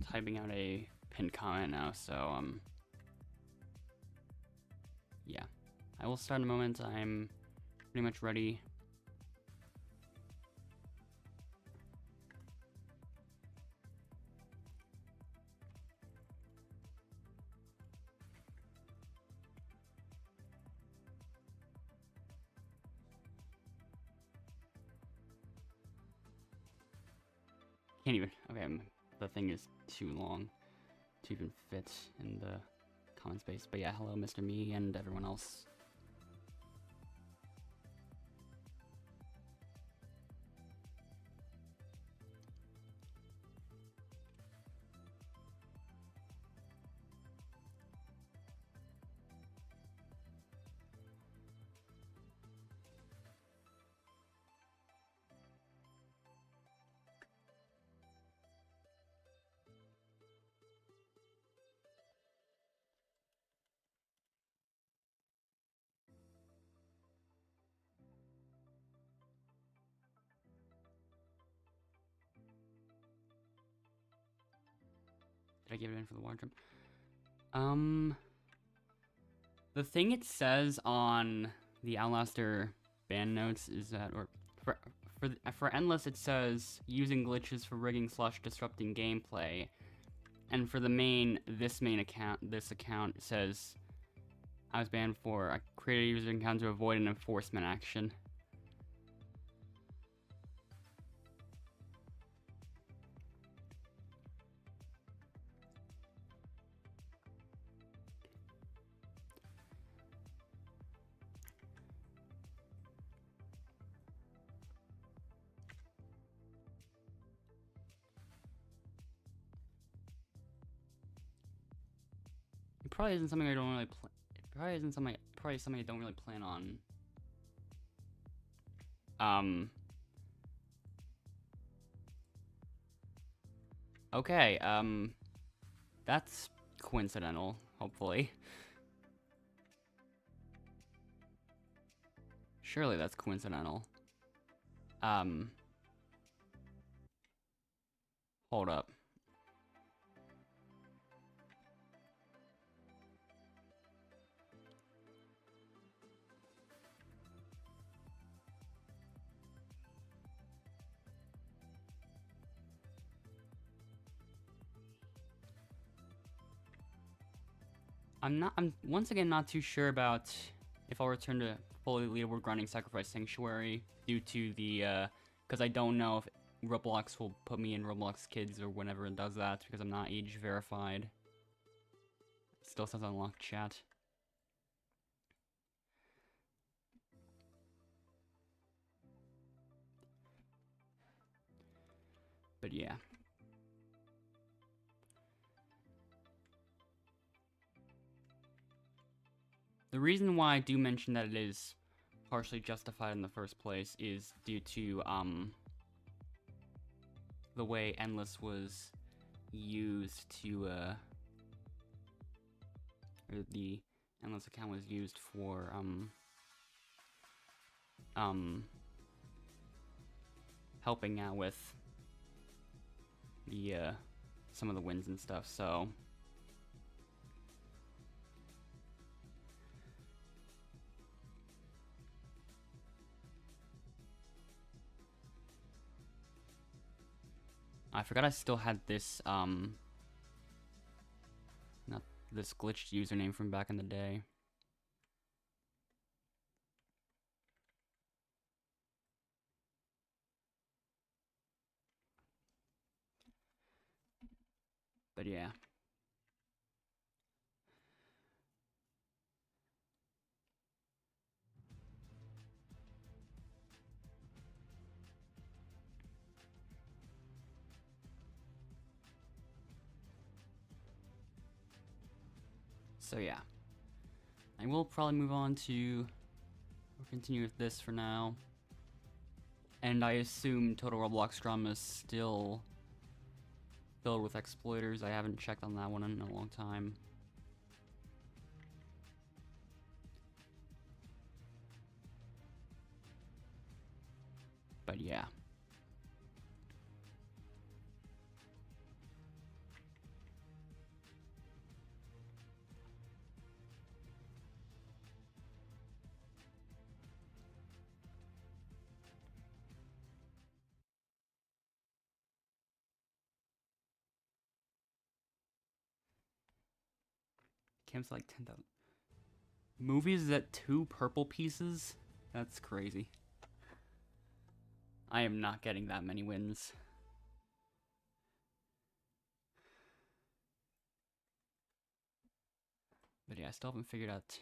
typing out a pinned comment now, so yeah. I will start in a moment. I'm pretty much ready. Can't even. Okay, the thing is too long to even fit in the comment space. But yeah, hello, Mr. Me and everyone else. Did I give it in for the wardrobe? The thing it says on the Outlaster band notes is that, or for Endless it says using glitches for rigging / disrupting gameplay, and for the this account says I was banned for I created a user account to avoid an enforcement action. It probably isn't something I don't really plan. It probably isn't something. Probably something I don't really plan on. Okay. That's coincidental. Hopefully. Surely that's coincidental. Hold up. I'm once again not too sure about if I'll return to fully leaderboard grinding Sacrifice Sanctuary due to the, because I don't know if Roblox will put me in Roblox Kids or whenever it does that because I'm not age verified. It still says unlocked chat. But yeah. The reason why I do mention that it is partially justified in the first place is due to the way Endless was used to or the Endless account was used for helping out with the some of the wins and stuff, so I forgot I still had this, not this glitched username from back in the day. But yeah. So yeah, I will probably move on to continue with this for now. And I assume Total Roblox Drama is still filled with exploiters. I haven't checked on that one in a long time. But yeah. Cam's like 10,000. Movies is at 2 purple pieces? That's crazy. I am not getting that many wins. But yeah, I still haven't figured out.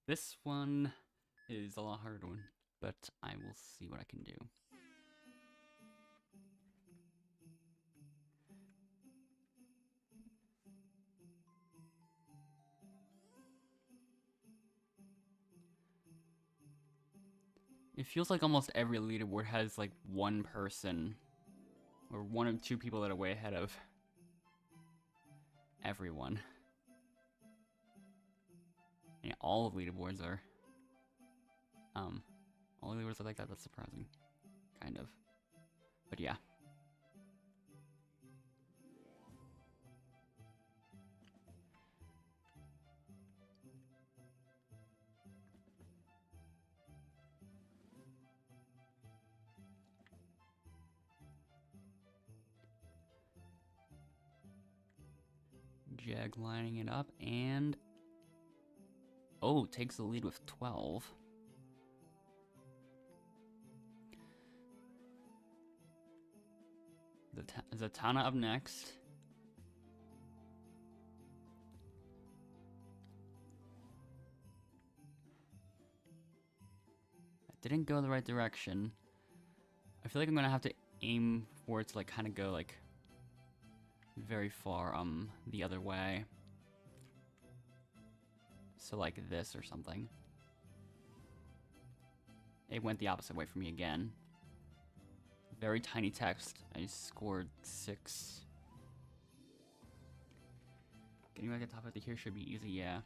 This one is a lot harder one, but I will see what I can do. It feels like almost every leaderboard has like one person or 1 or 2 people that are way ahead of everyone. Yeah, all of leaderboards are. All leaderboards are like that. That's surprising, kind of. But yeah. Jag lining it up and oh, takes the lead with 12. Zatanna up next. That didn't go the right direction. I feel like I'm gonna have to aim for it to like kind of go like very far the other way. So like this or something. It went the opposite way for me again. Very tiny text. I scored 6. Getting back at top of the here should be easy, yeah.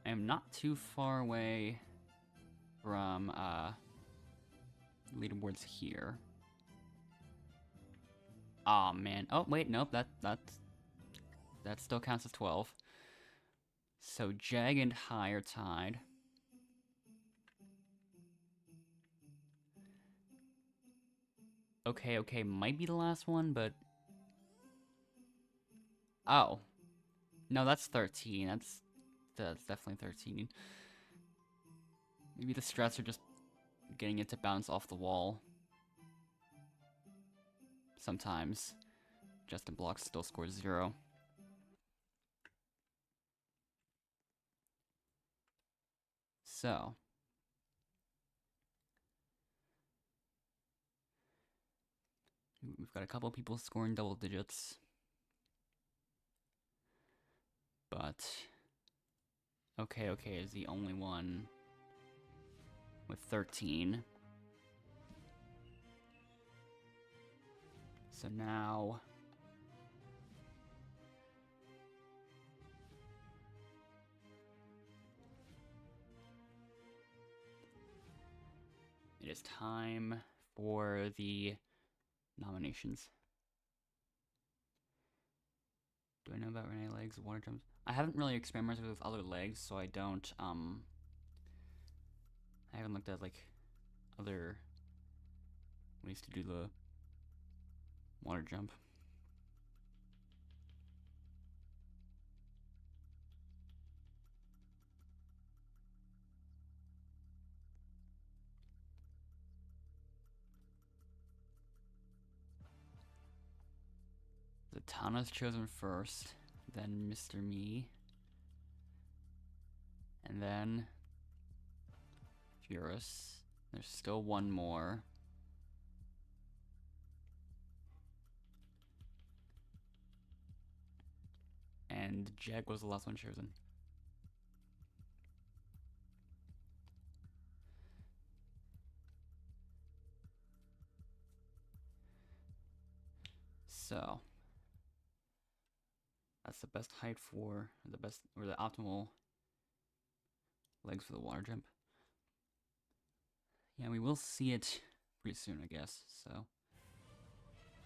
I am not too far away from leaderboards here. Aw, man. Oh, wait, nope, that still counts as 12. So Jag and High are tied. Okay, might be the last one, but... Oh. No, that's 13. That's definitely 13. Maybe the strats are just getting it to bounce off the wall. Sometimes. Justin Blocks still scores 0. So. We've got a couple people scoring double digits. But okay is the only one with 13. So now it is time for the nominations. Do I know about Renee legs, water jumps? I haven't really experimented with other legs, so I don't, I haven't looked at, like, other ways to do the water jump. Zatanna's chosen first, then Mr. Me, and then Furus. There's still one more. And Jag was the last one chosen. So that's the best height for the best or the optimal legs for the water jump. Yeah, we will see it pretty soon, I guess. So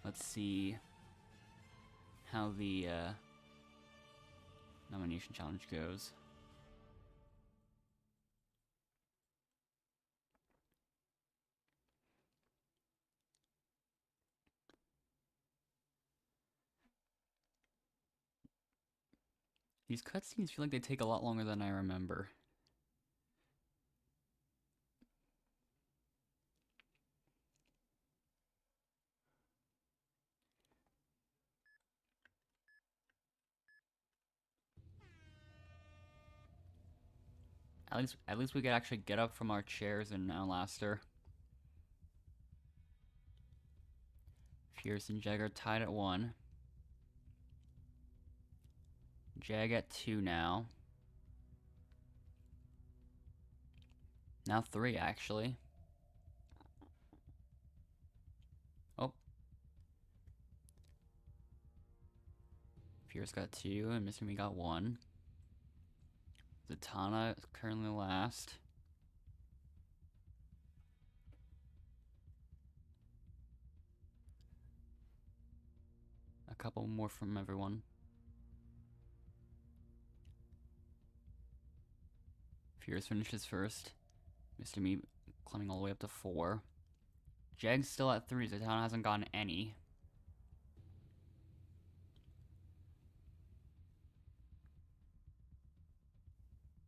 let's see how the nomination challenge goes. These cutscenes feel like they take a lot longer than I remember. At least we could actually get up from our chairs in Outlaster. Fierce and Jag are tied at 1. Jag at 2 now. Now 3, actually. Oh. Fierce got 2, and Mr. Me got 1. Zatanna is currently last. A couple more from everyone. Fierce finishes first. Mr. Me climbing all the way up to 4. Jag's still at 3. Zatanna hasn't gotten any.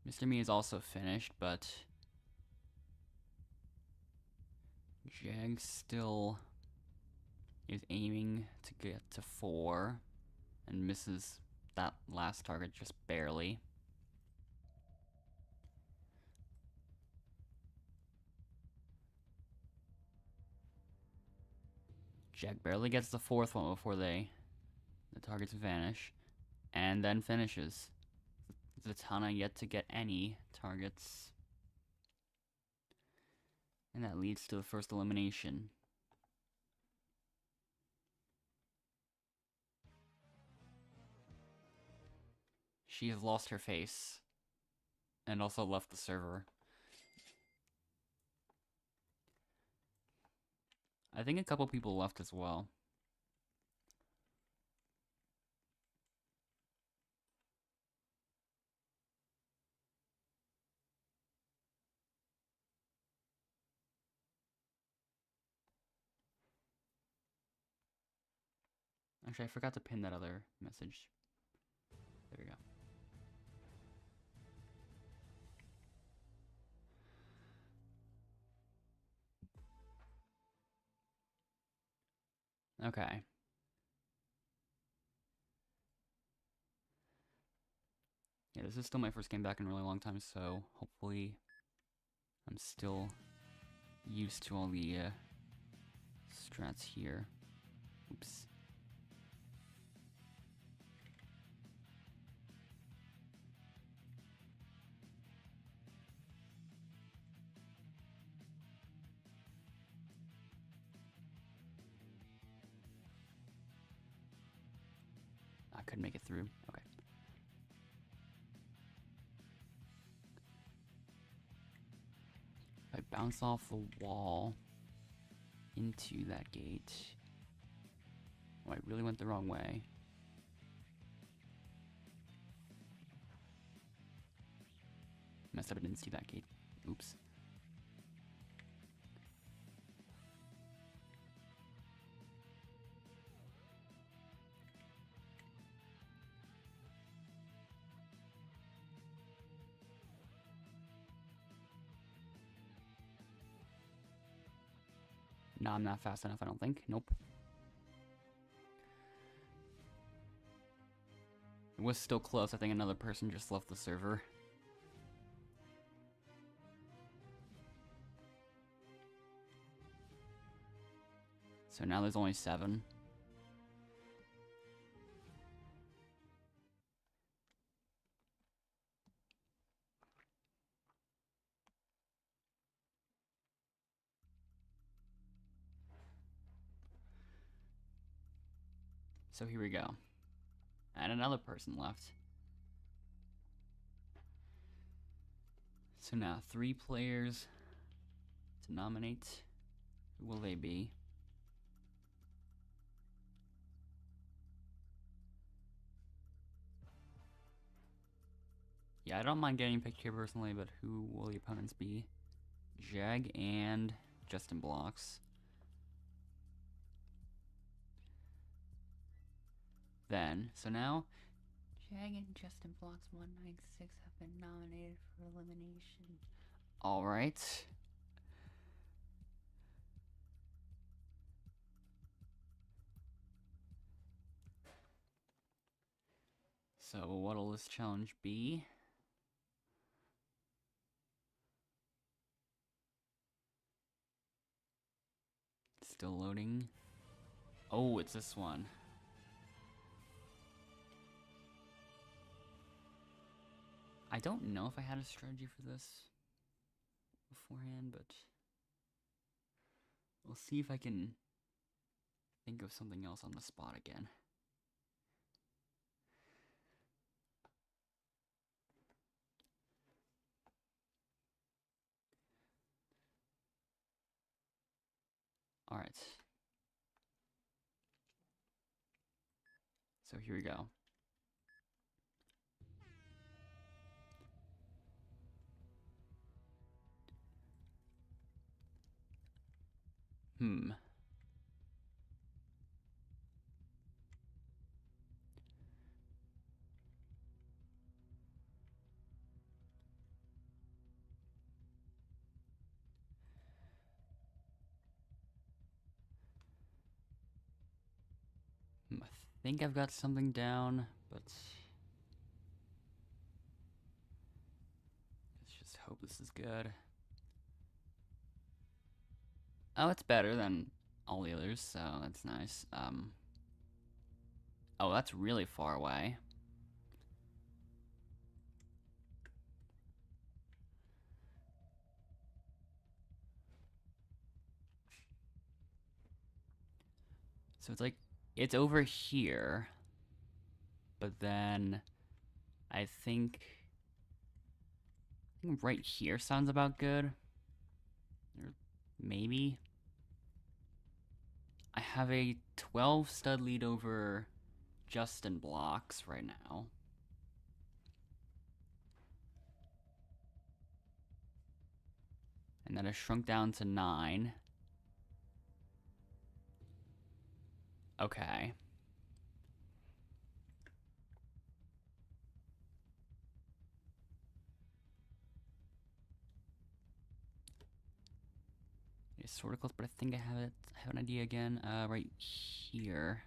Mr. Me is also finished, but Jag still is aiming to get to 4 and misses that last target just barely. Jag barely gets the 4th one before the targets vanish, and then finishes. Zatanna yet to get any targets. And that leads to the first elimination. She has lost her face. And also left the server. I think a couple people left as well. Actually, I forgot to pin that other message. There we go. Okay. Yeah, this is still my first game back in a really long time, so hopefully I'm still used to all the strats here. Oops. I couldn't make it through. Okay. If I bounce off the wall into that gate. Oh, I really went the wrong way. Messed up, I didn't see that gate. Oops. No, I'm not fast enough, I don't think. Nope. It was still close. I think another person just left the server. So now there's only 7. So here we go. And another person left. So now 3 players to nominate. Who will they be? Yeah, I don't mind getting picked here personally, but who will the opponents be? Jag and Justin Blocks. Then, so now Jag and Justin Blocks 196 have been nominated for Elimination. Alright. So what'll this challenge be? Still loading. Oh, it's this one. I don't know if I had a strategy for this beforehand, but we'll see if I can think of something else on the spot again. Alright. So here we go. I think I've got something down, but let's just hope this is good. Oh, it's better than all the others, so that's nice. Oh, that's really far away. So it's like, it's over here, but then I think right here sounds about good. Or maybe. I have a 12 stud lead over Justin Blocks right now. And that has shrunk down to 9. Okay. It's sort of close, but I think I have it. I have an idea again. Right here.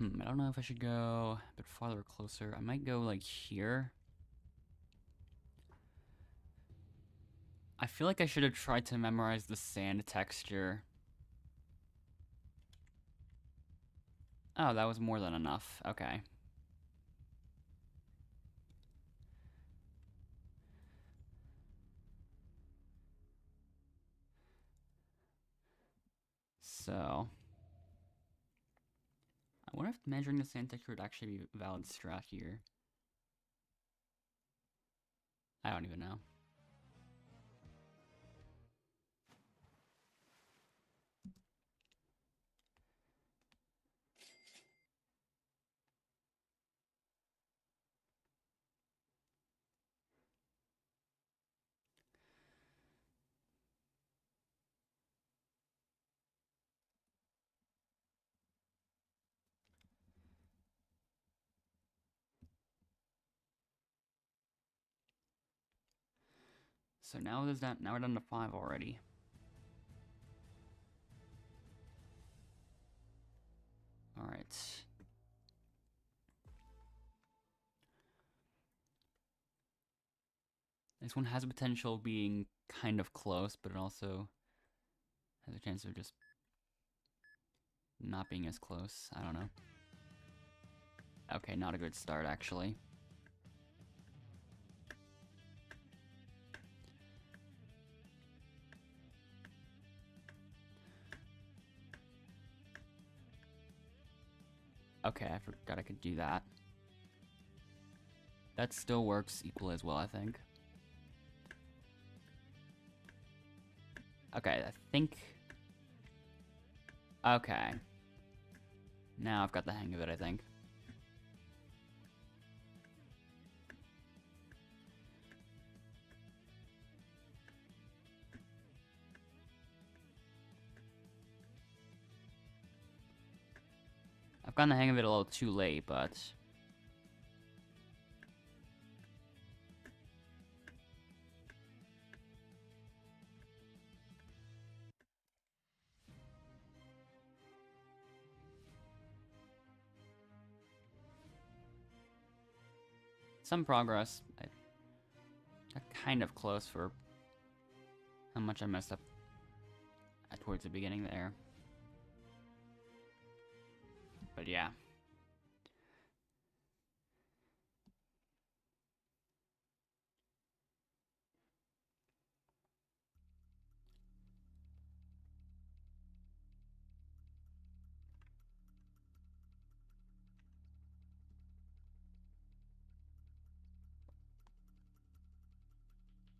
I don't know if I should go a bit farther or closer. I might go like here. I feel like I should have tried to memorize the sand texture. Oh, that was more than enough. Okay. So, I wonder if measuring the sand texture would actually be a valid strat here. I don't even know. So now there's that. Now we're down to 5 already. All right. This one has a potential of being kind of close, but it also has a chance of just not being as close. I don't know. Okay, not a good start, actually. Okay, I forgot I could do that. That still works equally as well, I think. Okay, I think... Okay. Now I've got the hang of it, I think. gotten the hang of it a little too late, but... some progress. I got kind of close for how much I messed up towards the beginning there. But yeah.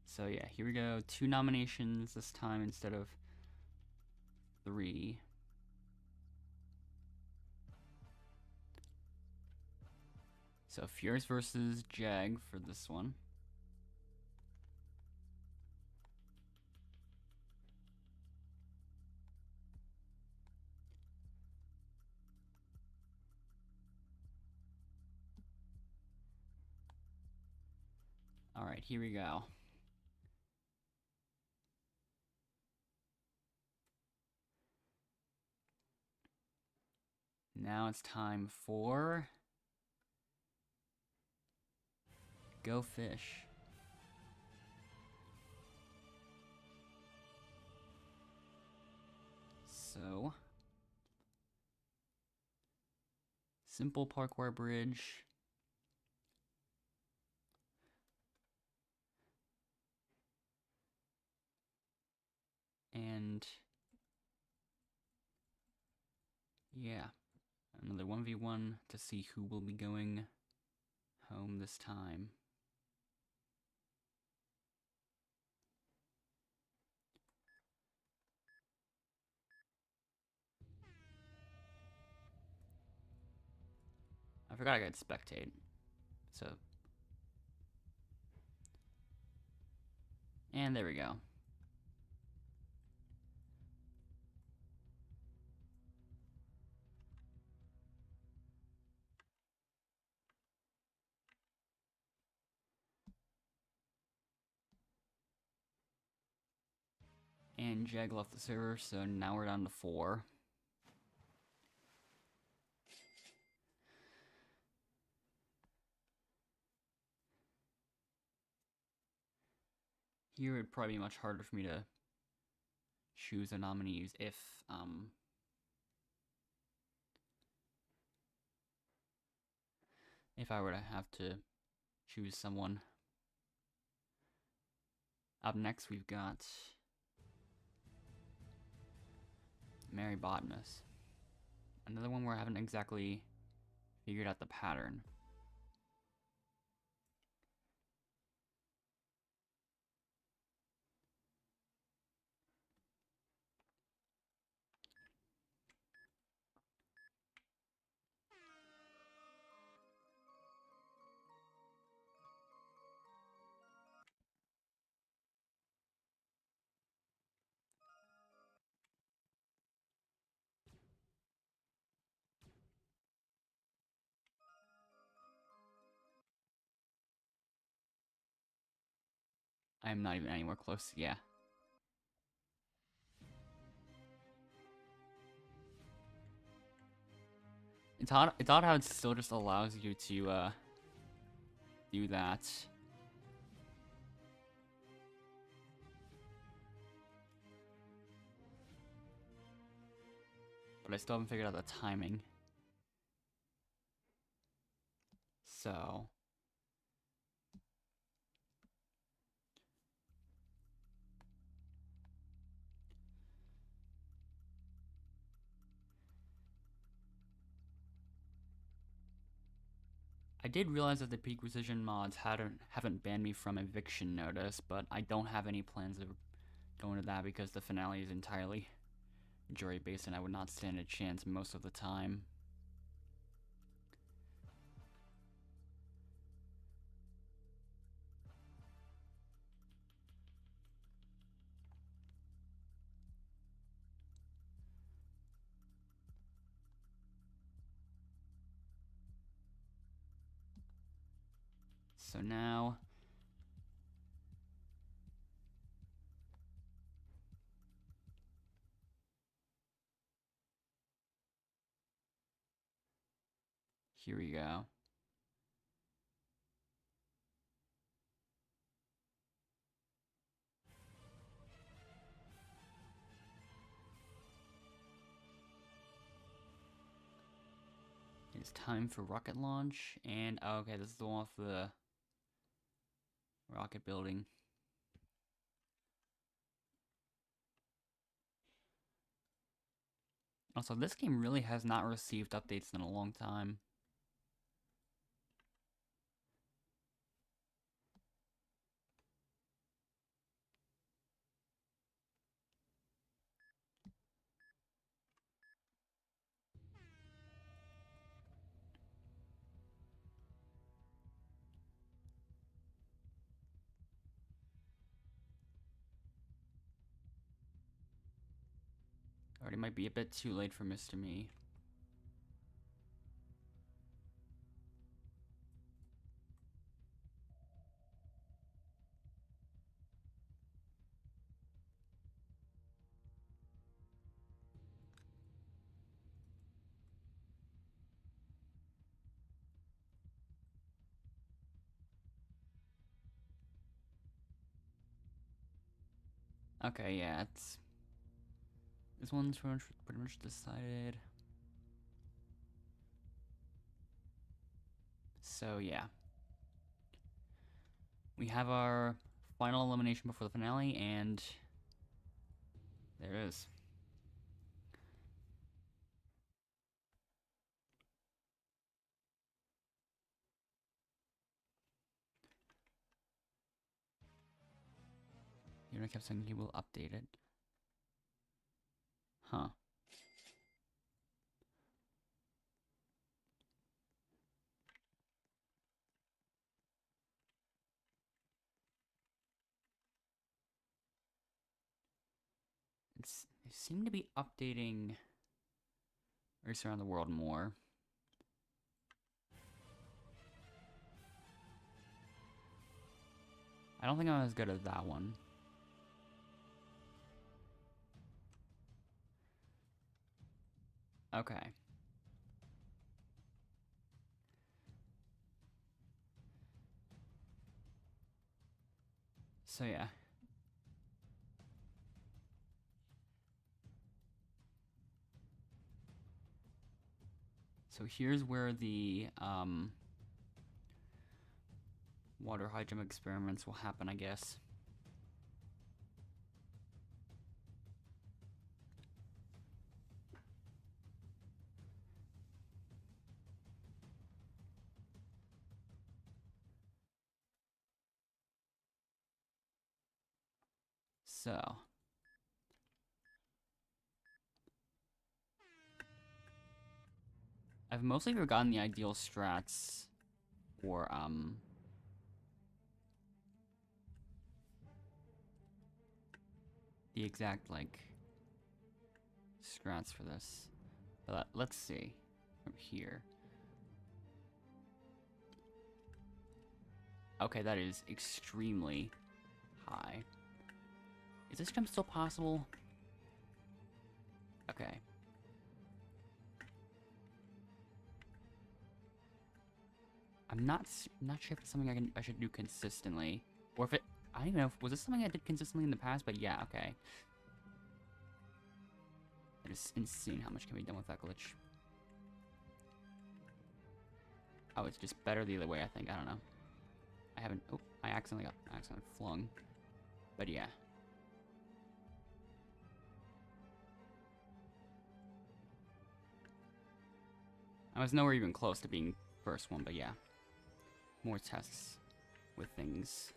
So yeah, here we go. 2 nominations this time instead of 3. So Fierce versus Jag for this one. Alright, here we go. Now it's time for Go Fish. So, simple parkour bridge. And yeah, another 1v1 to see who will be going home this time. I forgot I could spectate. So, and there we go. And Jag left the server, so now we're down to 4. Here it'd probably be much harder for me to choose the nominees if I were to have to choose someone. Up next we've got Mary Botmus. Another one where I haven't exactly figured out the pattern. I am not even anywhere close, yeah. It's odd how it still just allows you to do that. But I still haven't figured out the timing. So I did realize that the Peak-Precision mods haven't banned me from eviction notice, but I don't have any plans of going to that because the finale is entirely jury-based and I would not stand a chance most of the time. So now... Here we go. It's time for rocket launch, and oh, okay, this is the one with the rocket building. Also, this game really has not received updates in a long time. Already might be a bit too late for Mr. Me. Okay, yeah, it's... This one's pretty much decided. So, yeah. We have our final elimination before the finale, and... there it is. You know, I kept saying he will update it. Huh. They seem to be updating Race Around the World more. I don't think I'm as good at that one. Okay. So yeah. So here's where the water high jump experiments will happen, I guess. So I've mostly forgotten the ideal strats for the exact like strats for this. But let's see from here. Okay, that is extremely high. Is this jump still possible? Okay. I'm not sure if it's something I should do consistently, or if it. I don't even know if was this something I did consistently in the past, but yeah, okay. It is insane how much can be done with that glitch. Oh, it's just better the other way, I think. I don't know. I haven't. Oh, I accidentally flung. But yeah. I was nowhere even close to being first one, but yeah. More tests with things.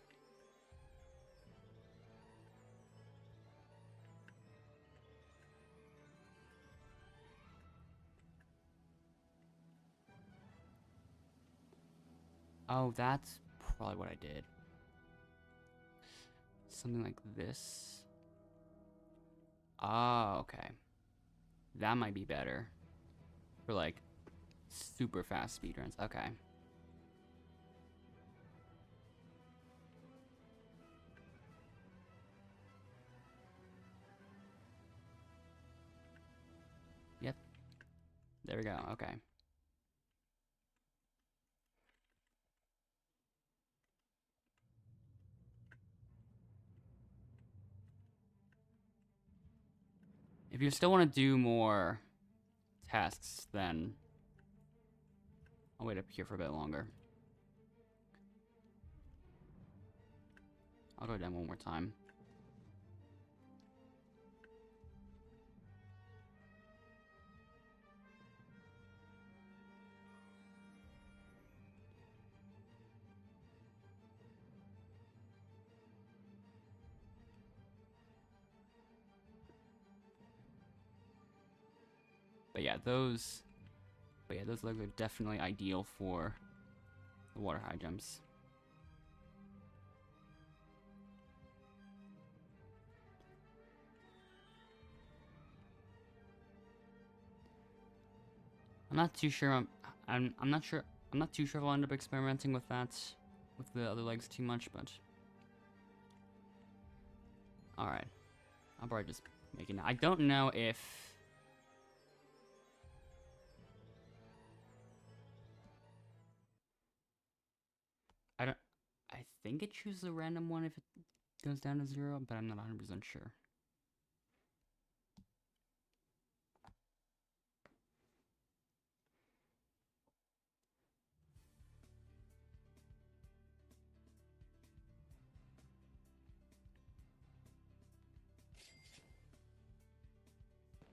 Oh, that's probably what I did. Something like this. Oh, okay. That might be better. For like super fast speedruns. Okay. There we go. Okay. If you still want to do more tasks, then I'll wait up here for a bit longer. I'll go down one more time. But yeah, those legs are definitely ideal for the water high jumps. I'm not too sure. I'm not sure. I'm not too sure if I'll end up experimenting with that, with the other legs too much. But all right, I'll probably just make it. I don't know if I think it chooses a random one if it goes down to 0, but I'm not 100% sure.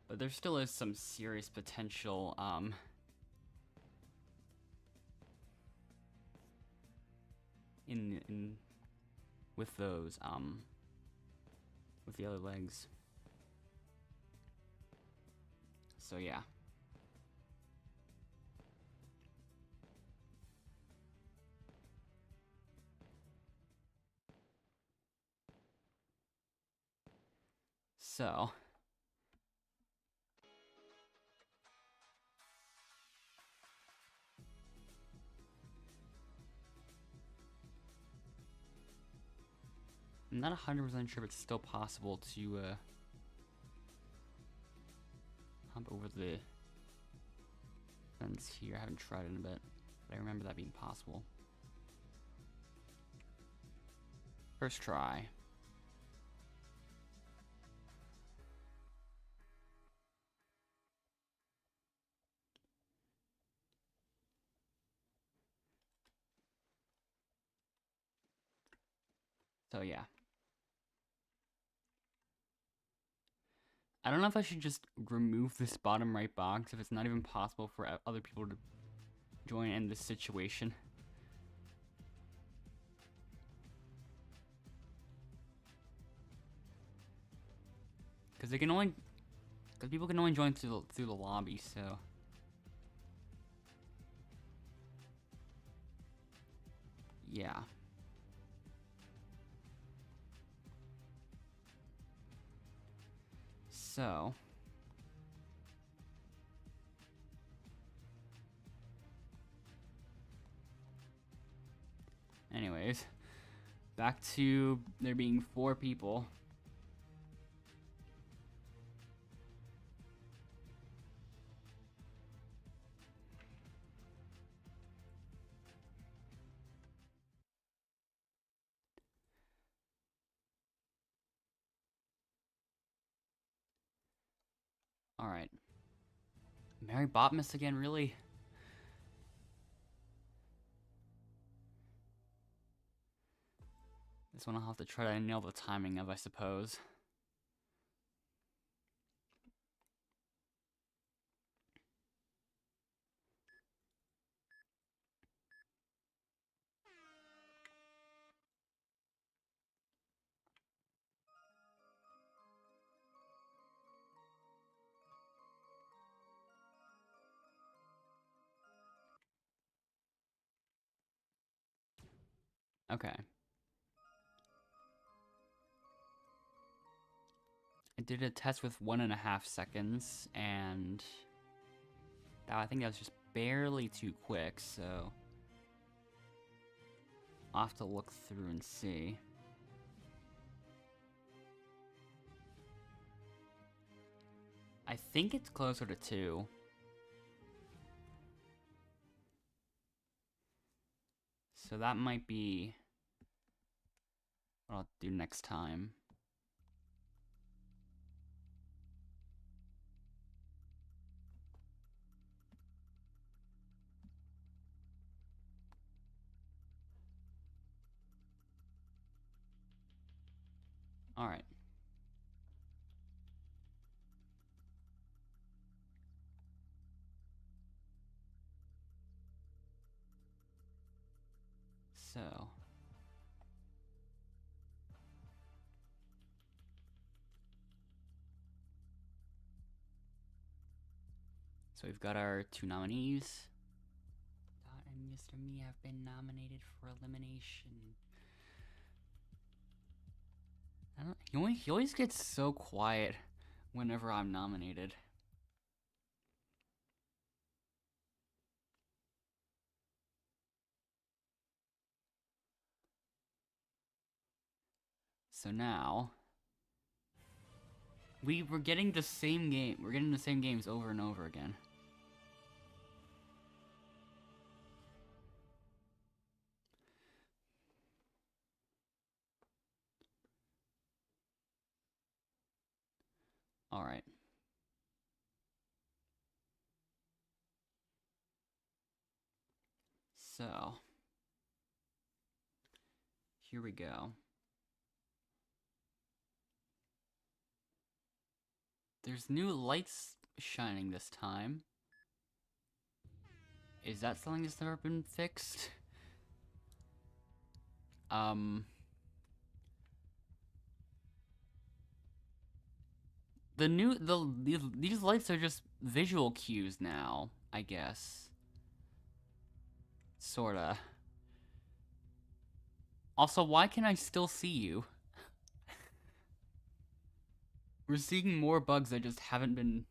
But there still is some serious potential in with those with the other legs. So yeah. So I'm not 100% sure if it's still possible to hop over the fence here. I haven't tried it in a bit, but I remember that being possible. First try. So yeah. I don't know if I should just remove this bottom right box if it's not even possible for other people to join in this situation. Because people can only join through the lobby, so. Yeah. So. Anyways, back to there being 4 people. Alright. Mary Botmas again, really? This one I'll have to try to nail the timing of, I suppose. Okay. I did a test with 1.5 seconds, and I think that was just barely too quick, so I'll have to look through and see. I think it's closer to 2. So that might be what I'll do next time. Alright. So we've got our 2 nominees. Dot and Mr. Me have been nominated for elimination. He always gets so quiet whenever I'm nominated. So now we're getting the same game. We're getting the same games over and over again. All right. So here we go. There's new lights shining this time. Is that something that's never been fixed? These lights are just visual cues now, I guess. Sorta. Also, why can I still see you? We're seeing more bugs that just haven't been...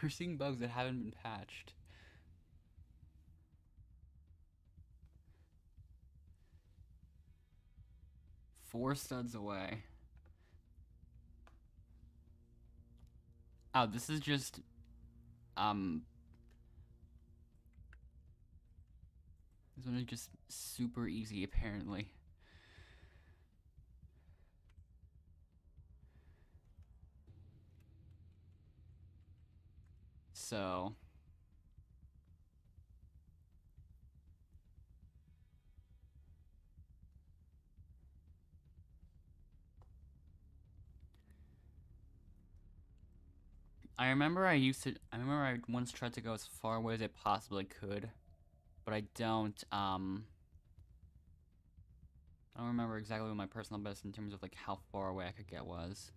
We're seeing bugs that haven't been patched. Four studs away. Oh, this is just... This one is just super easy, apparently. So... I remember I once tried to go as far away as I possibly could, but I don't remember exactly what my personal best in terms of like how far away I could get was.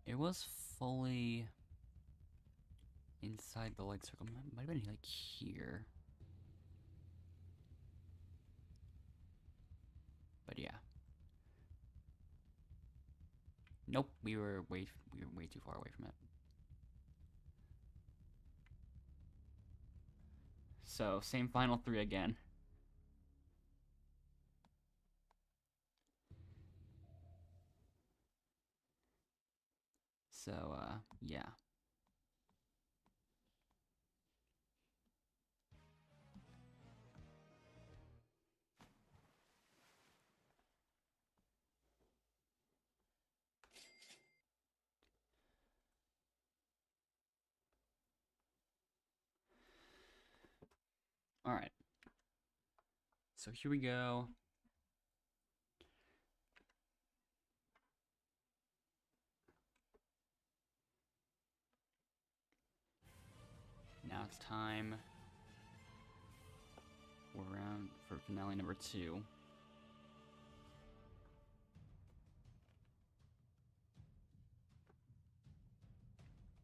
It was fully inside the light circle. Might have been like here. But yeah. Nope, we were way too far away from it. So, same final 3 again. So, yeah. Alright. So here we go. Now it's time for finale number 2.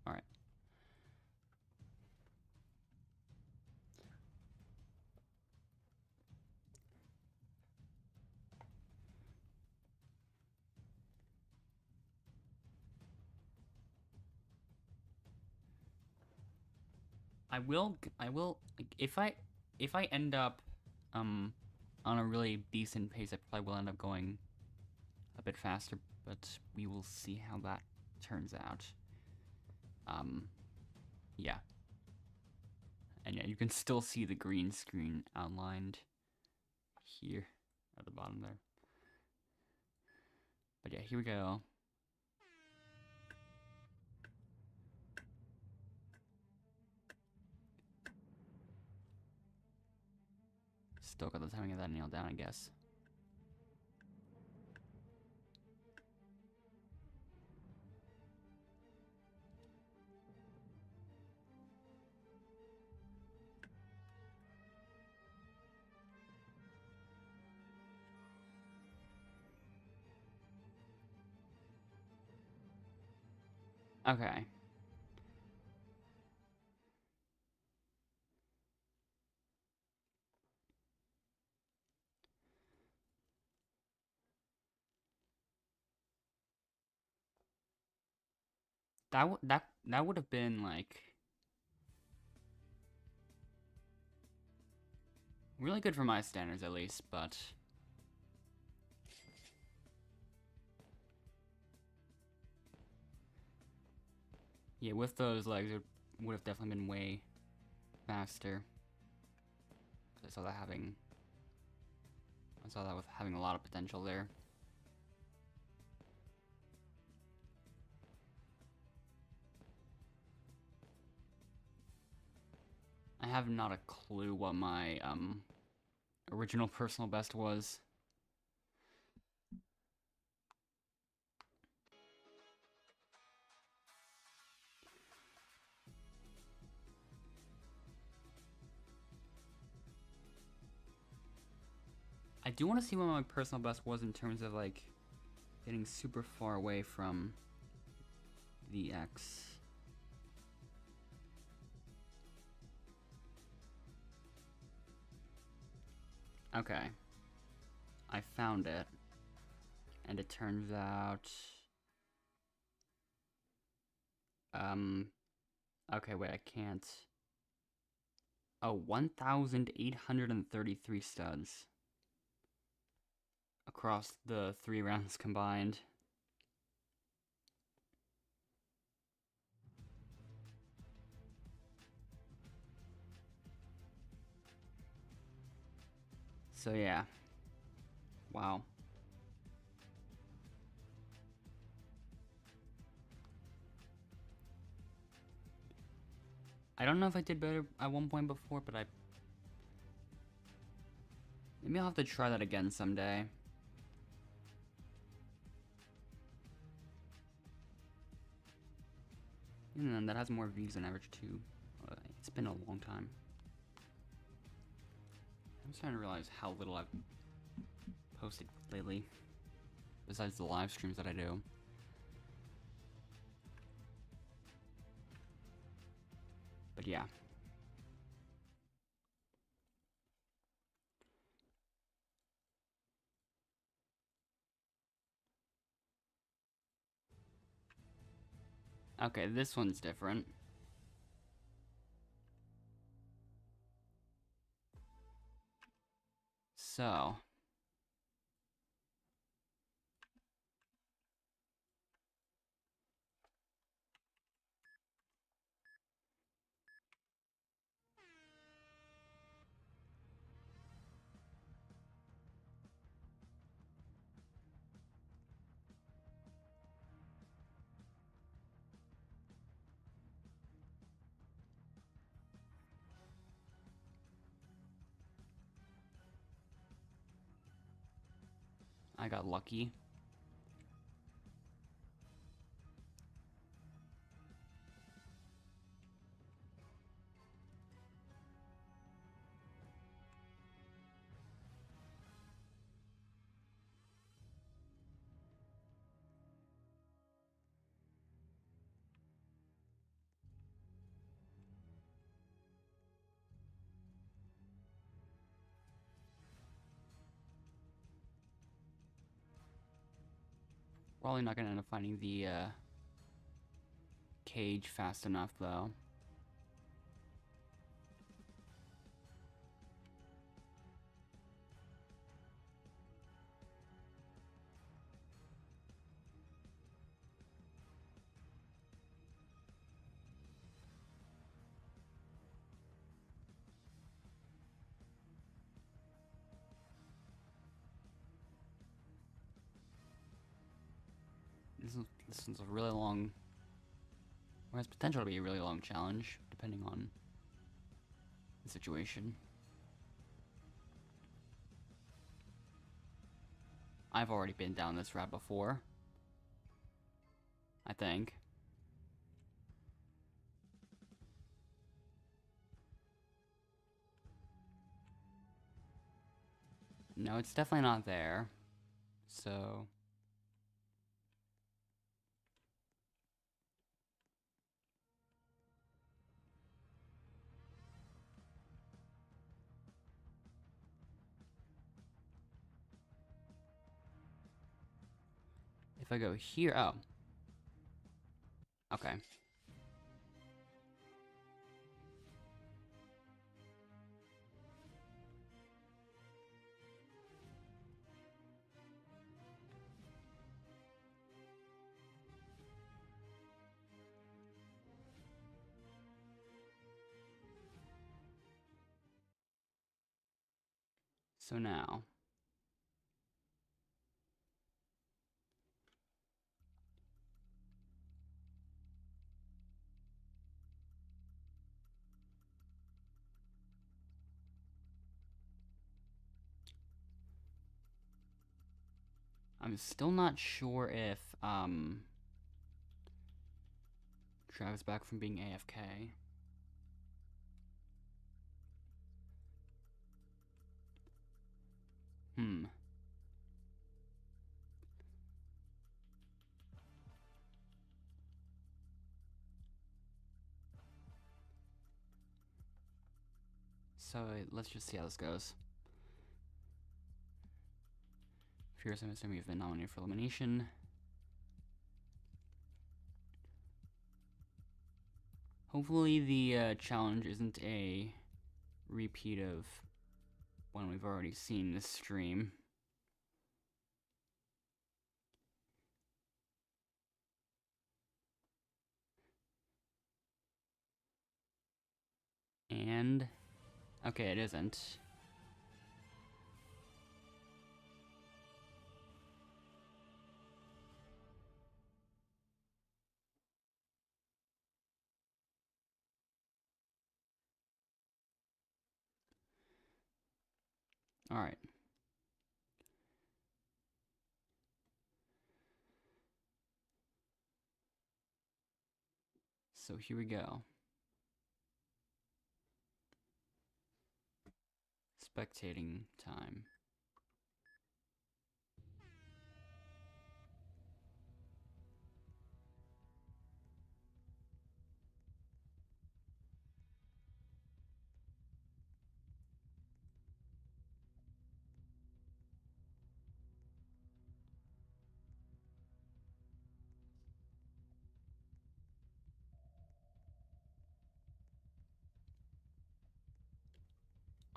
Alright. I will, like, if I end up, on a really decent pace, I probably will end up going a bit faster, but we will see how that turns out. Yeah. And yeah, you can still see the green screen outlined here at the bottom there. But yeah, here we go. Still got the timing of that nailed down, I guess. Okay. That would have been like really good for my standards at least, but yeah, with those legs it would have definitely been way faster. I saw that with having a lot of potential there. I have not a clue what my original personal best was. I do want to see what my personal best was in terms of like getting super far away from the X. Okay. I found it. And it turns out... Okay, wait, I can't... Oh, 1,833 studs. Across the 3 rounds combined. So yeah. Wow. I don't know if I did better at one point before, but maybe I'll have to try that again someday. Even then, that has more views than average too. It's been a long time. I'm starting to realize how little I've posted lately, besides the live streams that I do. But yeah. Okay, this one's different. So... I got lucky. Probably not gonna end up finding the cage fast enough though. This one's a really long, or has potential to be a really long challenge, depending on the situation. I've already been down this route before, I think. No, it's definitely not there. So... if I go here... oh. Okay. So now... I'm still not sure if, Travis back from being AFK. So, let's just see how this goes. Fierce, I'm assuming you've been nominated for Elimination. Hopefully the challenge isn't a repeat of one we've already seen this stream. And... okay, it isn't. Alright. So here we go. Spectating time.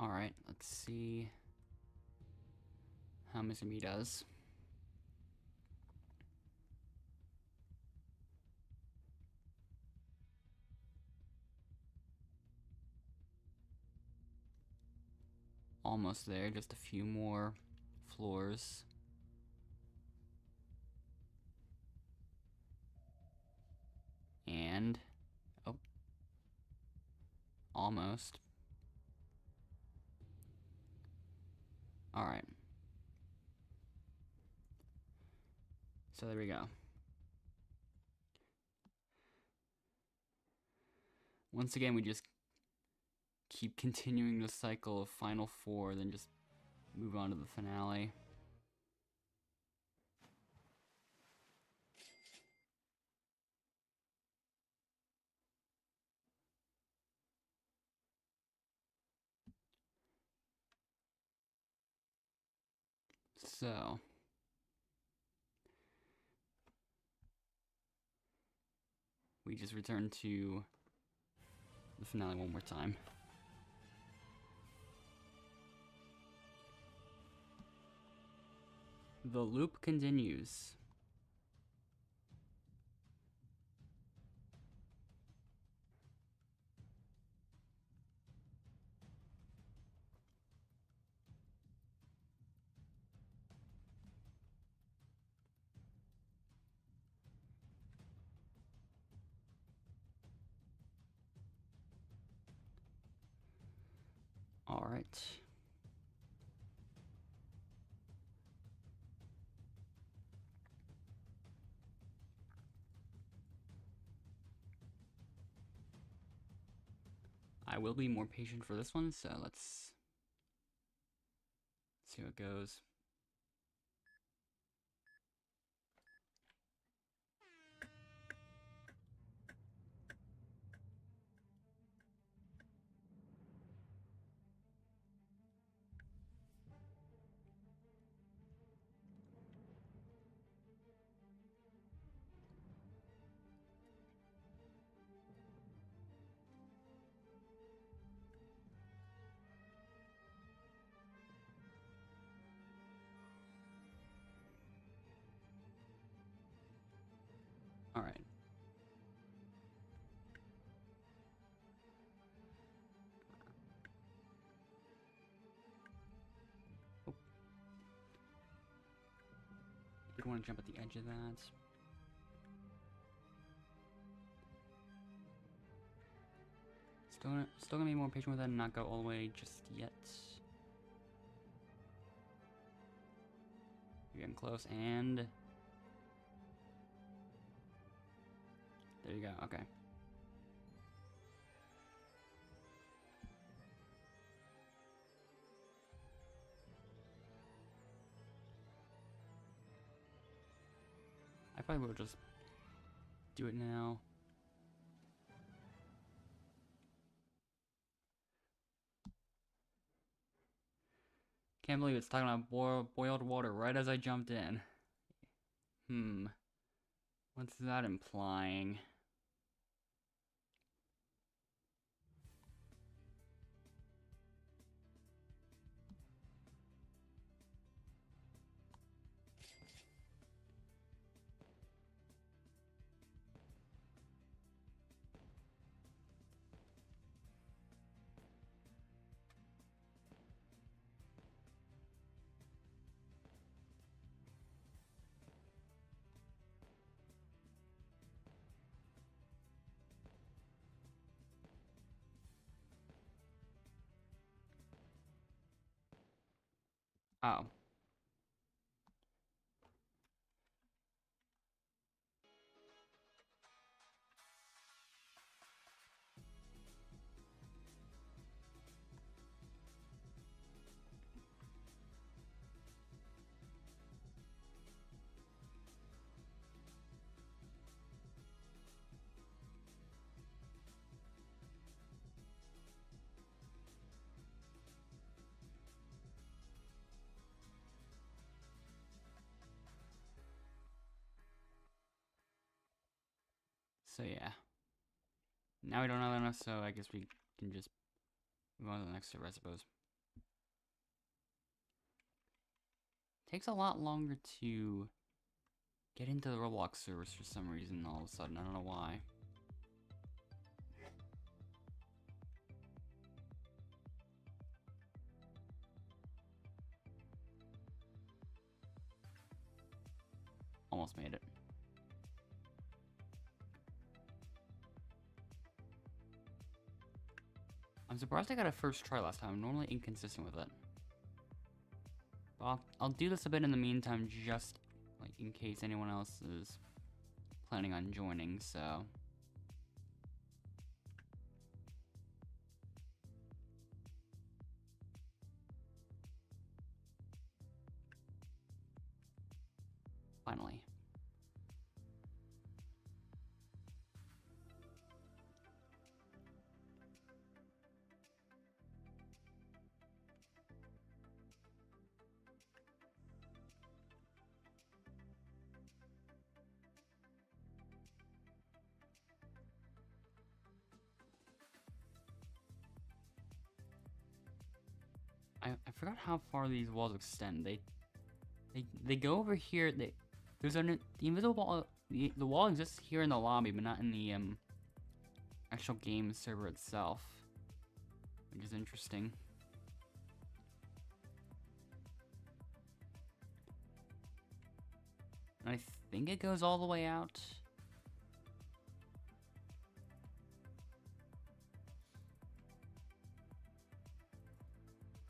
Alright, let's see how Mr. Me does. Almost there, just a few more floors. And... oh. Almost. Alright. So there we go. Once again, we just keep continuing the cycle of Final Four, then just move on to the finale. So... we just return to the finale one more time. The loop continues. All right. I will be more patient for this one, so let's see how it goes. All right. Oh. Did want to jump at the edge of that. Still gonna be more patient with that and not go all the way just yet. You're getting close, and there you go. Okay. I probably will just do it now. Can't believe it's talking about boiled water right as I jumped in. What's that implying? Oh. So yeah. Now we don't know enough, so I guess we can just move on to the next server, I suppose. Takes a lot longer to get into the Roblox servers for some reason all of a sudden. I don't know why. Almost made it. I'm surprised I got a first try last time. I'm normally inconsistent with it. But I'll do this a bit in the meantime, just like in case anyone else is planning on joining, so. Finally. I forgot how far these walls extend. They go over here. There's the invisible wall. The wall exists here in the lobby, but not in the actual game server itself, which is interesting. And I think it goes all the way out.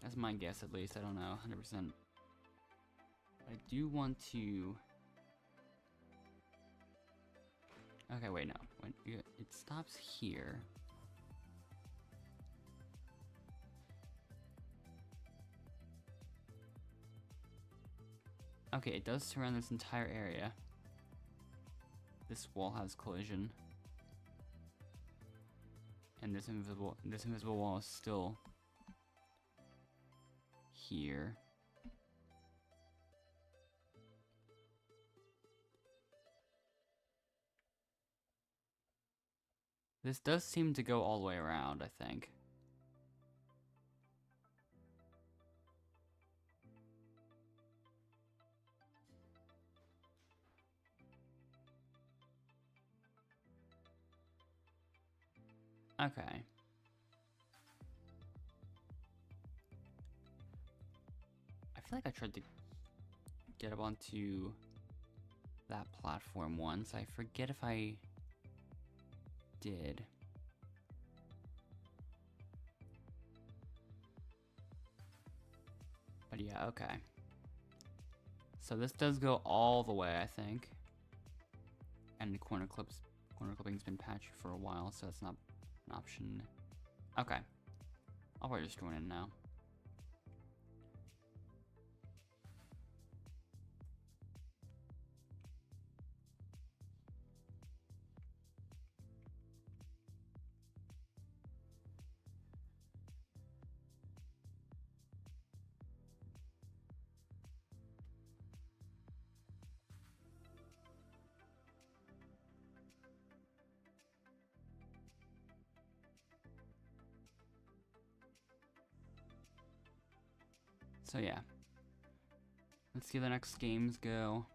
That's my guess, at least. I don't know, 100%. I do want to... Okay, wait, no. It stops here. Okay, it does surround this entire area. This wall has collision. And this invisible wall is still here. This does seem to go all the way around, I think. Okay. I feel like I tried to get up onto that platform once. I forget if I did. But yeah, okay. So this does go all the way, I think. And the corner clipping's been patched for a while, so it's not an option. Okay. I'll probably just join in now. So yeah. Let's see how the next games go.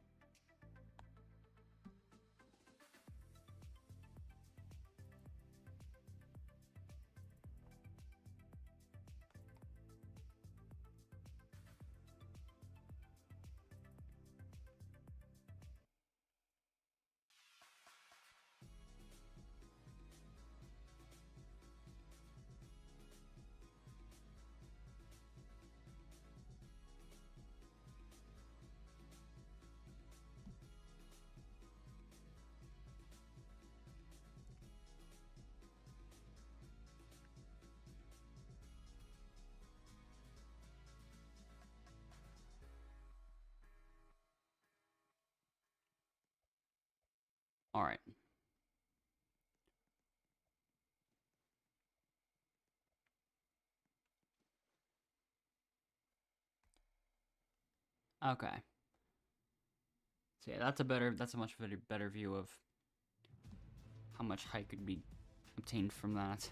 All right. Okay. So yeah, that's a much better view of how much height could be obtained from that.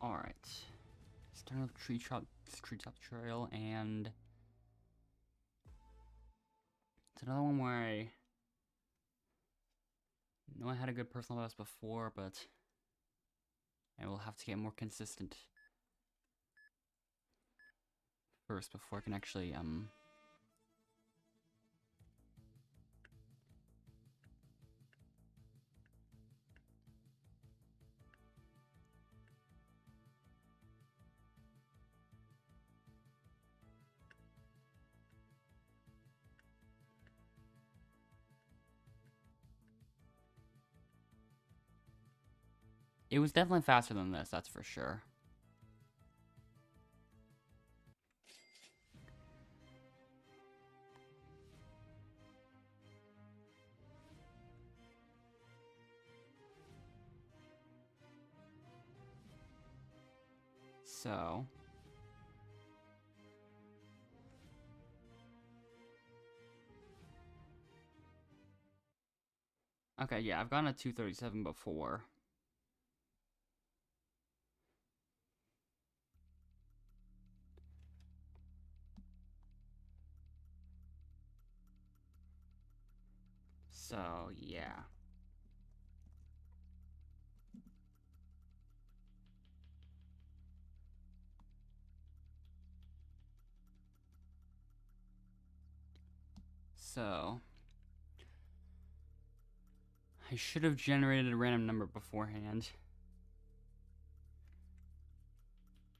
All right. Starting with treetop trail, and it's another one where I know I had a good personal best before, but I will have to get more consistent first before I can actually It was definitely faster than this, that's for sure. So... Okay, yeah, I've gotten a 237 before. So, yeah. So... I should have generated a random number beforehand.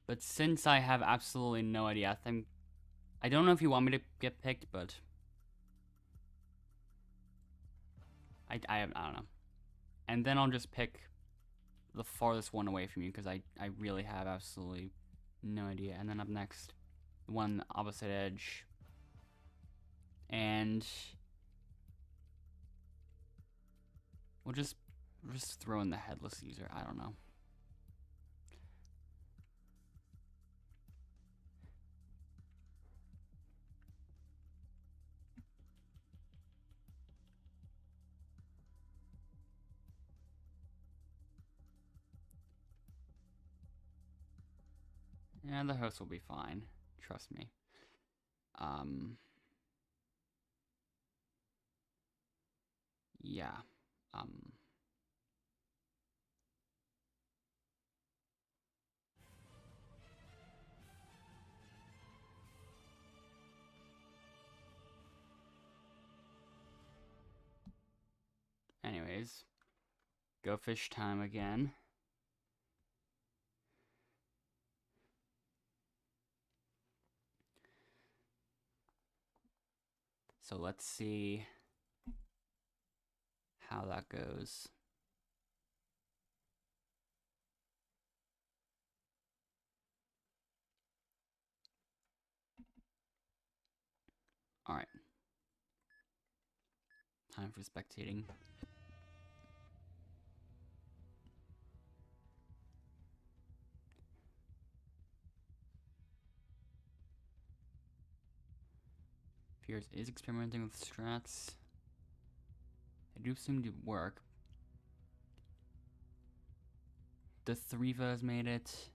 But since I have absolutely no idea, I don't know if you want me to get picked, but... I don't know. And then I'll just pick the farthest one away from you, because I really have absolutely no idea. And then up next, the one opposite edge. And... we'll just throw in the headless user. I don't know. Yeah, the host will be fine. Trust me. Yeah. Anyways. Go fish time again. So let's see how that goes. Alright. Time for spectating. Piers is experimenting with strats. They do seem to work. The Thriva has made it.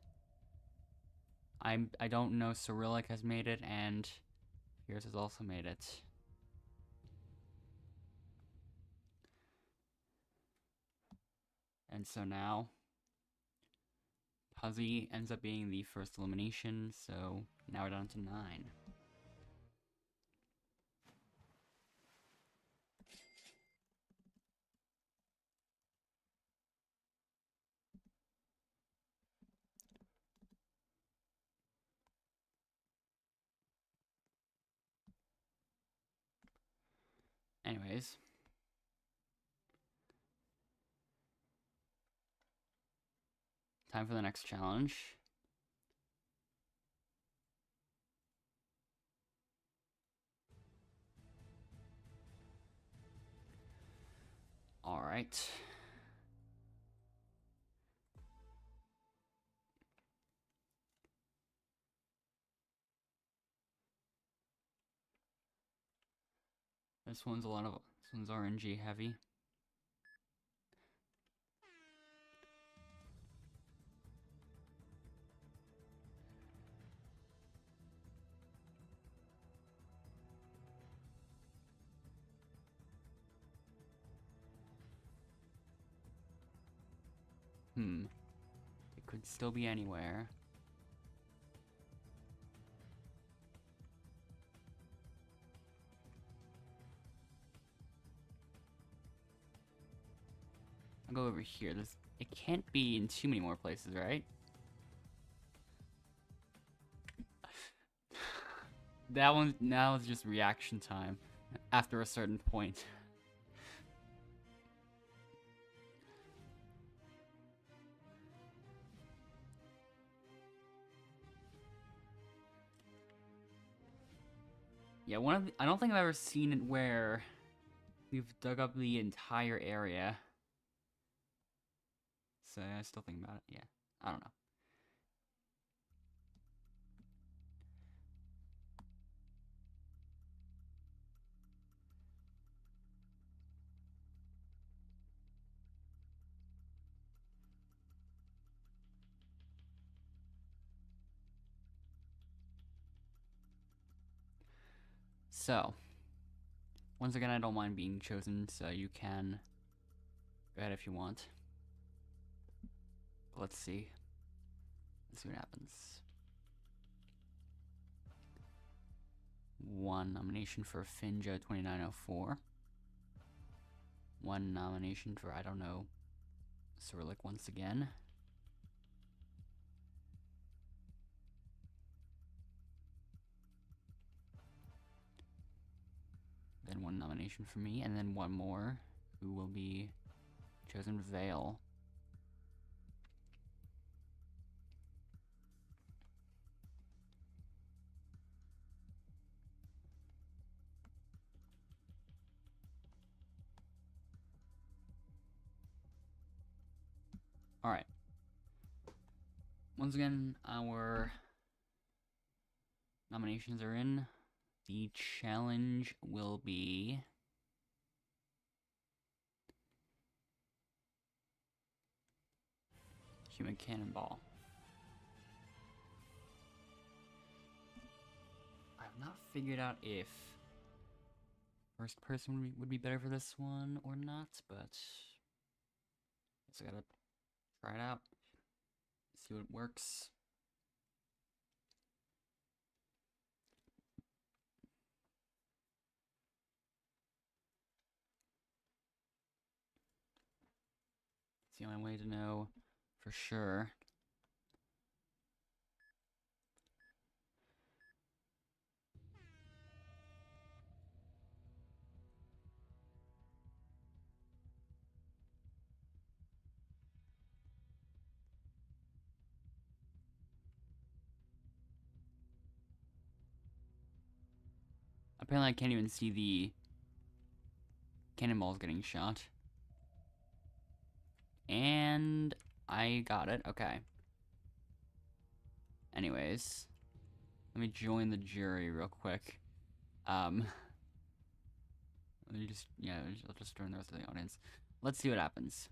I don't know Cyrillic has made it, and Piers has also made it. And so now, Puzzy ends up being the first elimination, so now we're down to 9. Anyways. Time for the next challenge. Alright. This one's RNG heavy. It could still be anywhere. I'll go over here. It can't be in too many more places, right? That one now is just reaction time after a certain point. Yeah, I don't think I've ever seen it where we've dug up the entire area. So I still think about it. Yeah, I don't know. So, once again, I don't mind being chosen, so you can go ahead if you want. But let's see. Let's see what happens. One nomination for Finja 2904. One nomination for, I don't know, Cyrillic once again. Then one nomination for me, and then one more, who will be chosen, Vale. Alright. Once again, our nominations are in. The challenge will be Human Cannonball. I have not figured out if first person would be better for this one or not, but guess I gotta try it out, see what works. It's the only way to know for sure. Apparently I can't even see the cannonballs getting shot. And I got it, okay. Anyways, let me join the jury real quick. Let me just, I'll just join the rest of the audience. Let's see what happens.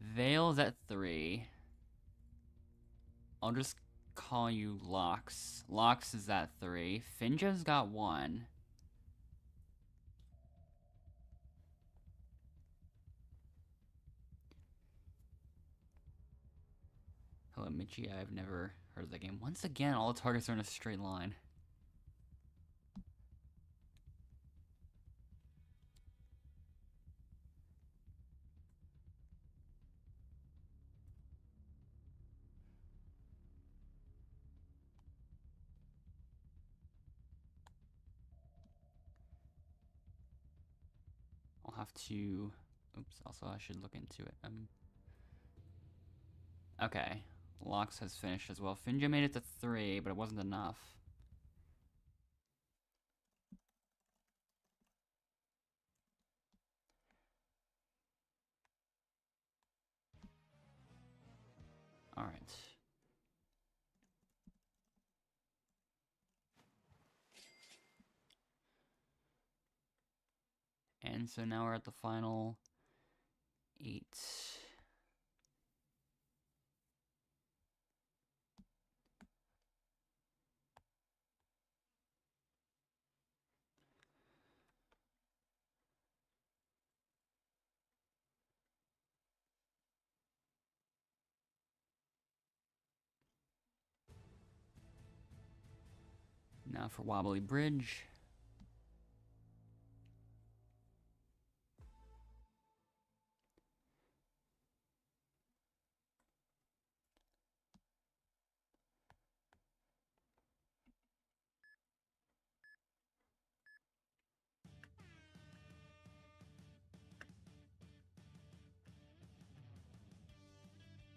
Vale's at 3. I'll just call you Lox. Lox is at 3. Finja's got 1. Hello, Michi. I've never heard of the game. Once again, all the targets are in a straight line. I'll have to... Oops, also I should look into it. Okay. Lox has finished as well. Finja made it to 3, but it wasn't enough. Alright. And so now we're at the final 8. Now for Wobbly Bridge.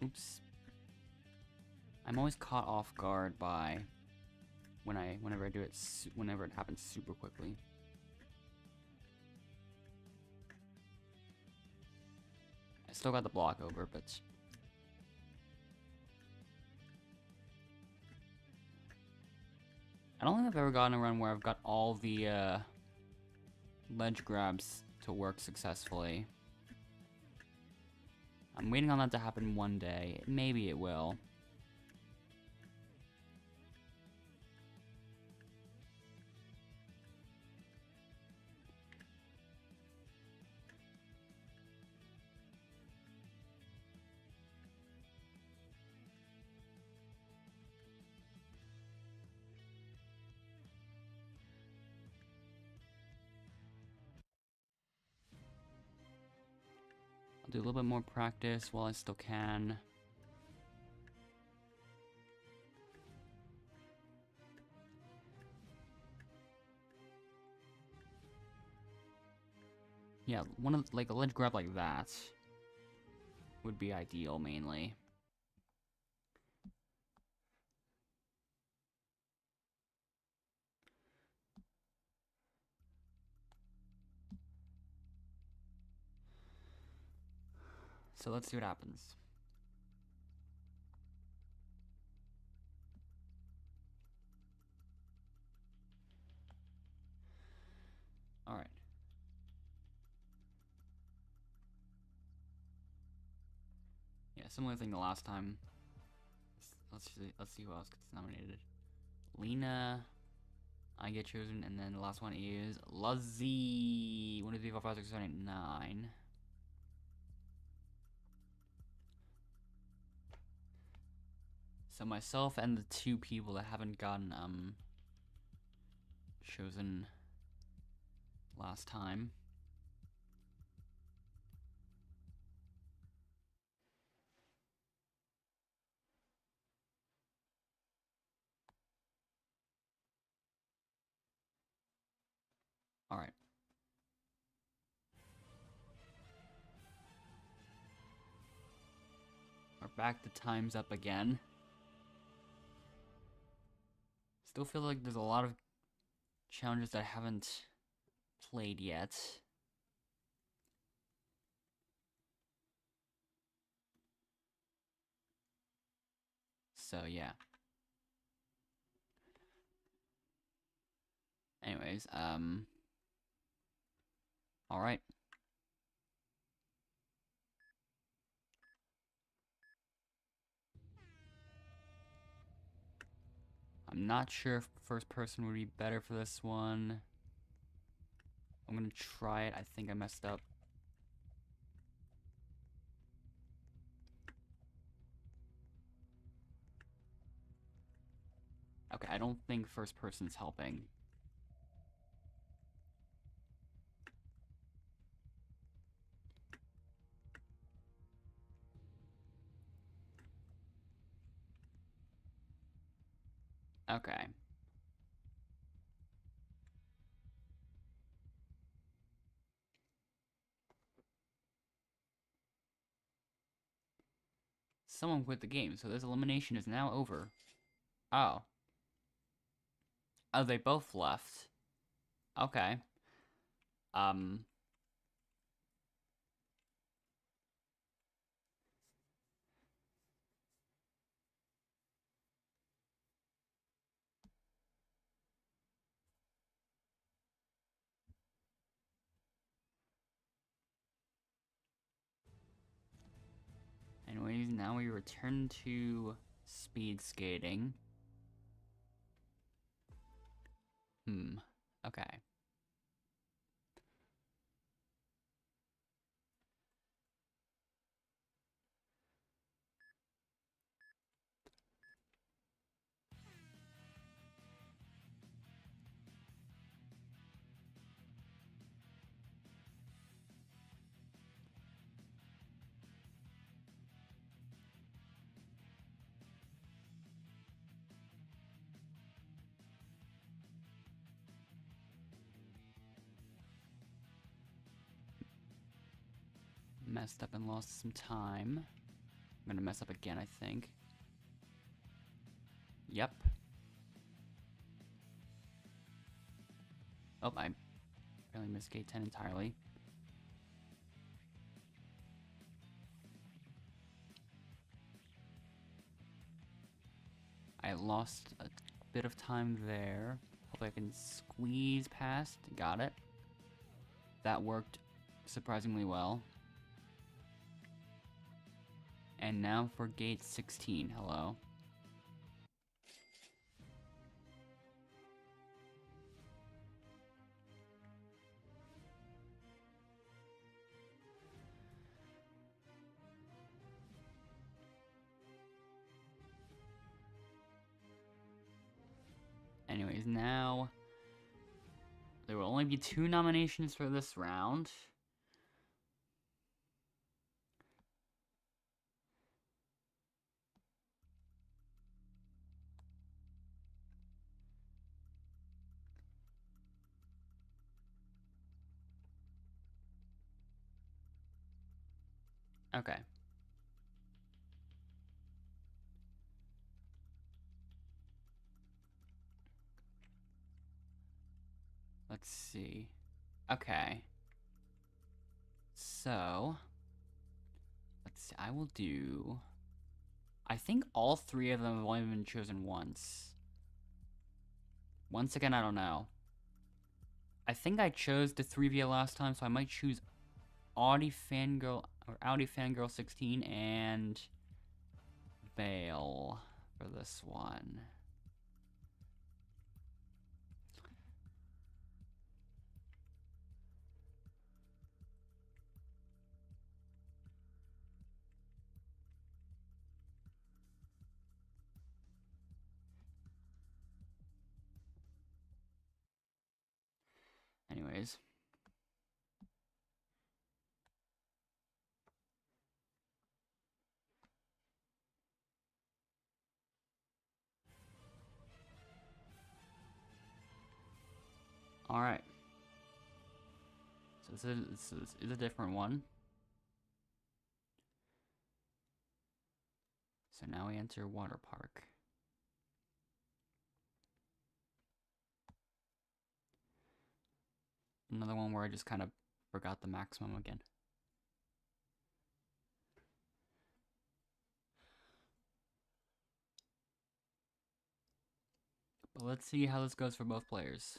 Oops. I'm always caught off guard by whenever I do it, whenever it happens super quickly. I still got the block over, but I don't think I've ever gotten a run where I've got all the ledge grabs to work successfully. I'm waiting on that to happen one day. Maybe it will. Do a little bit more practice while I still can. Yeah, one of like a ledge grab like that would be ideal mainly. So let's see what happens. Alright. Yeah, similar thing the last time. Let's see who else gets nominated. Lena, I get chosen, and then the last one is Luzzy. 1, 2, 3, 4, 5, 6, 7, 8, 9. So myself and the 2 people that haven't gotten chosen last time. Alright. We're back to time's up again. Still feel like there's a lot of challenges that I haven't played yet. So yeah. Anyways, alright. I'm not sure if first person would be better for this one. I'm gonna try it. I think I messed up. Okay, I don't think first person's helping. Okay. Someone quit the game, so this elimination is now over. Oh. Oh, they both left. Okay. Anyways, now we return to speed skating. Okay. Messed up and lost some time. I'm gonna mess up again, I think. Yep. Oh, I apparently missed gate 10 entirely. I lost a bit of time there. Hope I can squeeze past. Got it. That worked surprisingly well. And now for gate 16. Hello. Anyways, now there will only be 2 nominations for this round. Okay. Let's see. Okay. So, let's see. I will do... I think all three of them have only been chosen once. Once again, I don't know. I think I chose the 3via last time, so I might choose Audi Fangirl 16 and Veil for this one. Anyways. Alright. So this is a different one. So now we enter water park. Another one where I just kind of forgot the maximum again. But let's see how this goes for both players.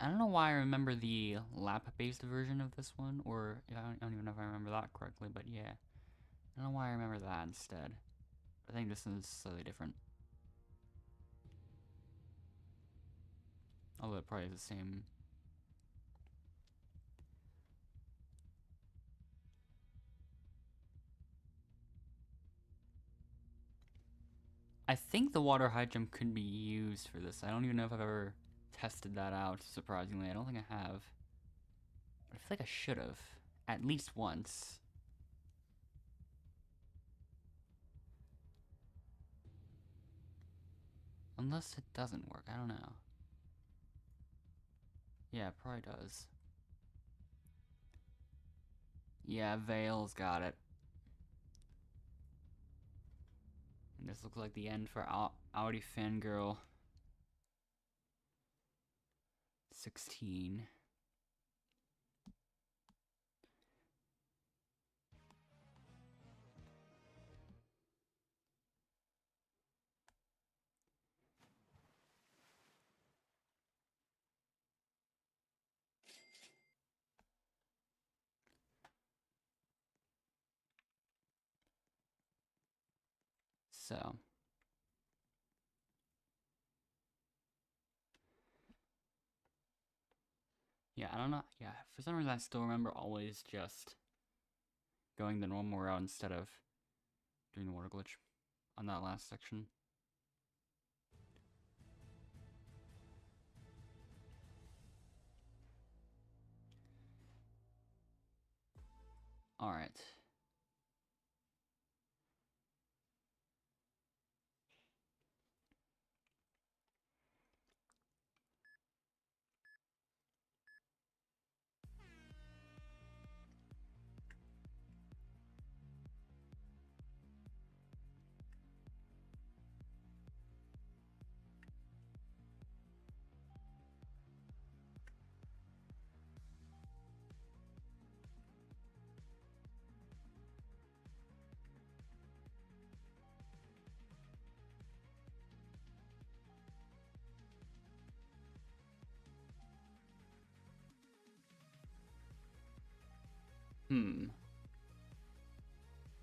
I don't know why I remember the lap-based version of this one, or I don't even know if I remember that correctly, but yeah. I don't know why I remember that instead. I think this is slightly different. Although it probably is the same. I think the water high jump could be used for this. I don't even know if I've ever tested that out, surprisingly. I don't think I have. But I feel like I should have. At least once. Unless it doesn't work, I don't know. Yeah, it probably does. Yeah, Veil's got it. And this looks like the end for Audi Fangirl 16. So. Yeah, I don't know. Yeah, for some reason I still remember always just going the normal route instead of doing the water glitch on that last section. Alright.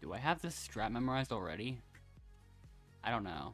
Do I have this strat memorized already? I don't know.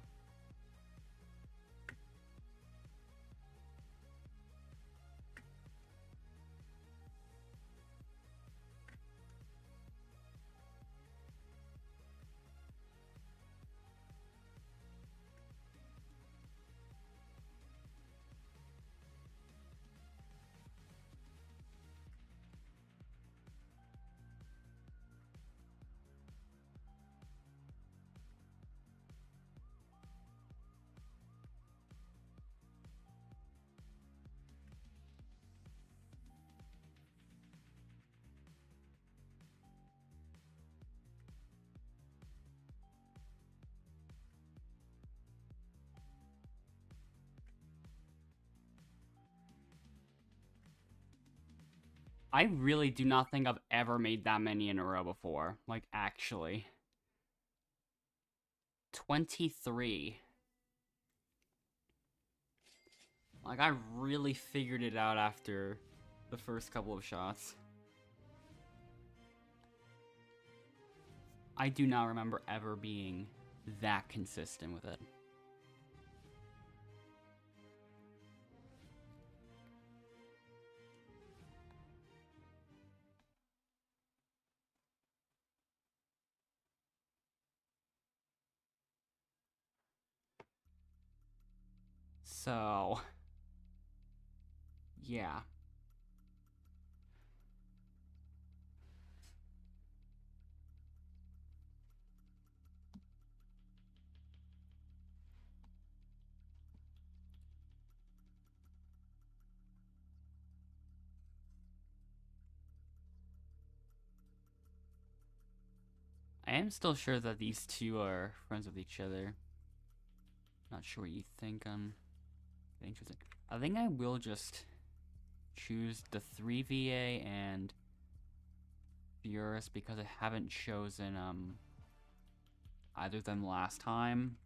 I really do not think I've ever made that many in a row before. Like, actually. 23. Like, I really figured it out after the first couple of shots. I do not remember ever being that consistent with it. So, yeah. I am still sure that these two are friends with each other. Not sure what you think. Interesting. I think I will just choose the 3 VA and Furus because I haven't chosen either of them last time.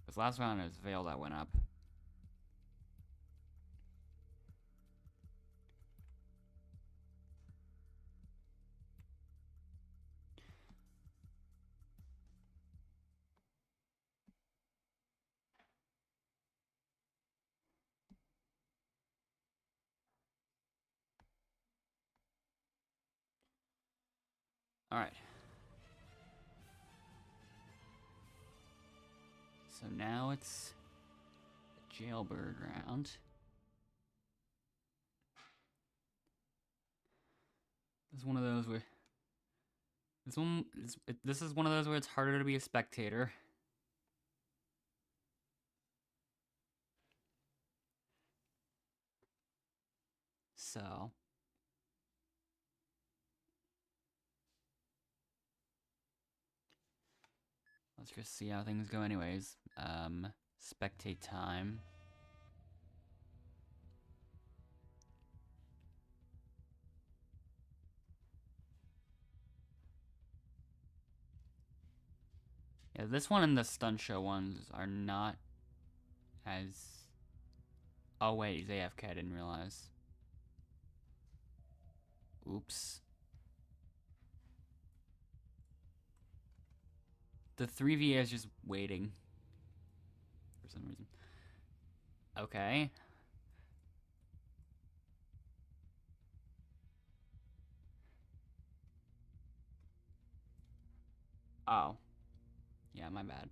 Because last round it was Veil that went up. Alright. So now it's the Jailbird round. This is one of those where... This is one of those where it's harder to be a spectator. So... let's just see how things go anyways. Spectate time. Yeah, this one and the stunt show ones are not as... oh wait, he's AFK, I didn't realize. Oops. The 3VA is just waiting. For some reason. Okay. Oh. Yeah, my bad.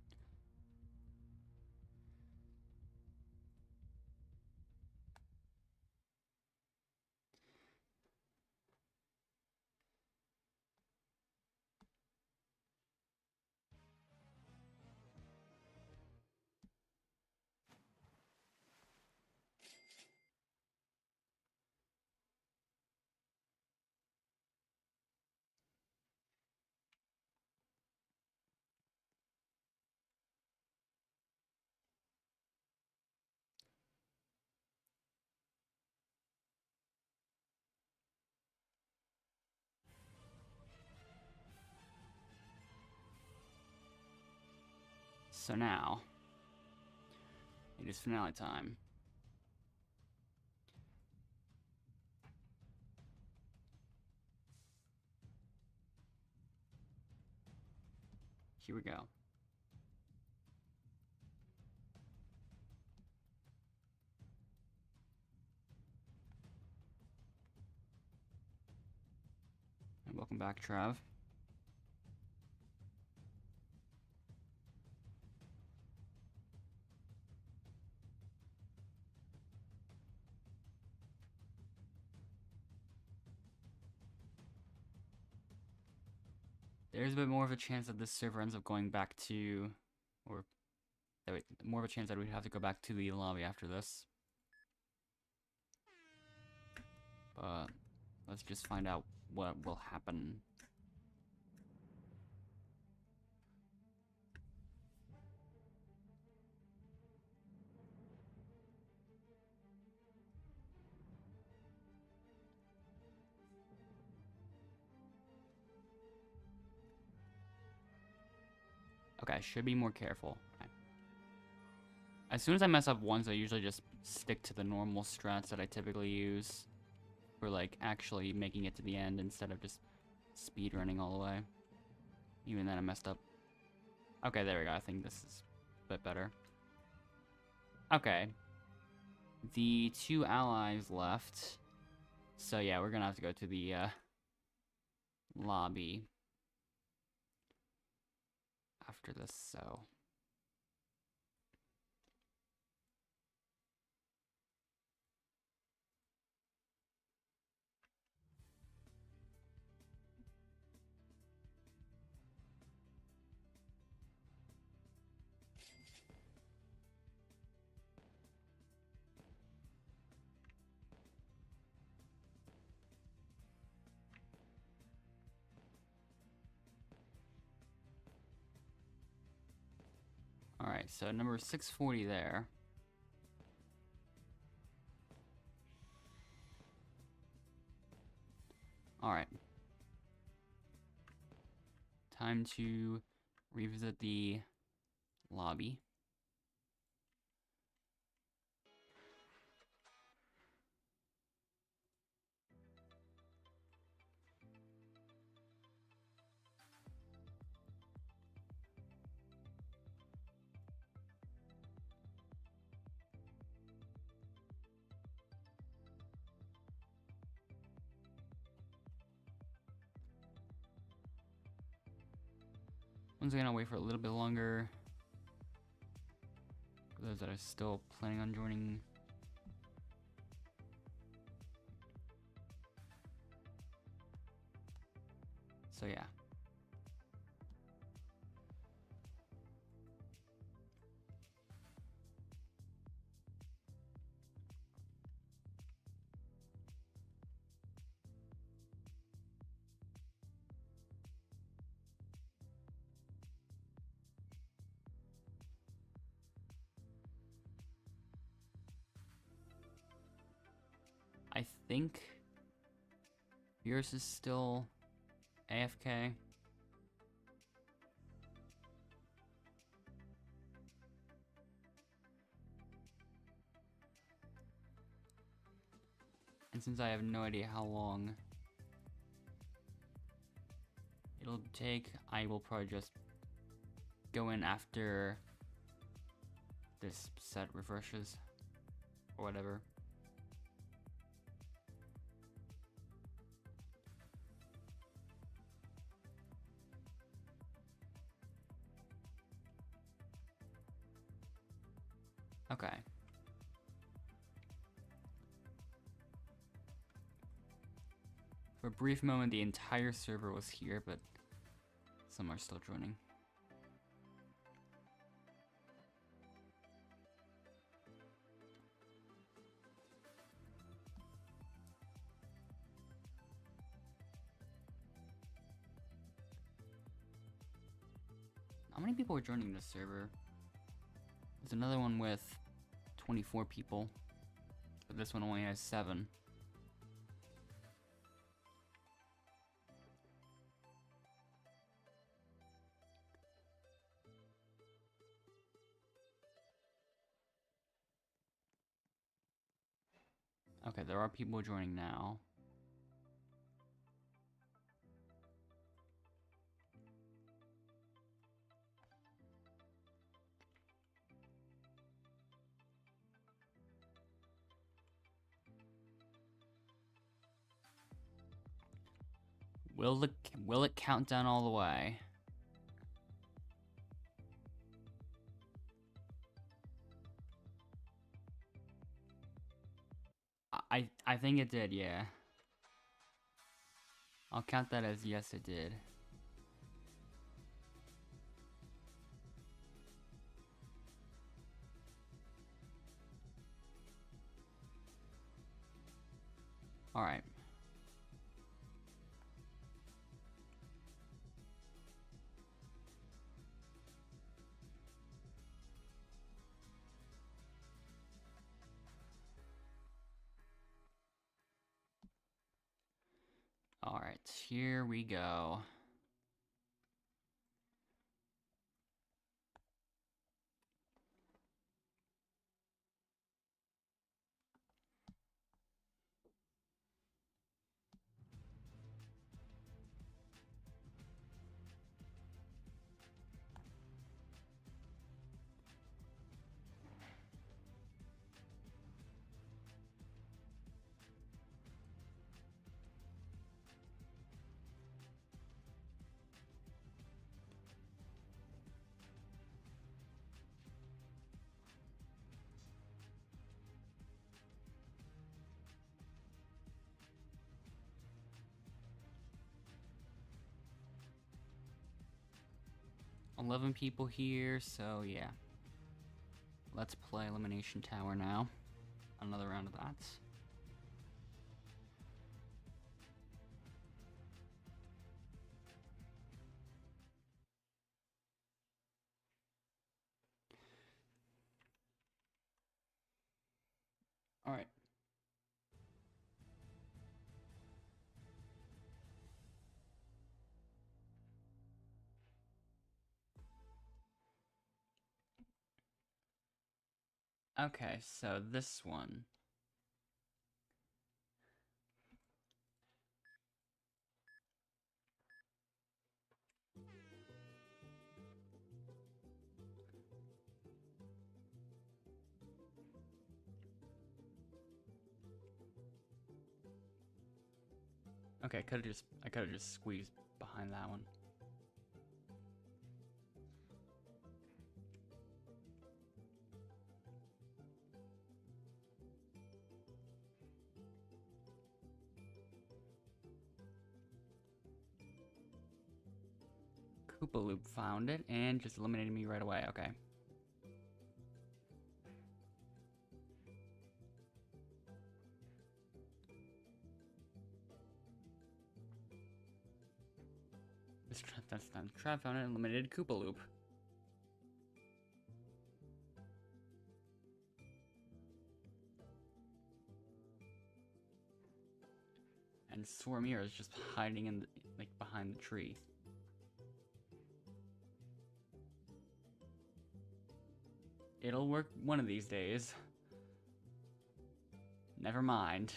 So now, it is finale time. Here we go. And welcome back, Trav. There's a bit more of a chance that this server ends up going back to, or more of a chance that we'd have to go back to the lobby after this. But let's just find out what will happen. Okay, I should be more careful. Okay. As soon as I mess up once, I usually just stick to the normal strats that I typically use for, like, actually making it to the end instead of just speedrunning all the way. Even then I messed up. Okay, there we go. I think this is a bit better. Okay. The 2 allies left. So yeah, we're gonna have to go to the lobby after this, so. Alright, so number 640 there. Alright. Time to revisit the lobby. Once again, I'll wait for a little bit longer. For those that are still planning on joining. So yeah. I think yours is still AFK. And since I have no idea how long it'll take, I will probably just go in after this set refreshes or whatever. Okay. For a brief moment, the entire server was here, but some are still joining. How many people are joining this server? There's another one with 24 people, but this one only has 7. Okay, there are people joining now. Will it count down all the way? I think it did, yeah. I'll count that as yes, it did. Alright. Alright, here we go. 11 people here, so yeah. Let's play Elimination Tower now. Another round of that. Alright. Okay, so this one. Okay, I could have just squeezed behind that one. Koopa Loop found it and just eliminated me right away. Okay. That's time. Trap found it and eliminated Koopa Loop. And Swarmier is just hiding in the, like behind the tree. It'll work one of these days. Never mind.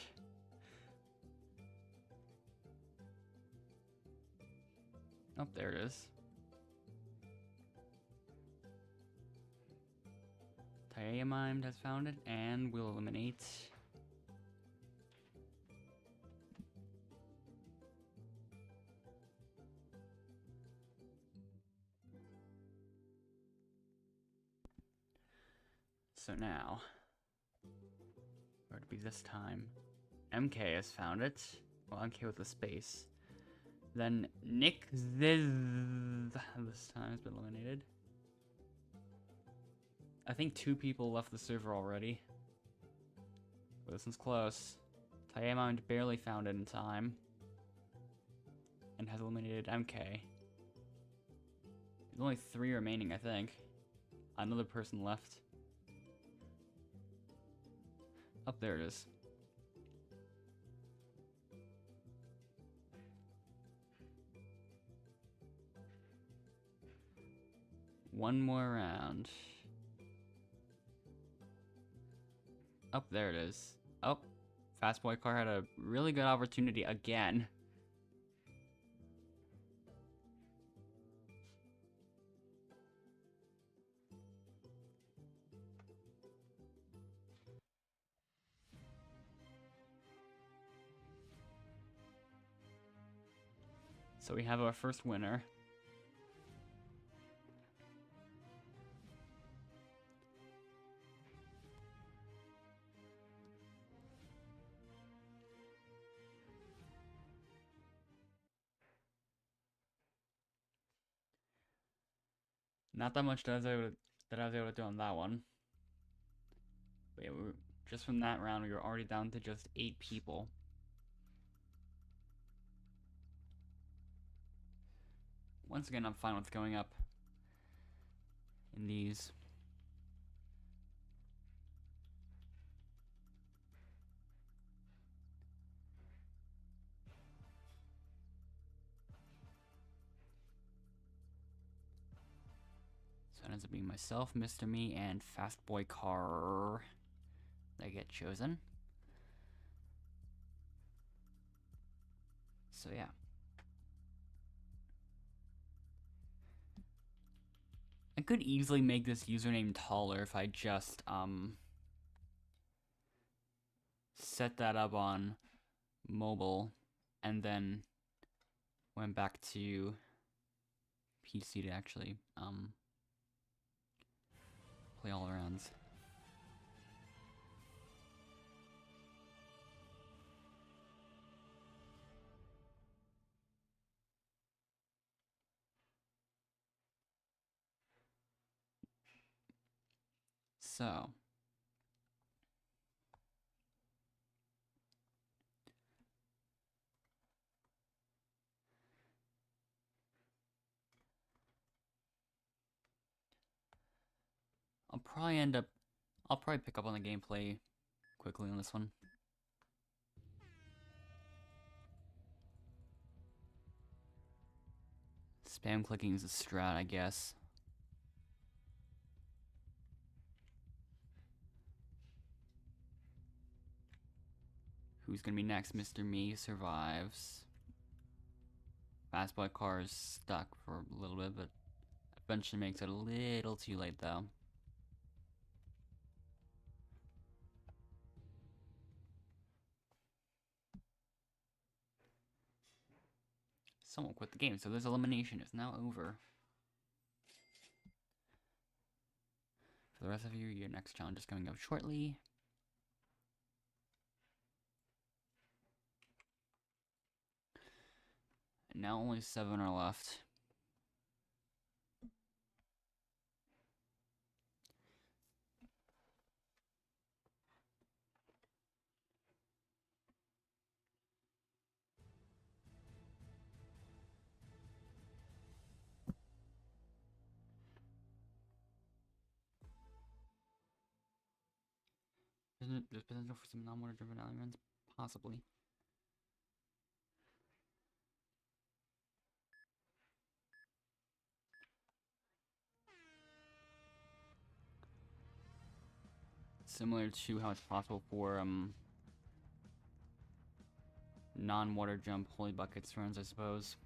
Oh, there it is. Taeyamime has found it, and we'll eliminate. So now, where to be this time? MK has found it. Well, MK with a space. Then Nick this time has been eliminated. I think 2 people left the server already. But this one's close. Taeyamime barely found it in time. And has eliminated MK. There's only 3 remaining, I think. Another person left. Oh, there it is. One more round. Oh, there it is. Oh, Fast Boy Car had a really good opportunity again. So we have our first winner. Not that much that I was able to do on that one. But yeah, just from that round, we were already down to just 8 people. Once again, I'm fine with going up in these. So it ends up being myself, Mr. Me, and Fast Boy Car that get chosen. So yeah. I could easily make this username taller if I just set that up on mobile and then went back to PC to actually play all rounds. So. I'll probably pick up on the gameplay quickly on this one. Spam clicking is a strat, I guess. Who's gonna be next? Mr. Me survives. Fastball car is stuck for a little bit, but eventually makes it a little too late though. Someone quit the game, so this elimination is now over. For the rest of you, your next challenge is coming up shortly. And now only 7 are left. There's potential for some non-water driven elements, possibly. Similar to how it's possible for non-water jump holy buckets runs, I suppose.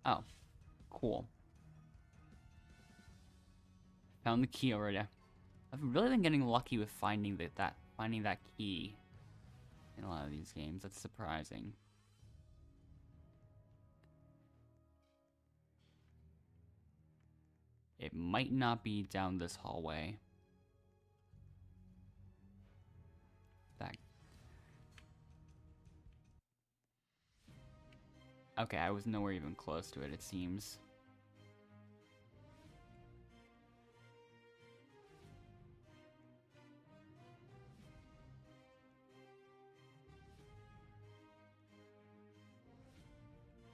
Oh, cool. Found the key already. I've really been getting lucky with finding that key in a lot of these games. That's surprising. It might not be down this hallway. Okay, I was nowhere even close to it, it seems.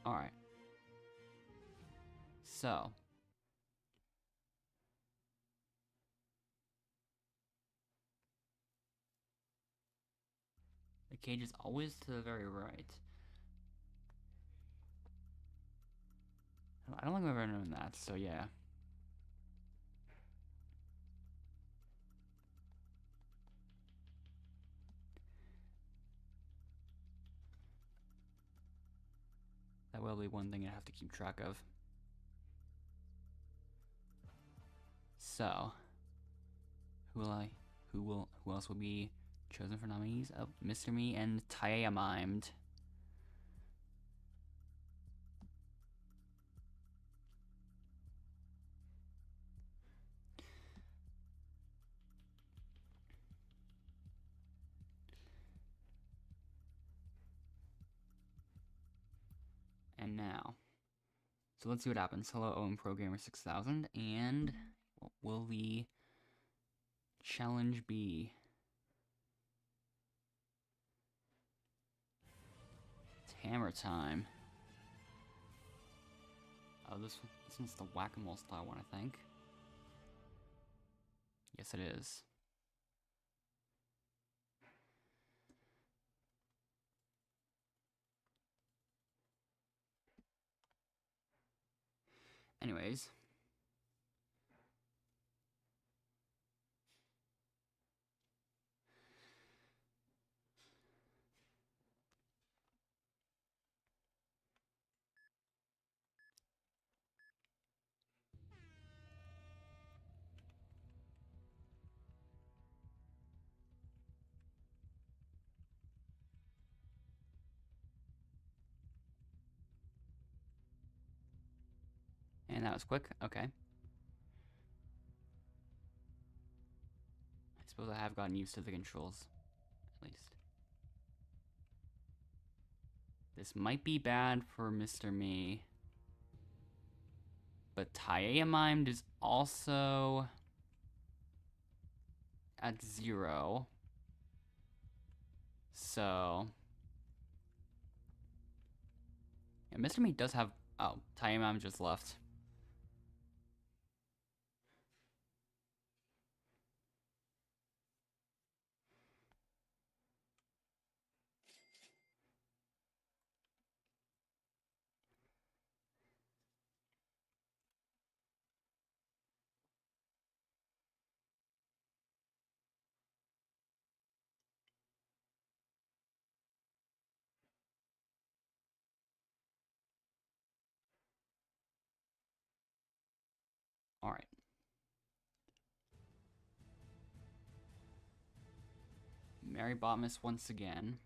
Alright. So. The cage is always to the very right. I don't think I've ever known that, so yeah. That will be one thing I have to keep track of. So, who else will be chosen for nominees? Oh, Mr. Me and Taya Mimed. And now, so let's see what happens. Hello, Owen Programmer 6000, and what will the challenge be? It's hammer time. Oh, this one's the whack-a-mole style one, I think. Yes, it is. Anyways. And that was quick. Okay. I suppose I have gotten used to the controls at least. This might be bad for Mr. Me. But Mimed is also at 0. So... yeah, Mr. Me does have... oh, Mimed just left. Alright. Mary Botmas once again.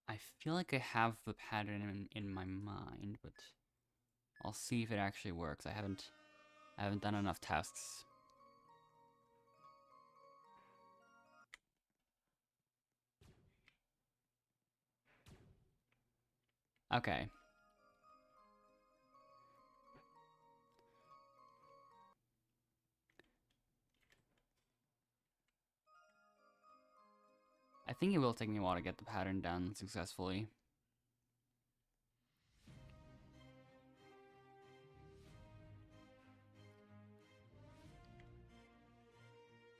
I feel like I have the pattern in my mind, but I'll see if it actually works. I haven't done enough tests. Okay. I think it will take me a while to get the pattern done successfully.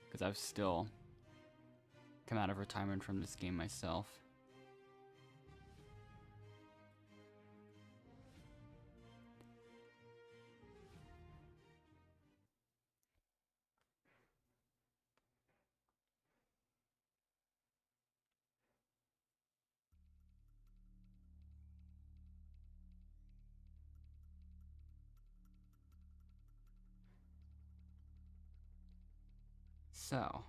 Because I've still come out of retirement from this game myself. So,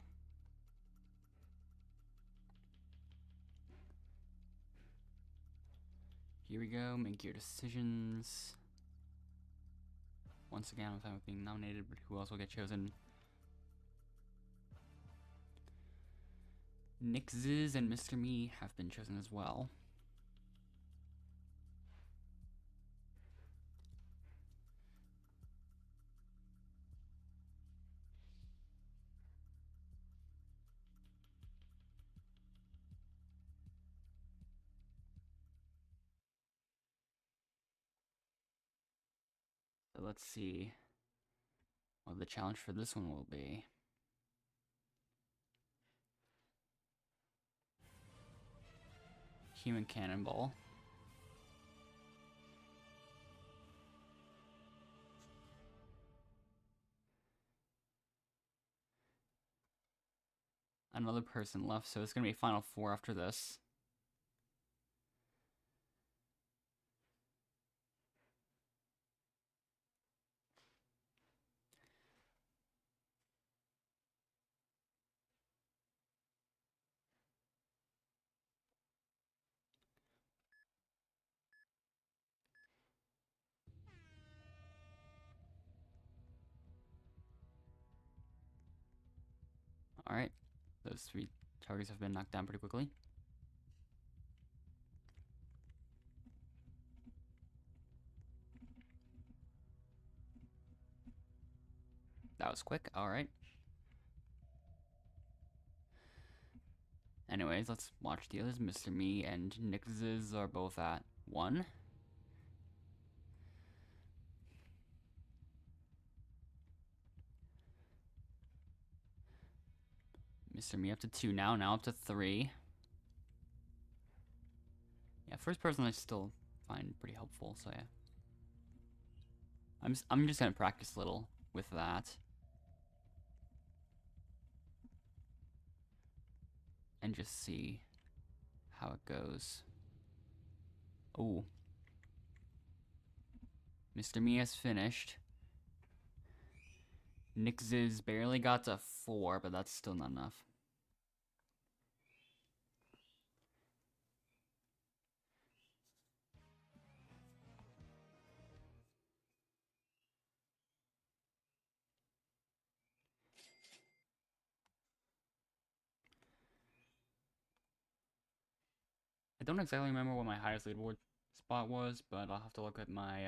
here we go. Make your decisions. Once again, without being nominated, but who else will get chosen? Nix's and Mr. Me have been chosen as well. So let's see what the challenge for this one will be. Human Cannonball. Another person left, so it's gonna be final 4 after this. Alright, those 3 targets have been knocked down pretty quickly. That was quick, alright. Anyways, let's watch the others. Mr. Me and Nix's are both at 1. Mr. Me up to 2 now up to 3. Yeah, first person I still find pretty helpful, so yeah. I'm just gonna practice a little with that. And just see how it goes. Oh. Mr. Me has finished. Nix's barely got to 4, but that's still not enough. I don't exactly remember what my highest leaderboard spot was, but I'll have to look at my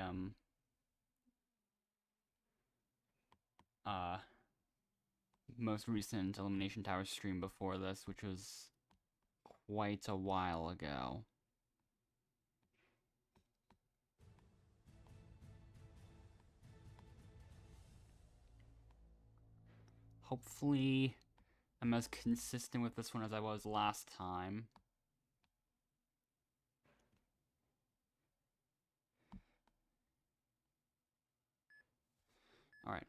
uh most recent Elimination Tower stream before this, which was quite a while ago. Hopefully, I'm as consistent with this one as I was last time. Alright.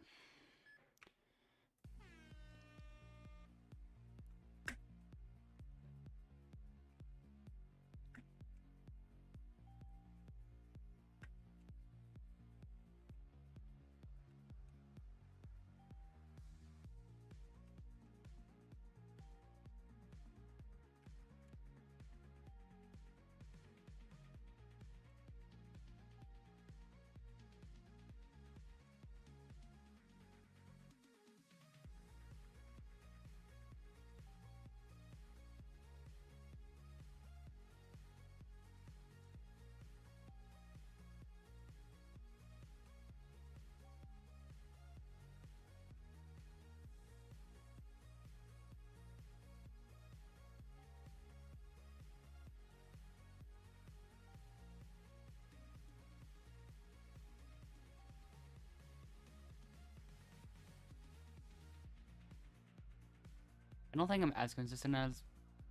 I don't think I'm as consistent as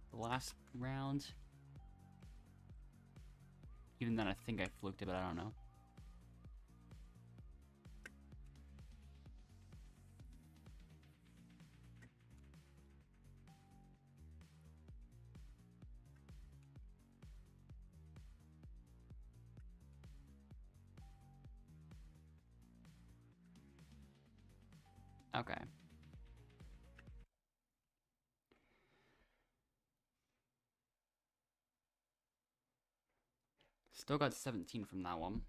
the last round. Even then, I think I fluked it, but I don't know. Okay. Still got 17 from that one.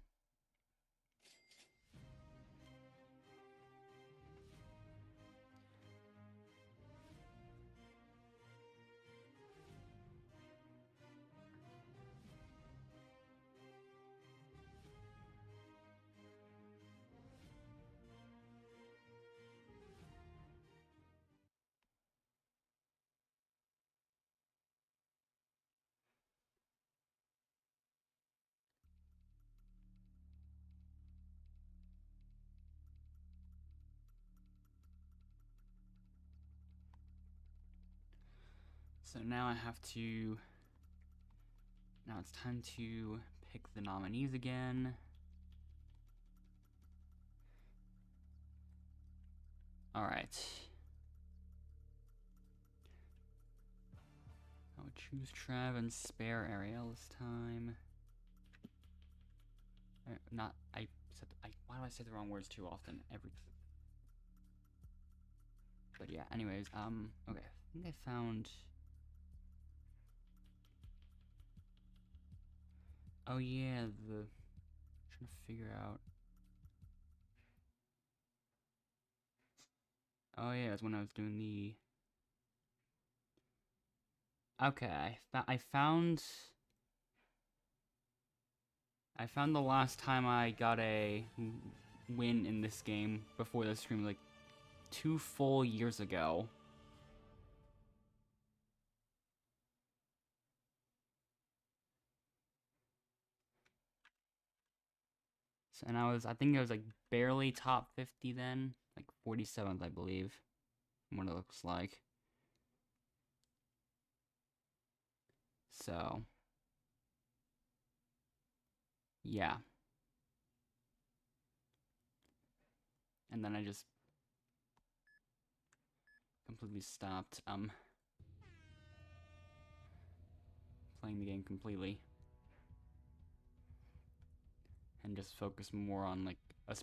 So now I have to... Now it's time to pick the nominees again. Alright. I would choose Trav and Spare Ariel this time. Not... why do I say the wrong words too often? But yeah, anyways, okay. I think I found... Oh yeah, trying to figure out... Oh yeah, that's when I was doing the... Okay, I found the last time I got a win in this game before the stream, like 2 full years ago. So, and I think I was like barely top 50 then, like 47th, I believe, from what it looks like. So, yeah. And then I just completely stopped playing the game completely and just focus more on like a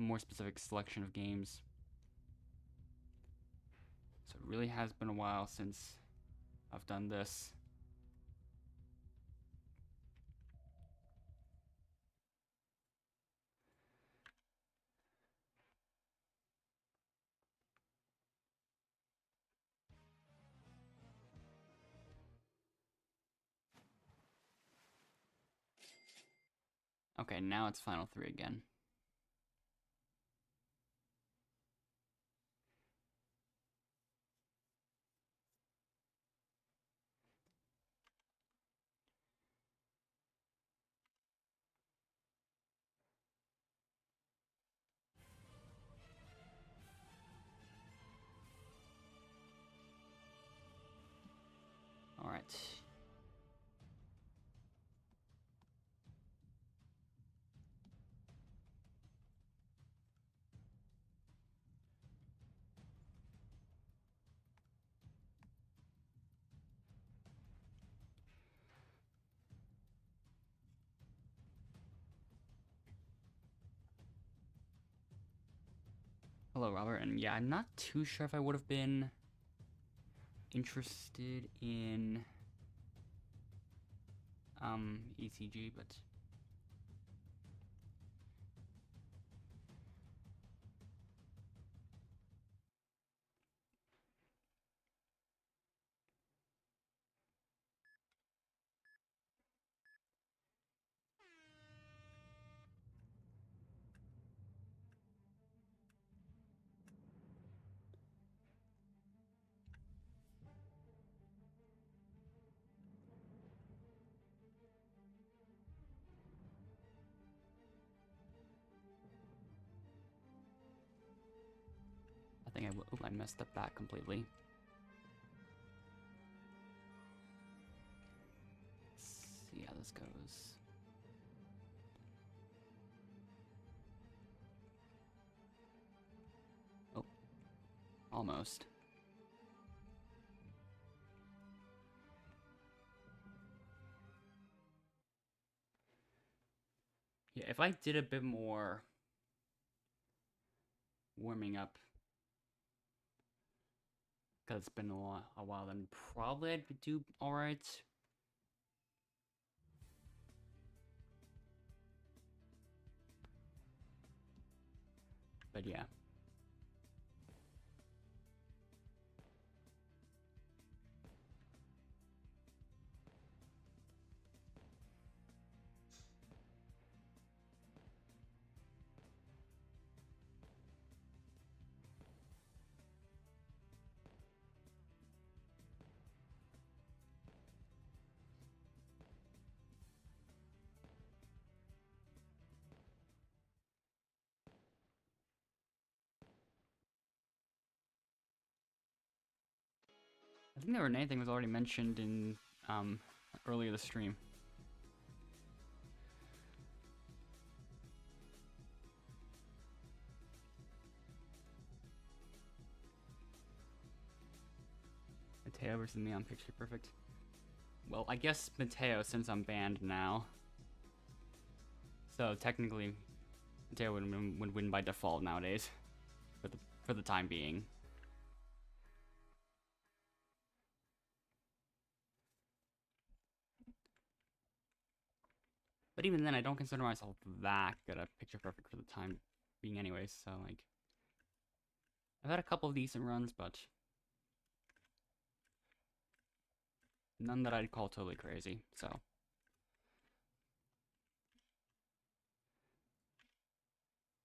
more specific selection of games. So it really has been a while since I've done this. Okay, now it's final 3 again. All right. Hello, Robert. And yeah, I'm not too sure if I would have been interested in ECG, but I think I messed up that completely. Let's see how this goes. Oh, almost. Yeah, if I did a bit more warming up, because it's been a while, then probably I'd do alright. But yeah. I think the Renee thing was already mentioned in earlier the stream. Mateo versus me on Picture Perfect. Well, I guess Mateo, since I'm banned now. So technically, Mateo would win by default nowadays, for the time being. But even then, I don't consider myself that good at Picture Perfect for the time being anyways, so like... I've had a couple of decent runs, but... none that I'd call totally crazy, so...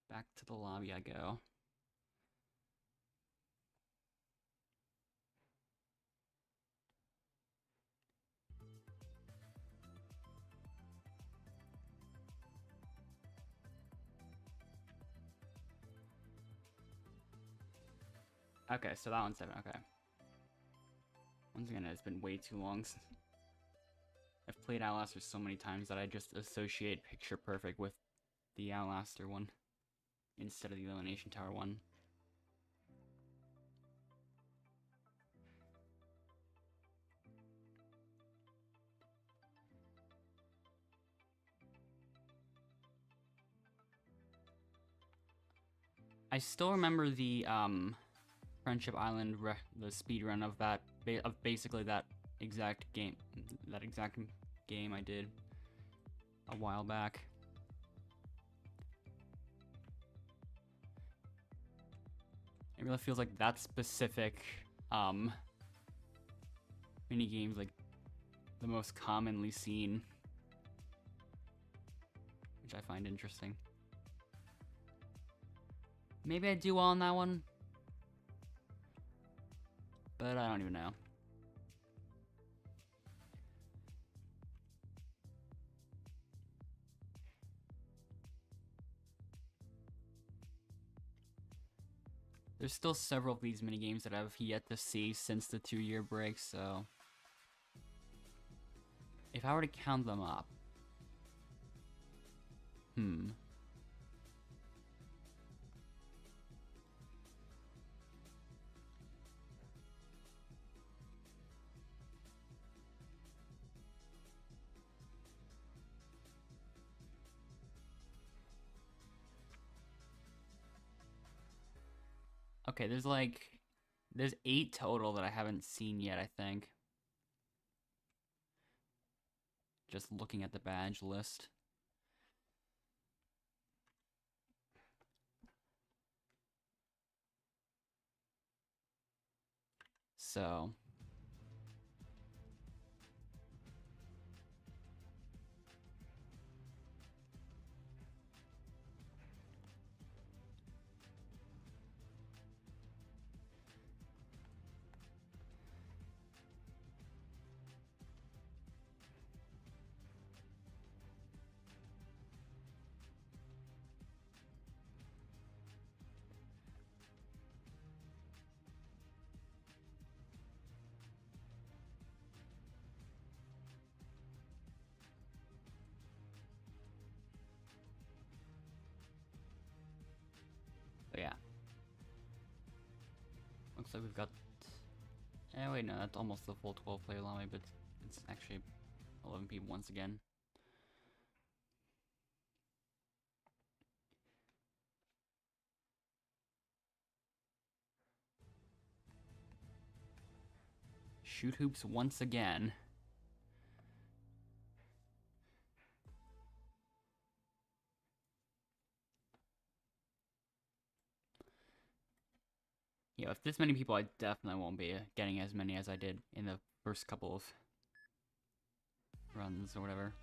Back to the lobby I go. Okay, so that one's 7, okay. Once again, it's been way too long since... I've played Outlaster so many times that I just associate Picture Perfect with the Outlaster one instead of the Elimination Tower one. I still remember the Friendship Island, the speedrun of that, of basically that exact game I did a while back. It really feels like that specific mini game's like the most commonly seen, which I find interesting. Maybe I do well on that one, but I don't even know. There's still several of these minigames that I've yet to see since the 2-year break, so if I were to count them up, okay, there's 8 total that I haven't seen yet, I think. Just looking at the badge list. So yeah. Looks like we've got... Oh wait, no, that's almost the full 12-player lobby, but it's actually 11 people once again. Shoot hoops once again. Yeah, if this many people, I definitely won't be getting as many as I did in the first couple of runs or whatever.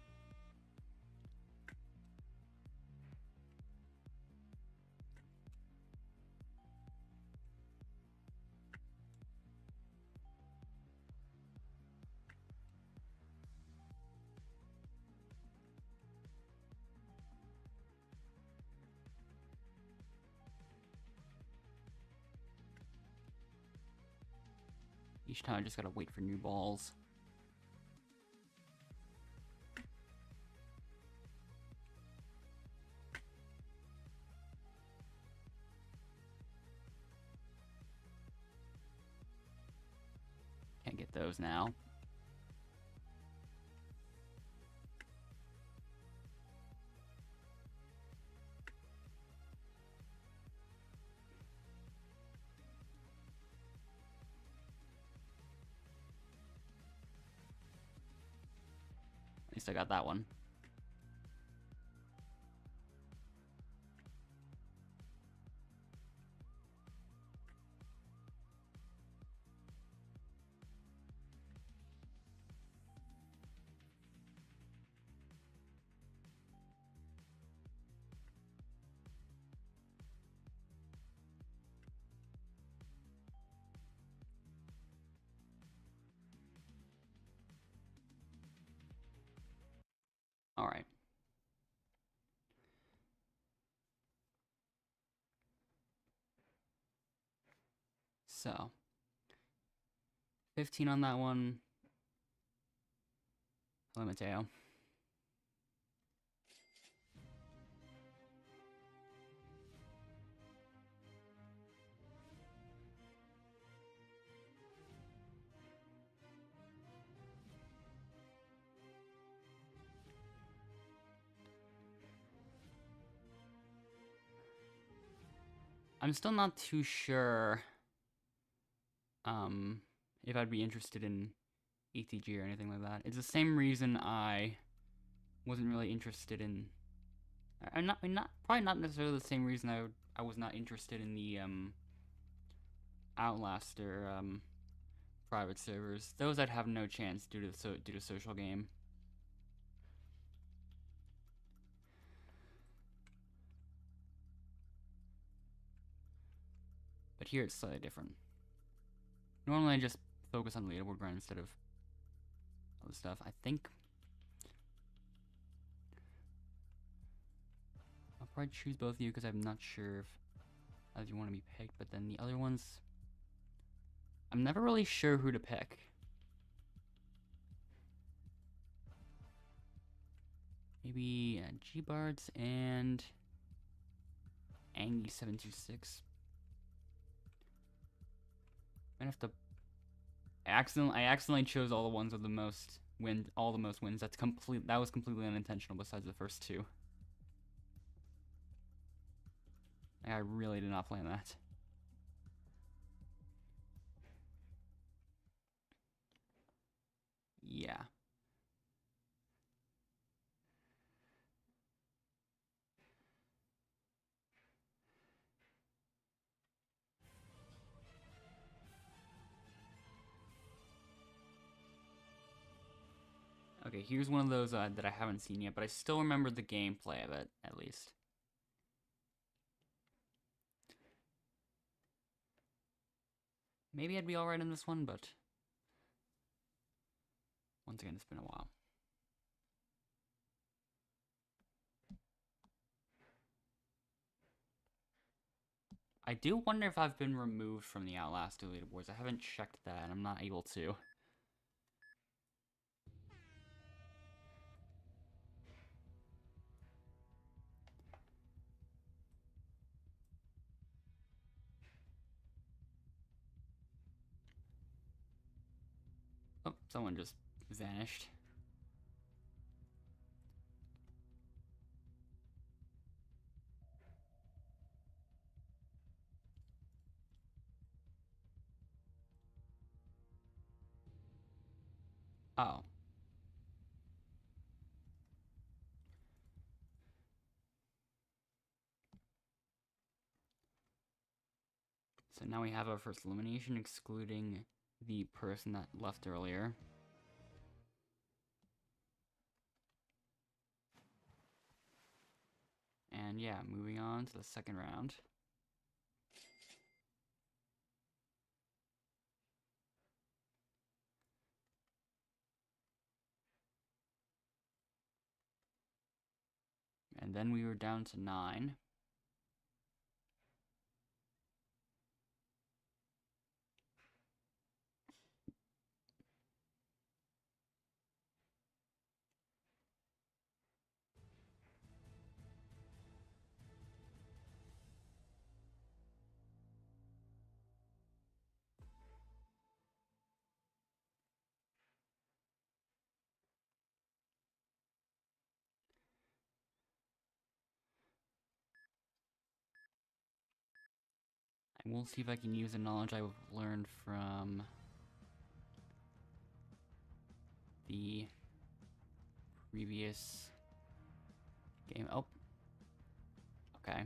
Each time I just gotta wait for new balls. Can't get those now. At least I got that one. All right. So, 15 on that one. Mateo. I'm still not too sure if I'd be interested in ETG or anything like that. It's the same reason I wasn't really interested in... probably not necessarily the same reason I was not interested in the Outlaster private servers. Those I'd have no chance due to social game. but here it's slightly different. Normally I just focus on the leaderboard grind instead of other stuff. I think I'll probably choose both of you because I'm not sure if as you want to be picked, but then the other ones, I'm never really sure who to pick. Maybe G-Bards and Angie726. I have to. I accidentally chose all the ones with the most all the most wins. That was completely unintentional. Besides the first two, I really did not plan that. Yeah. Okay, here's one of those that I haven't seen yet, but I still remember the gameplay of it, at least. Maybe I'd be alright in this one, but once again, it's been a while. I do wonder if I've been removed from the Outlaster leaderboards. I haven't checked that, and I'm not able to. Oh, someone just vanished. Oh. So now we have our first elimination, excluding the person that left earlier. And yeah, moving on to the second round. And then we were down to 9. And we'll see if I can use the knowledge I've learned from the previous game. Oh. Okay.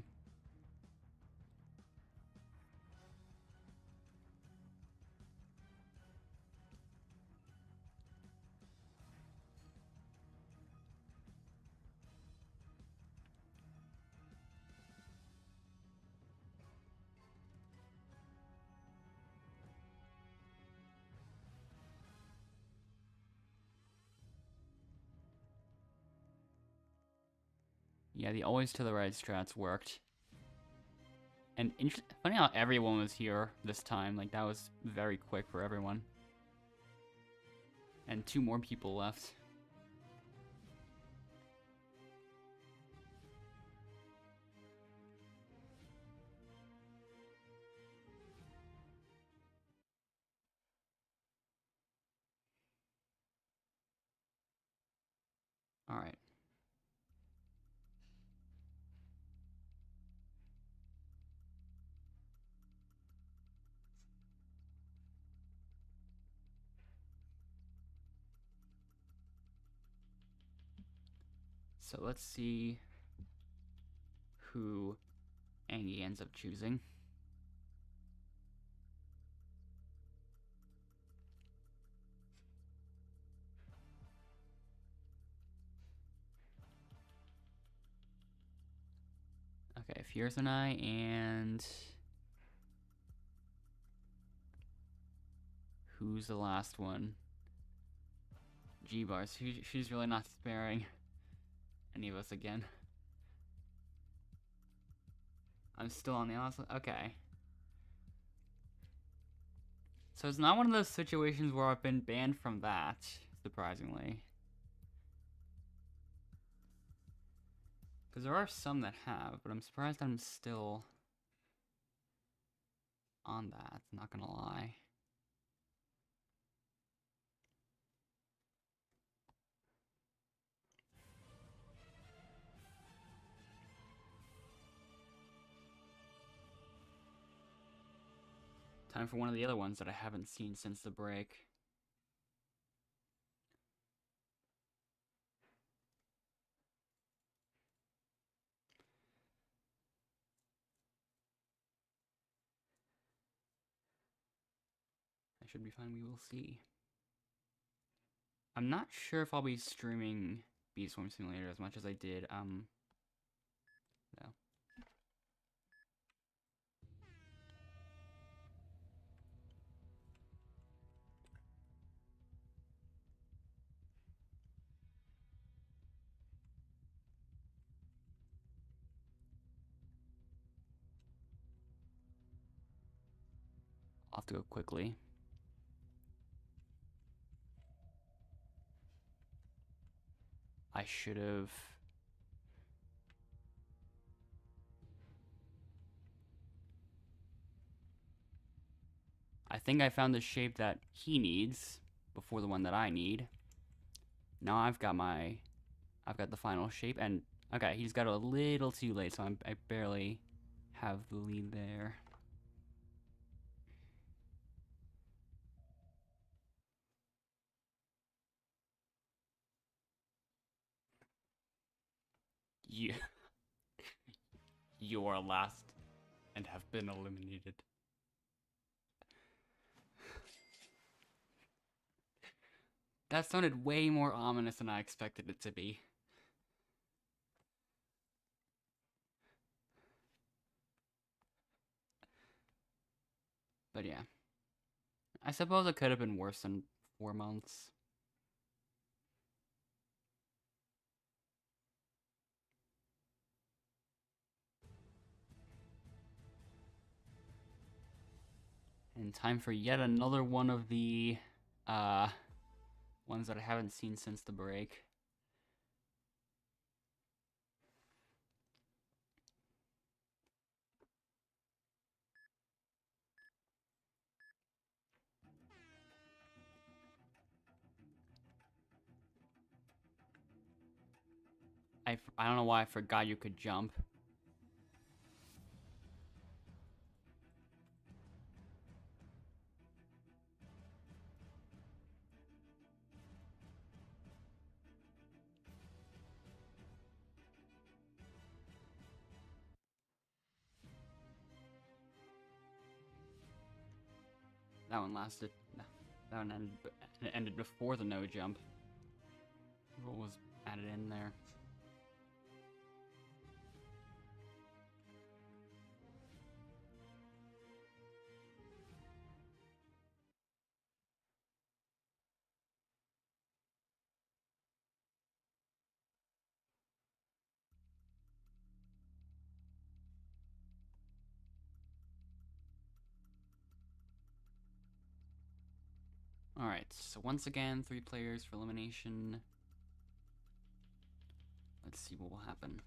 Yeah, the always to the right strats worked. And funny how everyone was here this time. Like, that was very quick for everyone. And 2 more people left. Alright. So let's see who Angie ends up choosing. Okay, Fierce and I, and Who's the last one? G-Bars. She's really not sparing any of us again. I'm still on the awesome. Okay. So it's not one of those situations where I've been banned from that, surprisingly. Because there are some that have, but I'm surprised I'm still on that, not gonna lie. Time for one of the other ones that I haven't seen since the break. I should be fine, we will see. I'm not sure if I'll be streaming Beast Swarm Simulator as much as I did, no. I'll have to go quickly. I should have... I think I found the shape that he needs before the one that I need. Now I've got the final shape, and okay, he's got a little too late, so I barely have the lead there. You are last and have been eliminated. That sounded way more ominous than I expected it to be. But yeah. I suppose it could have been worse than 4 months. And time for yet another one of the ones that I haven't seen since the break. I don't know why I forgot you could jump. That one lasted. That one ended before the no jump. What was added in there? Alright, so once again, 3 players for elimination. Let's see what will happen.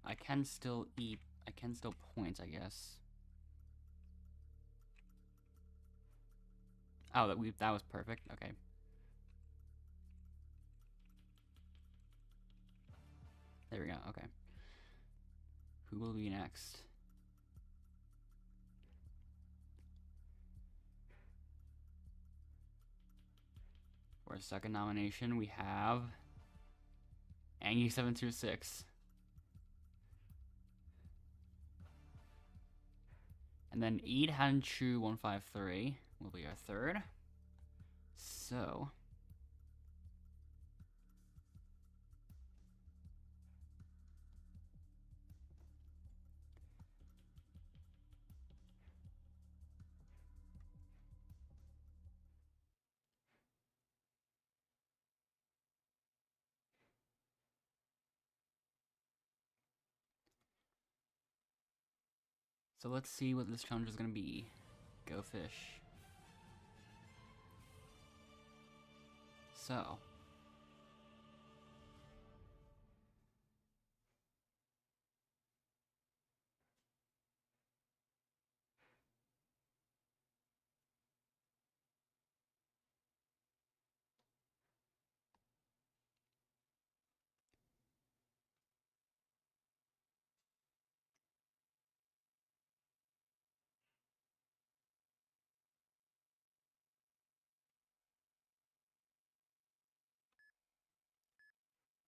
I can still point, I guess. Oh, that was perfect. Okay. There we go. Okay. Who will be next? For a second nomination, we have Angie726. And then EadHanchu153 will be our third. So So let's see what this challenge is gonna be. Go fish. So.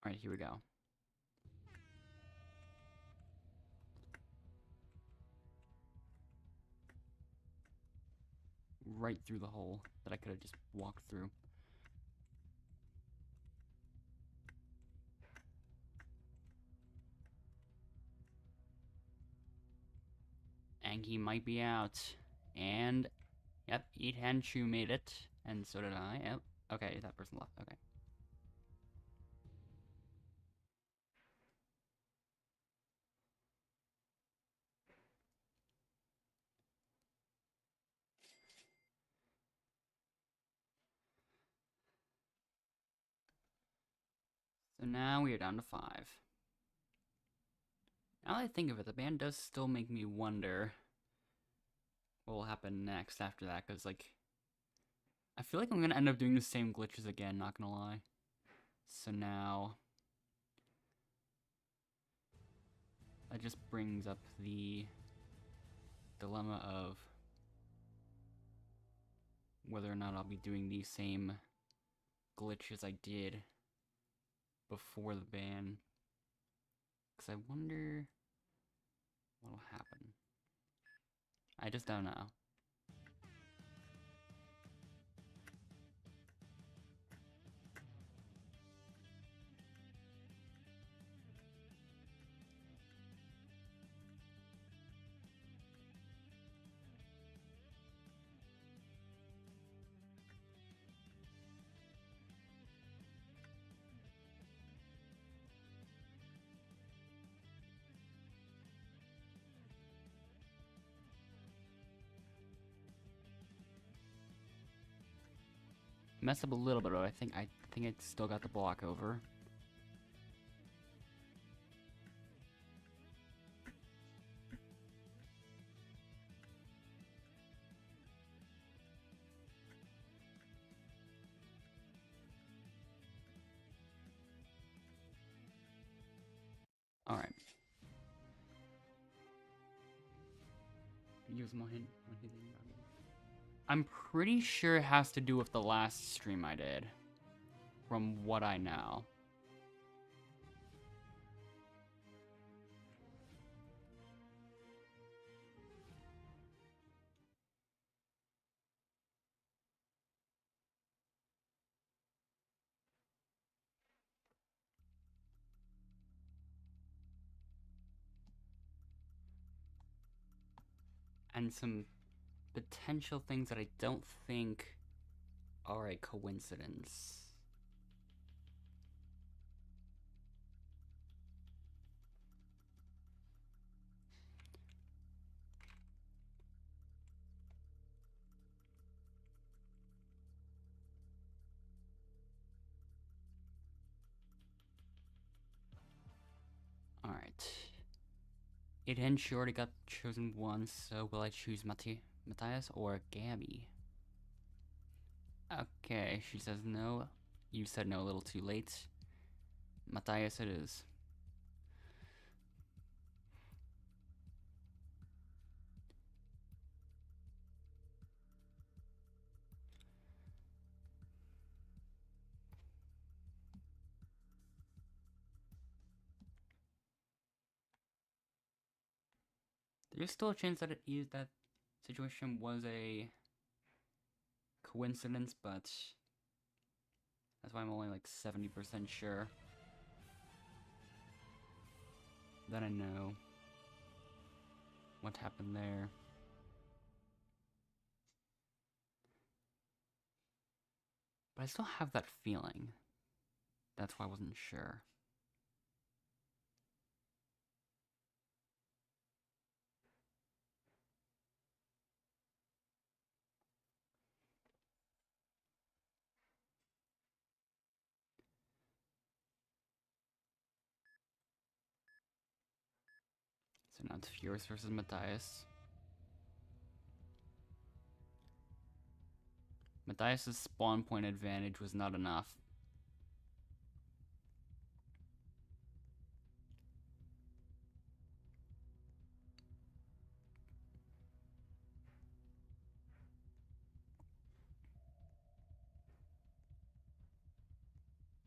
Alright, here we go. Right through the hole that I could have just walked through. And he might be out. And, yep, Eat Hand Chew made it. And so did I. Yep. Okay, that person left. Okay. So now we are down to 5. Now that I think of it, the band does still make me wonder what will happen next after that, because, like, I feel like I'm gonna end up doing the same glitches again, not gonna lie. So now, that just brings up the dilemma of whether or not I'll be doing the same glitches I did before the ban. Because I wonder what'll happen. I just don't know. Messed up a little bit, but I think I still got the block over. Alright. Use my hint. I'm pretty sure it has to do with the last stream I did. From what I know. And some potential things that I don't think are a coincidence. Alright. She already got chosen once, so will I choose Matthias or Gabby? Okay, she says no. You said no a little too late. Matthias it is. There's still a chance that that situation was a coincidence, but that's why I'm only like 70% sure that I know what happened there. But I still have that feeling. That's why I wasn't sure. So now it's Furious versus Matthias. Matthias's spawn point advantage was not enough.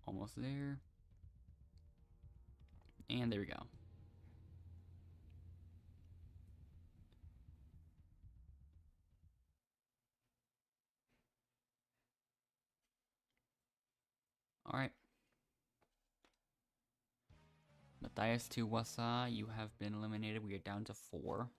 Almost there. And there we go. Alright. Matthias to Wasa, you have been eliminated. We are down to 4.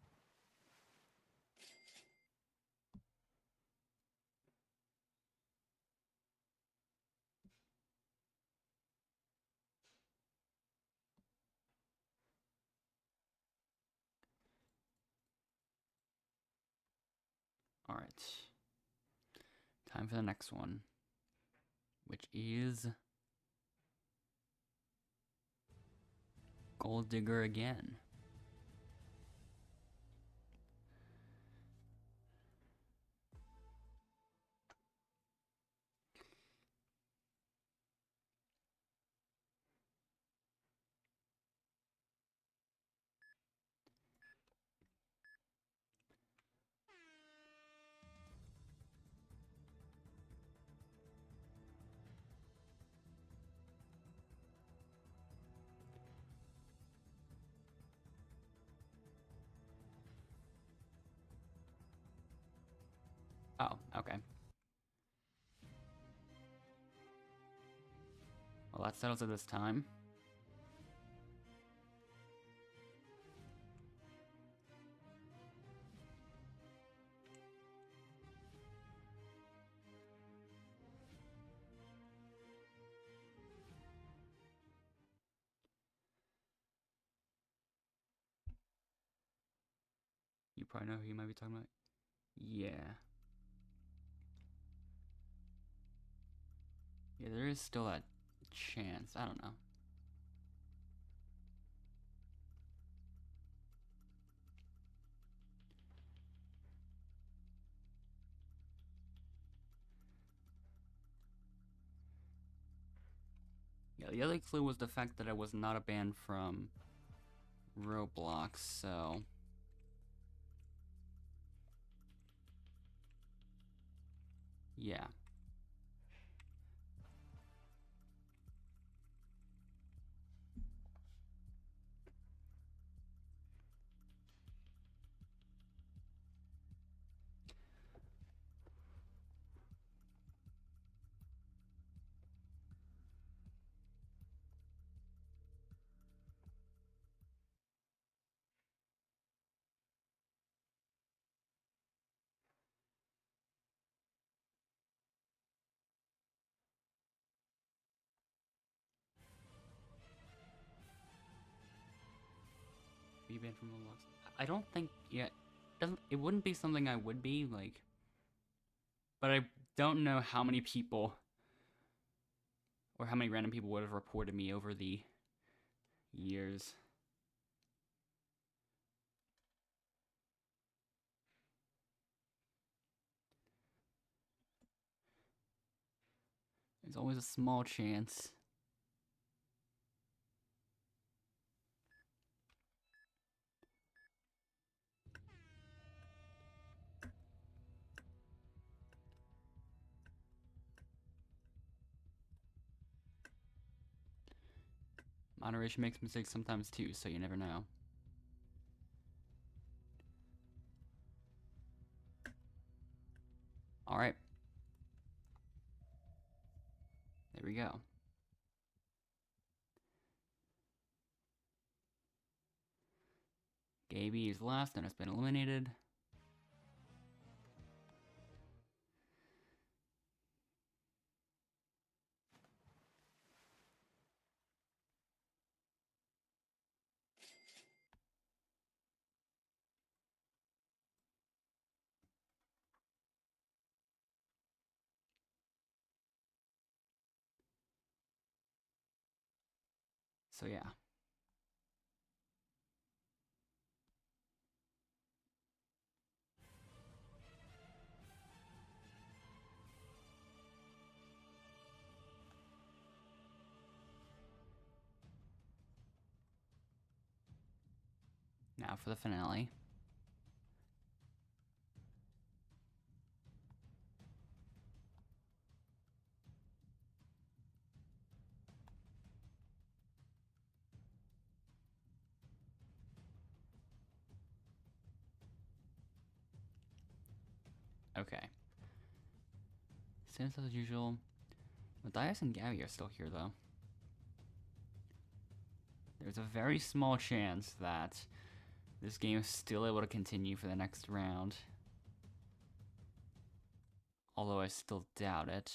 Alright. Time for the next one, which is Gold Digger again. Oh, okay. Well, that settles it this time. You probably know who you might be talking about. Yeah. Yeah, there is still that chance. I don't know. Yeah, the other clue was the fact that I was not a band from Roblox, so... yeah. Be banned from Roblox. I don't think... yeah. It wouldn't be something I would be, like... but I don't know how many people... or how many random people would have reported me over the years. There's always a small chance. Moderation makes mistakes sometimes too, so you never know. Alright. There we go. Gaby is last and has been eliminated. So yeah. Now for the finale. Okay. Same as usual. Matthias and Gabby are still here, though. There's a very small chance that this game is still able to continue for the next round. Although I still doubt it.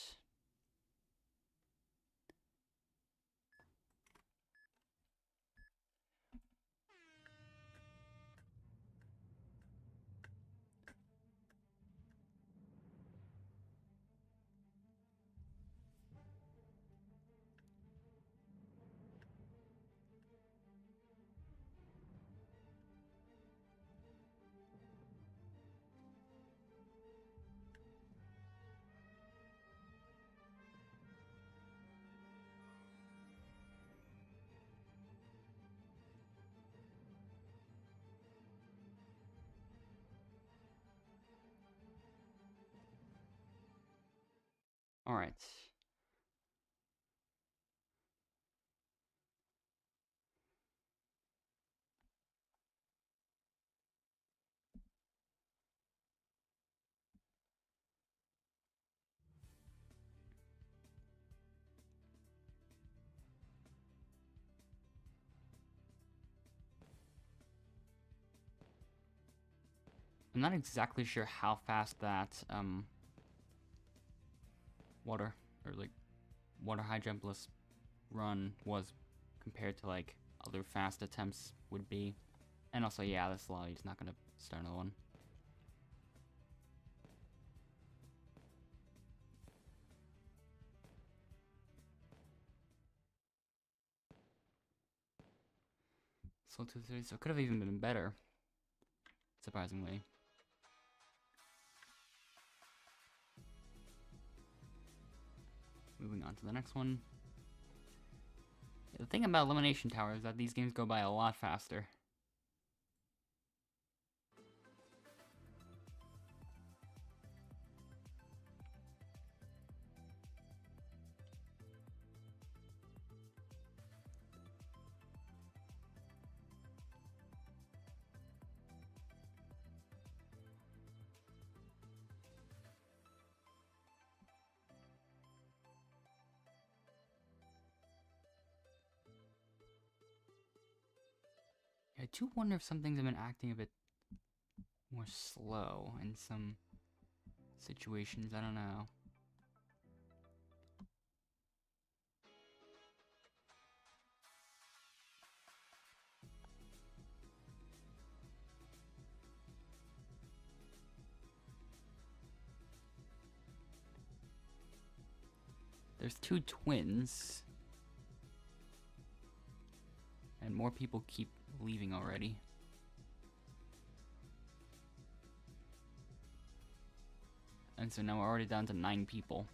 Alright. I'm not exactly sure how fast that water high jumpless run was compared to like other fast attempts would be. And also, yeah, this lobby's not gonna start another one. So it could have even been better, surprisingly. Moving on to the next one. The thing about Elimination Tower is that these games go by a lot faster. I do wonder if some things have been acting a bit more slow in some situations. I don't know. There's two twins. And more people keep leaving already. And so now we're already down to 9 people.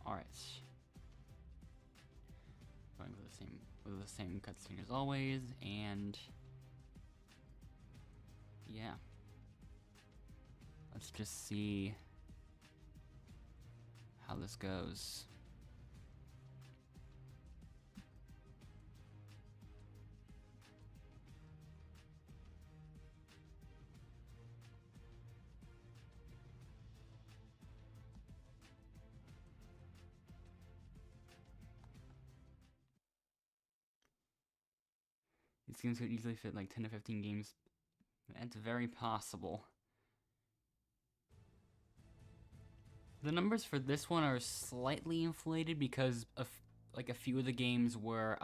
Alright. Going with the same cutscene as always, and yeah. Let's just see how this goes. These games could easily fit like 10 to 15 games. It's very possible. The numbers for this one are slightly inflated because like a few of the games were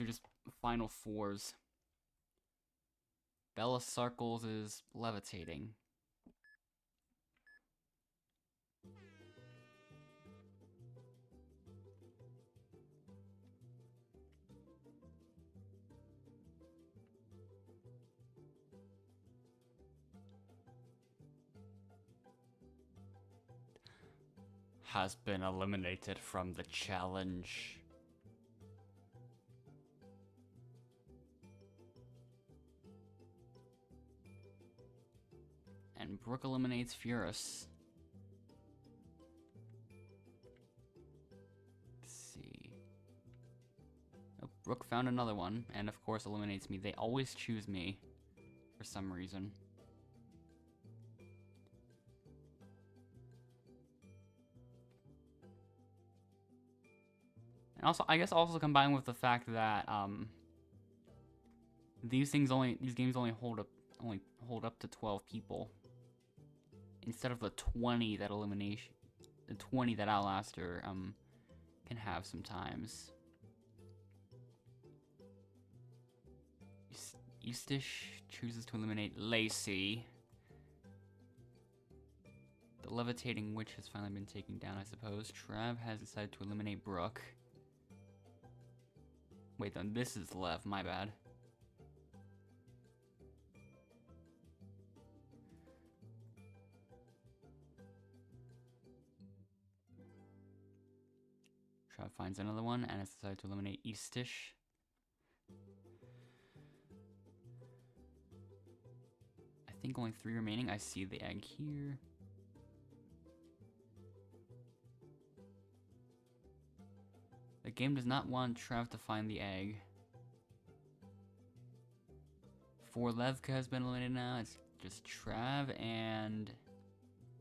just Final Fours. Bella Circles is levitating. Has been eliminated from the challenge. And Brooke eliminates Furus. Let's see. Oh, Brooke found another one, and of course eliminates me. They always choose me, for some reason. And also, I guess also combined with the fact that these games only hold up to 12 people instead of the 20 that Outlaster can have sometimes. Eustace chooses to eliminate Lacey. The levitating witch has finally been taken down, I suppose. Trav has decided to eliminate Brooke. Wait, then this is Lev, my bad. Trav finds another one and has decided to eliminate Eustace. I think only 3 remaining. I see the egg here. The game does not want Trav to find the egg. 4 Levka has been eliminated now. It's just Trav and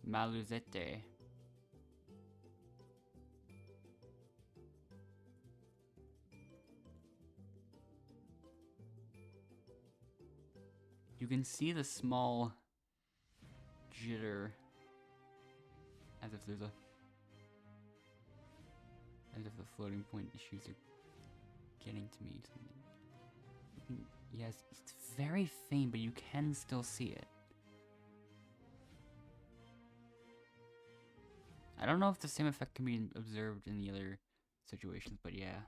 Maluzete. You can see the small jitter as if the floating point issues are getting to me. Yes, it's very faint, but you can still see it. I don't know if the same effect can be observed in the other situations, but yeah.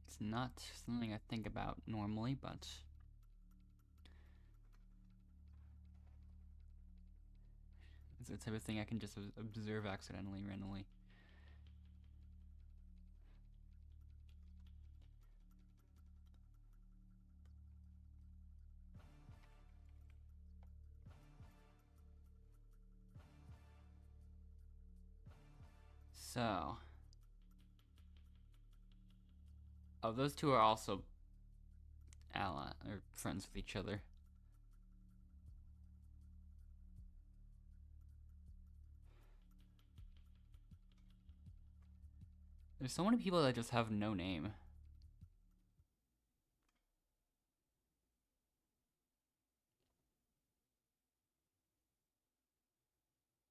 It's not something I think about normally, but it's the type of thing I can just observe accidentally, randomly. So, oh, those two are also friends with each other. There's so many people that just have no name.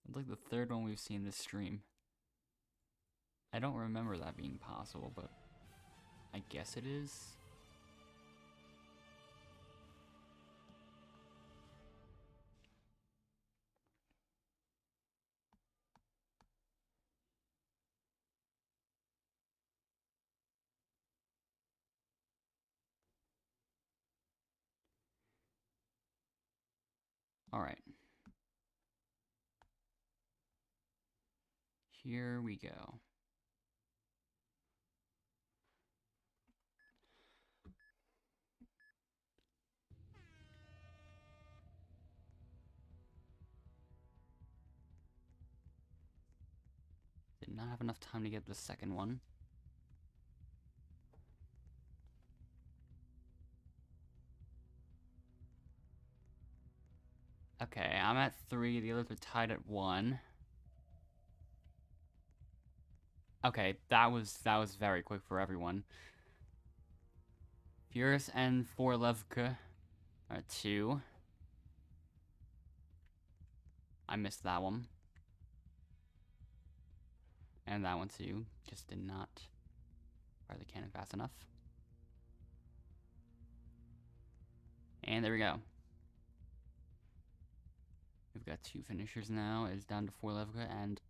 It's like the 3rd one we've seen this stream. I don't remember that being possible, but I guess it is. Alright. Here we go. Did not have enough time to get the second one. Okay, I'm at 3, the others are tied at 1. Okay, that was very quick for everyone. Furus and 4 Levka Alright, 2. I missed that one. And that one too. Just did not fire the cannon fast enough. And there we go. We've got 2 finishers now. It's down to 4 Levka and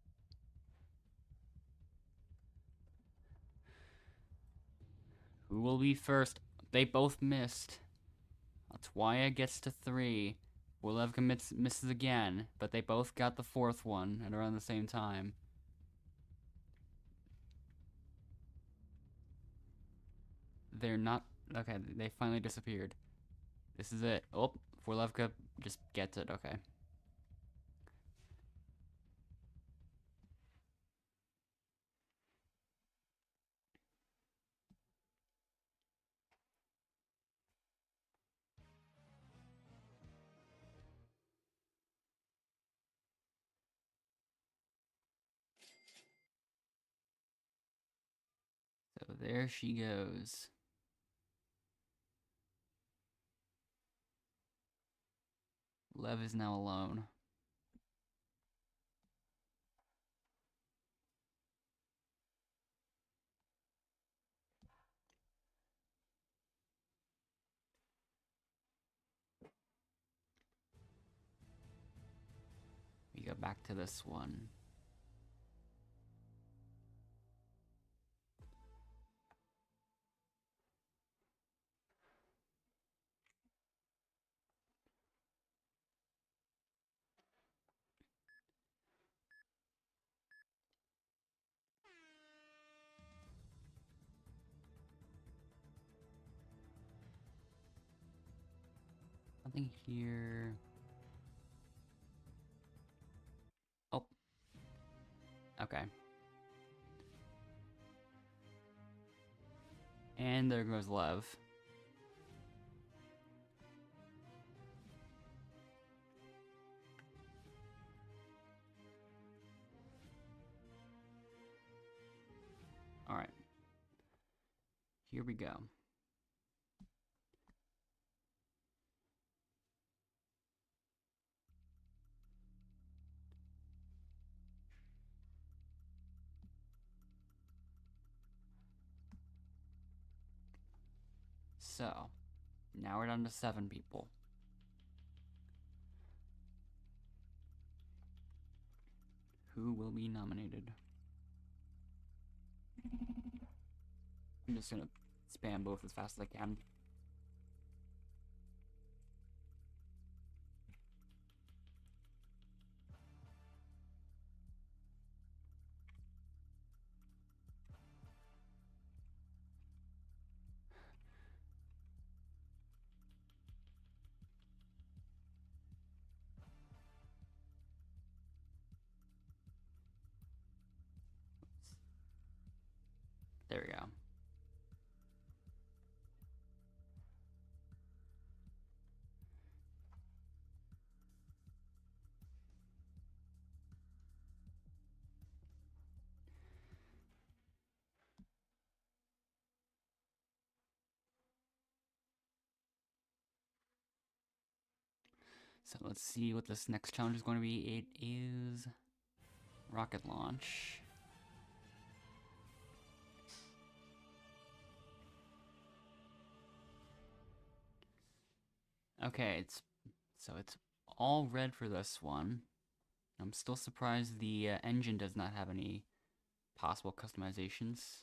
who will be first? They both missed. Twaya gets to 3. Wolevka misses again, but they both got the 4th one at around the same time. They're not... Okay, they finally disappeared. This is it. Oh, Wolevka just gets it. Okay. So there she goes. Lev is now alone. We go back to this one. Nothing here. Oh. Okay. And there goes Lev. Alright. Here we go. So, now we're down to 7 people. Who will be nominated? I'm just gonna spam both as fast as I can. There we go. So let's see what this next challenge is going to be. It is rocket launch. Okay, it's all red for this one. I'm still surprised the engine does not have any possible customizations.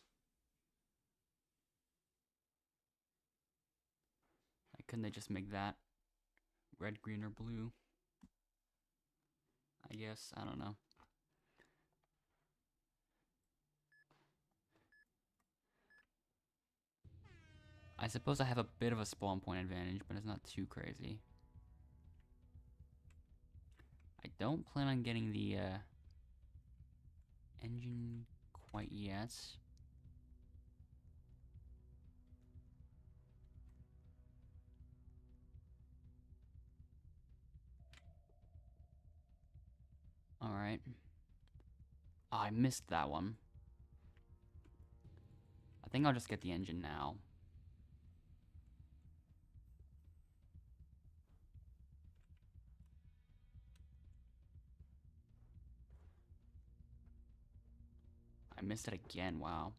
Like, couldn't they just make that red, green, or blue? I guess, I don't know. I suppose I have a bit of a spawn point advantage, but it's not too crazy. I don't plan on getting the engine quite yet. Alright. Oh, I missed that one. I think I'll just get the engine now. missed it again, wow.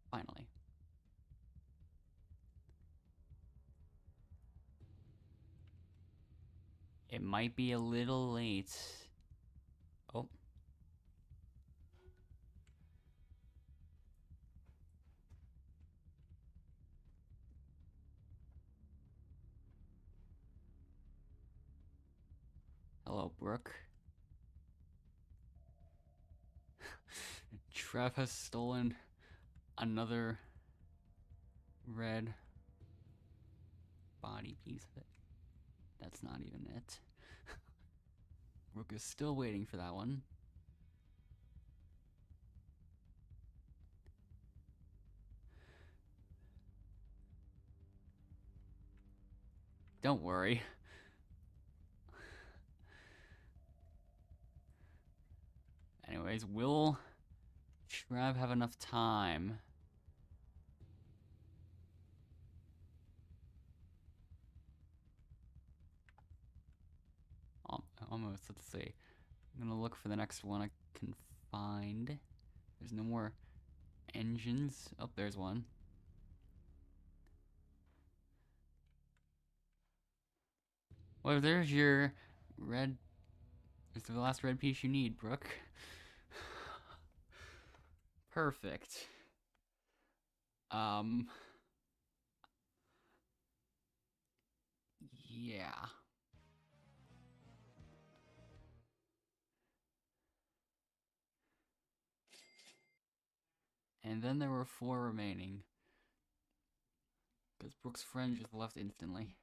Finally. It might be a little late. Oh. Hello, Brooke. Trev has stolen another red body piece of it. That's not even it. Brooke is still waiting for that one. Don't worry. Anyways, will Trev have enough time? Almost, let's see. I'm gonna look for the next one I can find. There's no more engines. Oh, there's one. Well, there's your red. It's the last red piece you need, Brooke. Perfect. Yeah. And then there were 4 remaining. Because Brooke's friend just left instantly.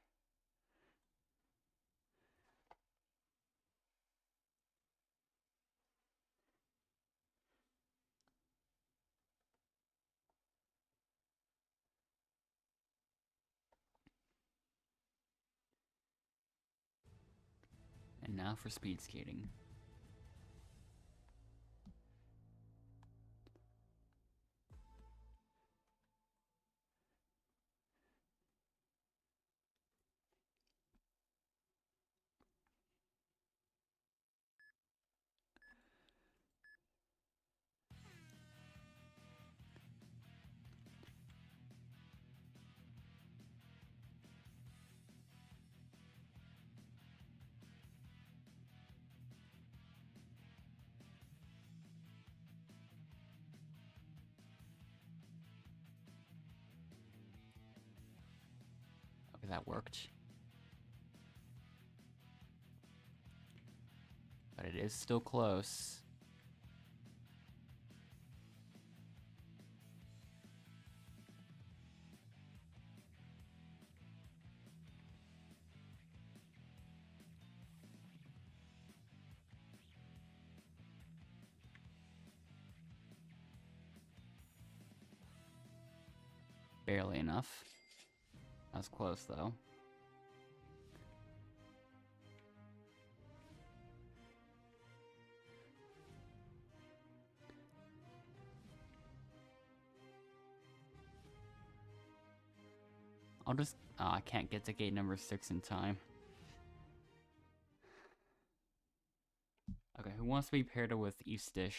And now for speed skating. Okay, that worked. But it is still close. Barely enough. That was close, though. I'll just... Oh, I can't get to gate number 6 in time. Okay, who wants to be paired with Eustace?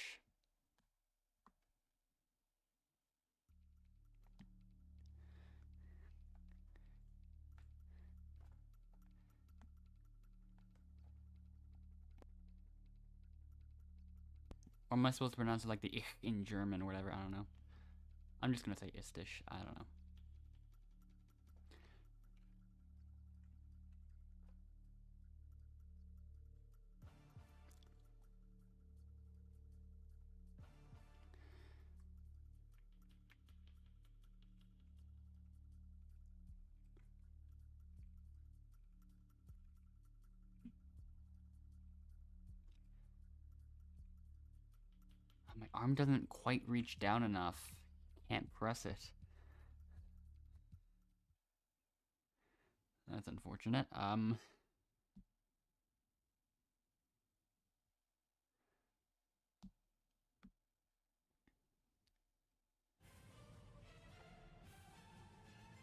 Or am I supposed to pronounce it like the ich in German or whatever? I don't know. I'm just gonna say Istish. I don't know. My arm doesn't quite reach down enough. Can't press it. That's unfortunate.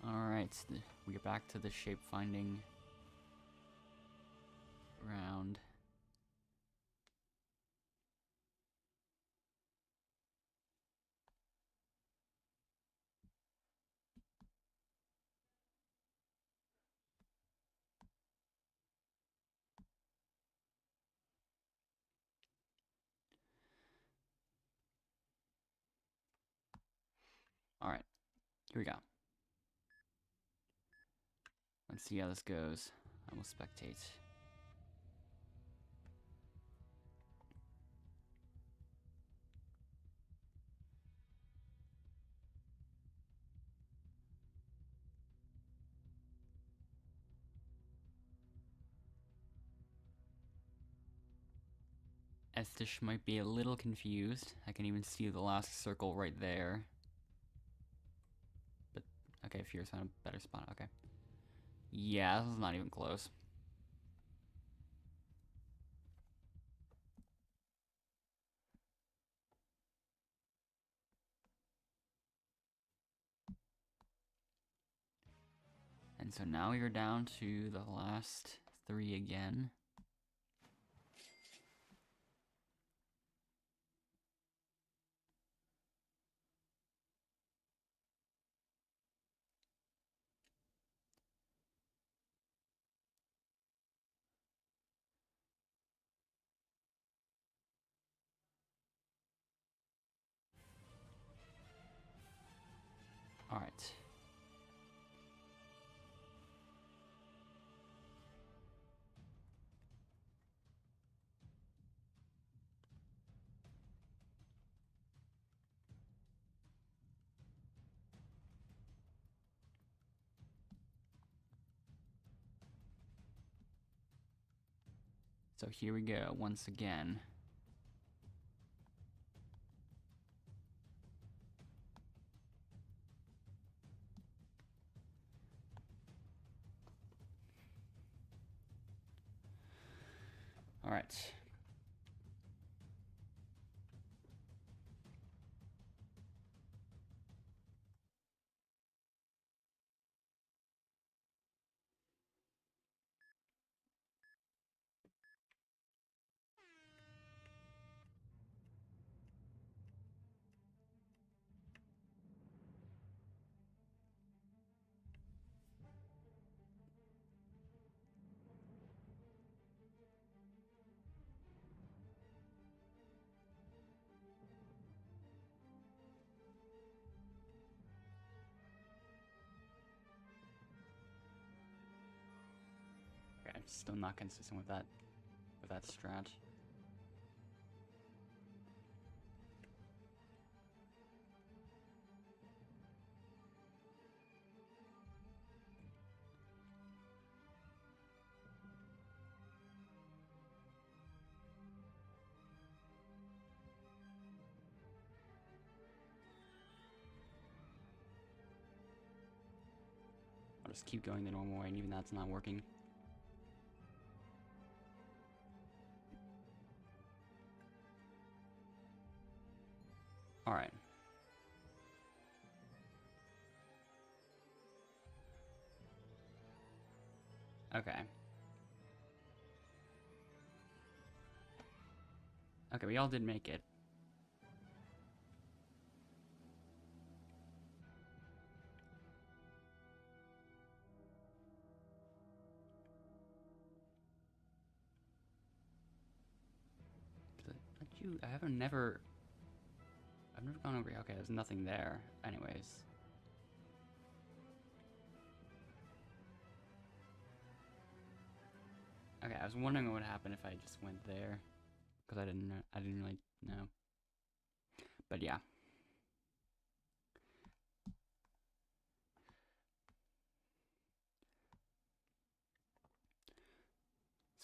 Alright, we get back to the shape finding ground. All right, here we go. Let's see how this goes. I will spectate. Estish might be a little confused. I can even see the last circle right there. But, okay, Fierce found a better spot, okay. Yeah, this is not even close. And so now we are down to the last 3 again. All right. So here we go once again. All right. Okay, still not consistent with that strat. I'll just keep going the normal way, and even that's not working. All right. Okay. Okay, we all did make it. I've never gone over here. Okay, there's nothing there. Anyways. Okay, I was wondering what would happen if I just went there. Because I didn't really know. But yeah.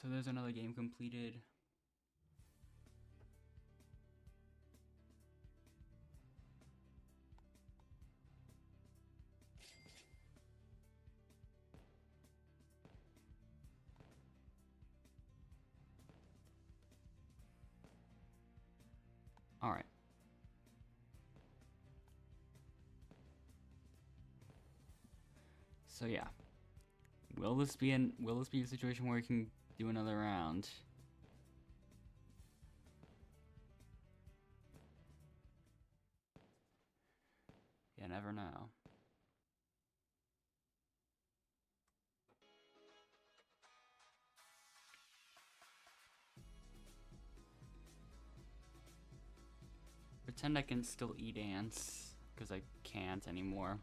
So there's another game completed. All right. So yeah. Will this be a situation where we can do another round. You never know. Pretend I can still eat ants, because I can't anymore.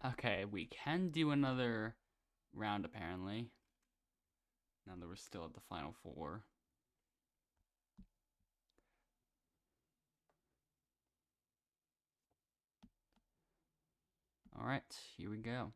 Okay, we can do another round apparently. Now that we're still at the final four. Alright, here we go.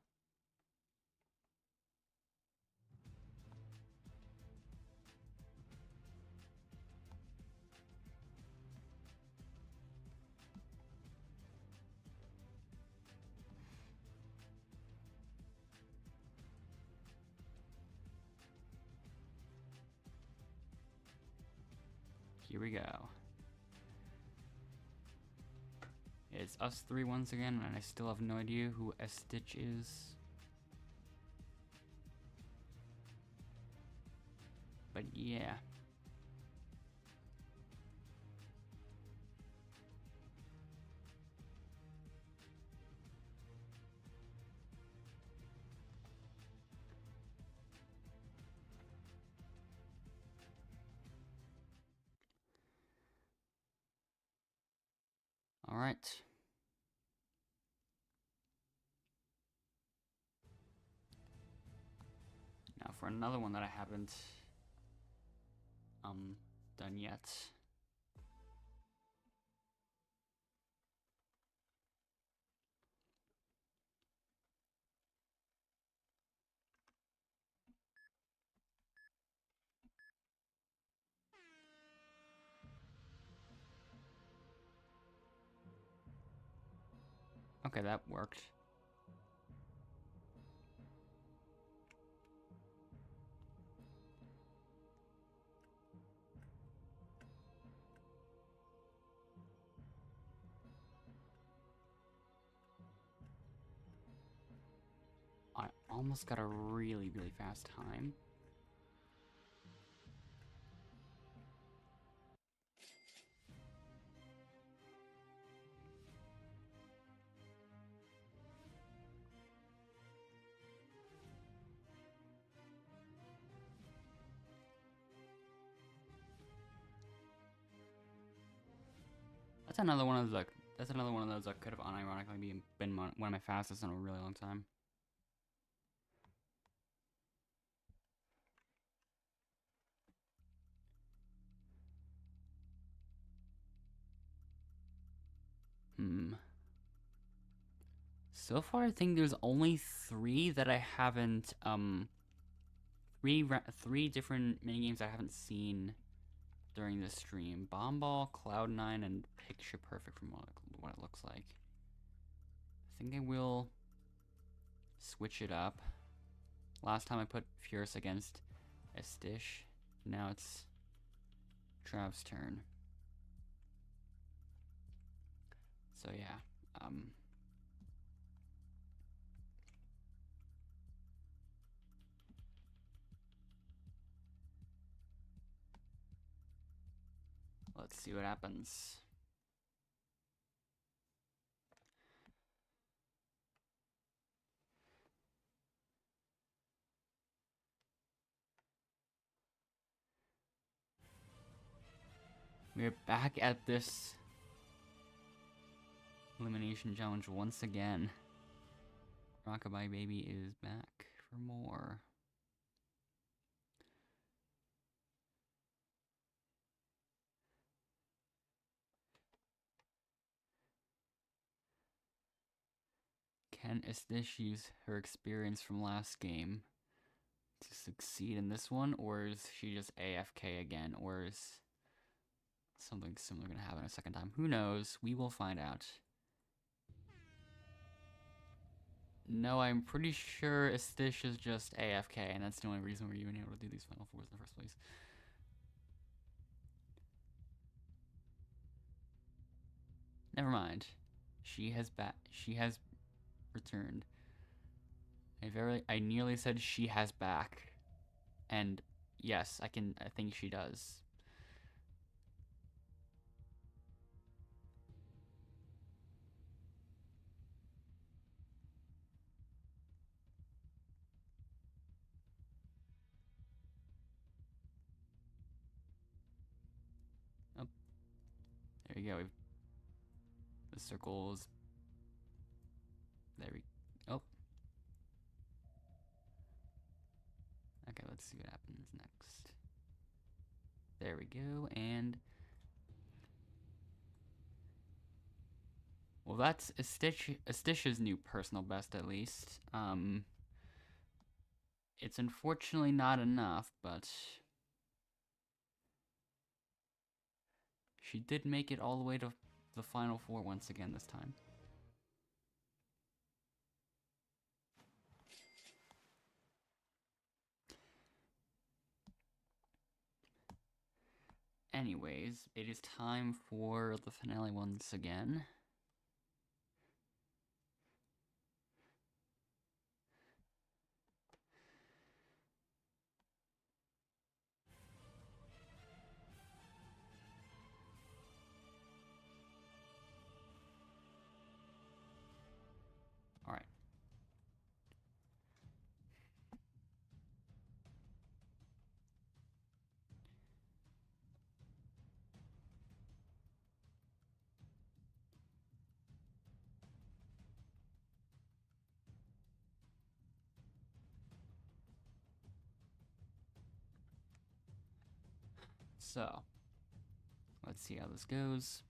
Here we go. It's us three once again, and I still have no idea who S-Stitch is. But yeah. All right. Now for another one that I haven't done yet. Okay, that worked. I almost got a really, really fast time. That's another one of those. That's another one of those that could have unironically been one of my fastest in a really long time. So far, I think there's only 3 that I haven't, three different minigames I haven't seen during this stream. Bomb Ball, Cloud9, and Picture Perfect from what it looks like. I think I will switch it up. Last time I put Furious against S-Stitch. Now it's Trav's turn. So yeah, let's see what happens. We're back at this Elimination challenge once again. Rockabye Baby is back for more. Can S-Stitch use her experience from last game to succeed in this one, or is she just AFK again, or is something similar gonna happen a second time? Who knows? We will find out. No, I'm pretty sure Stish is just AFK, and that's the only reason we're even able to do these Final Fours in the first place. Never mind. She has returned. I nearly said she has back. And yes, I think she does. Oh, there you go. The circles. There we oh. Okay, let's see what happens next. There we go, and well, that's Stitch's new personal best, at least. It's unfortunately not enough, but she did make it all the way to the Final Four once again this time. Anyways, it is time for the finale once again. Alright. So, let's see how this goes.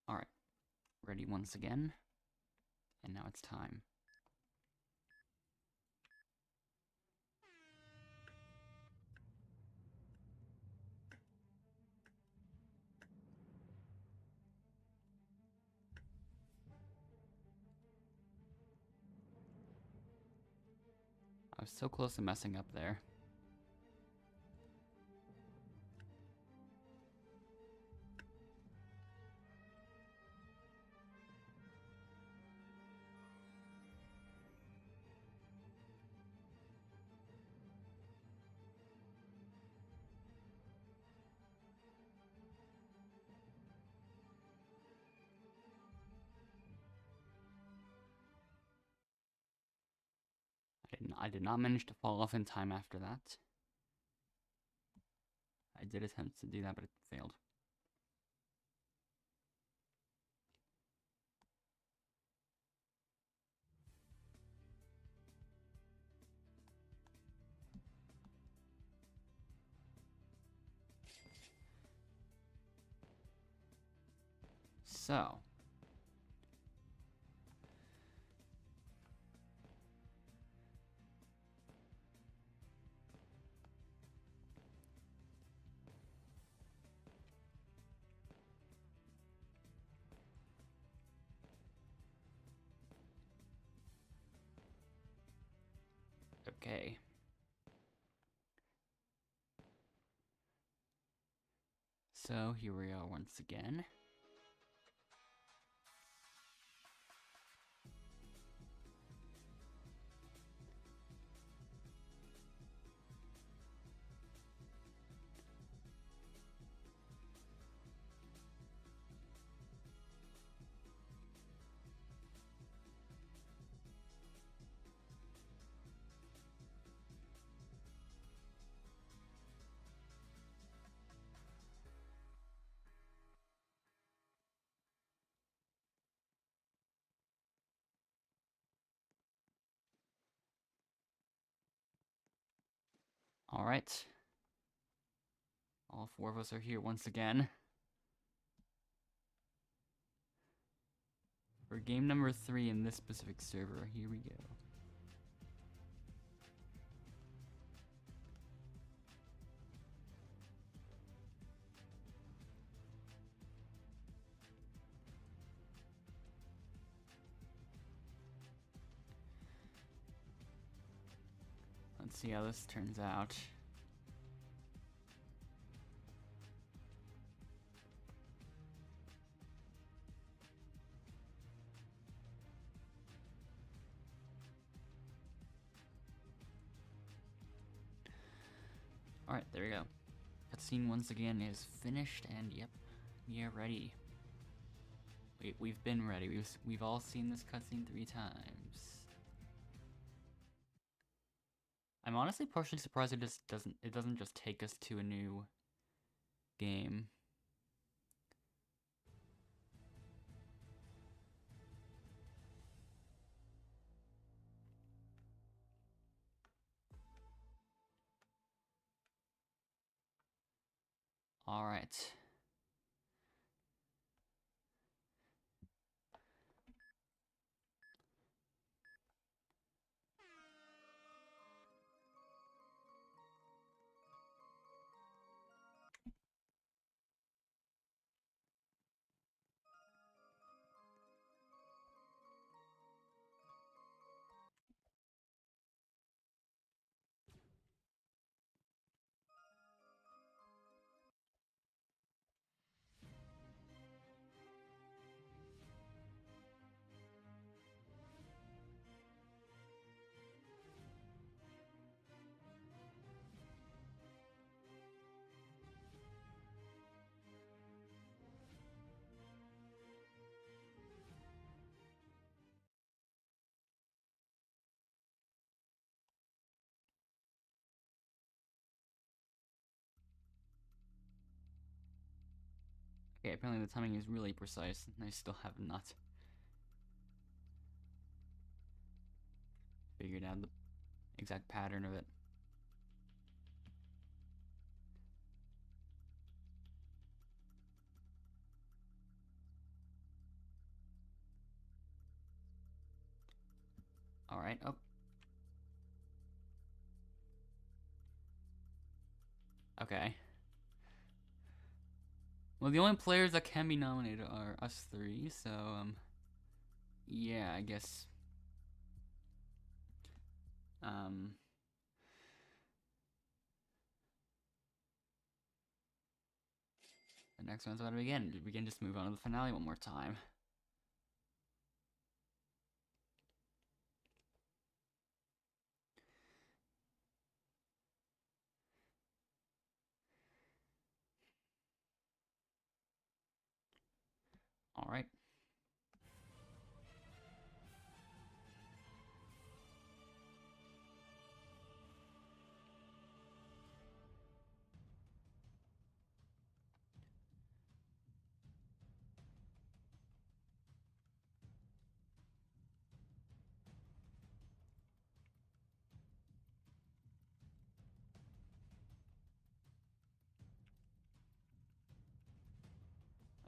Alright, ready once again. And now it's time. I was so close to messing up there. I did not manage to fall off in time after that. I did attempt to do that, but it failed. So, okay. So, here we are once again. Alright. All four of us are here once again. For game number 3 in this specific server, here we go. Let's see how this turns out. Alright, there we go. Cutscene once again is finished, and yep, we are ready. We've been ready. We've all seen this cutscene 3 times. I'm honestly partially surprised it doesn't just take us to a new game. All right. Okay, apparently the timing is really precise, and I still have not figured out the exact pattern of it. All right. Oh. Okay. Well, the only players that can be nominated are us 3, so yeah, I guess the next one's about to begin. We can just move on to the finale one more time. All right.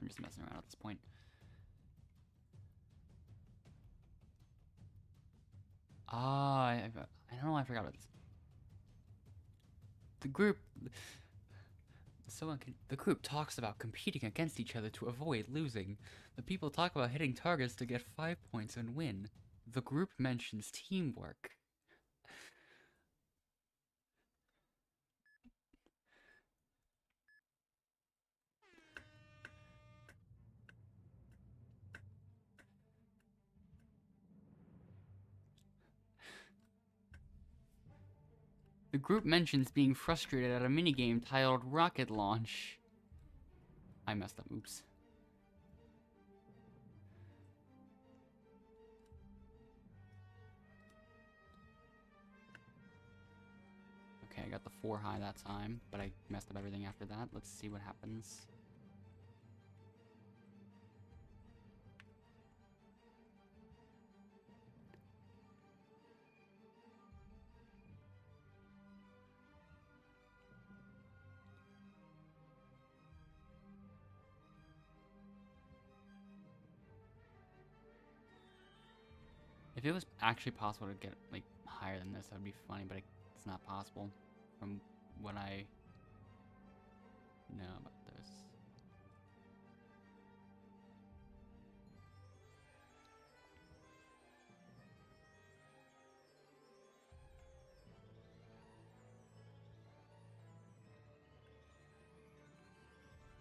I'm just messing around at this point. Ah, I don't know. I forgot about this. The group talks about competing against each other to avoid losing. The people talk about hitting targets to get 5 points and win. The group mentions teamwork. The group mentions being frustrated at a minigame titled Rocket Launch. I messed up, oops. Okay, I got the 4 high that time, but I messed up everything after that. Let's see what happens. If it was actually possible to get, like, higher than this, that would be funny, but it's not possible from what I know about this.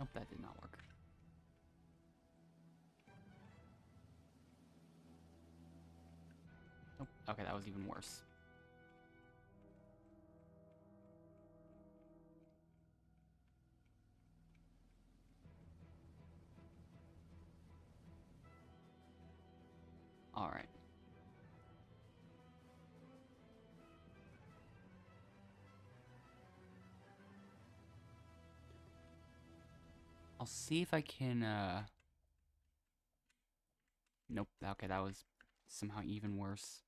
Nope, that did not work. Nope. Okay, that was even worse. Alright. I'll see if I can, Nope, okay, that was somehow even worse.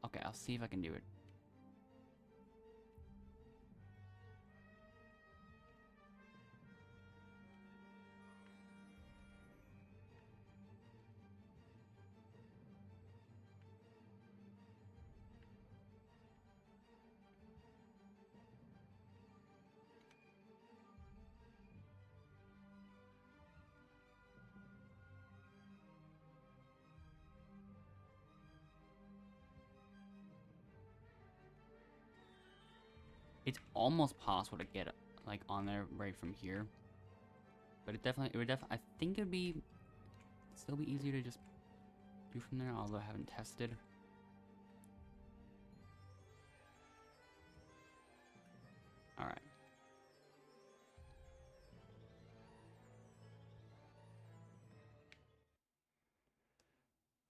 Okay, I'll see if I can do it. It's almost possible to get like on there right from here, but it would definitely. I think it'd be still be easier to just do from there, although I haven't tested. All right.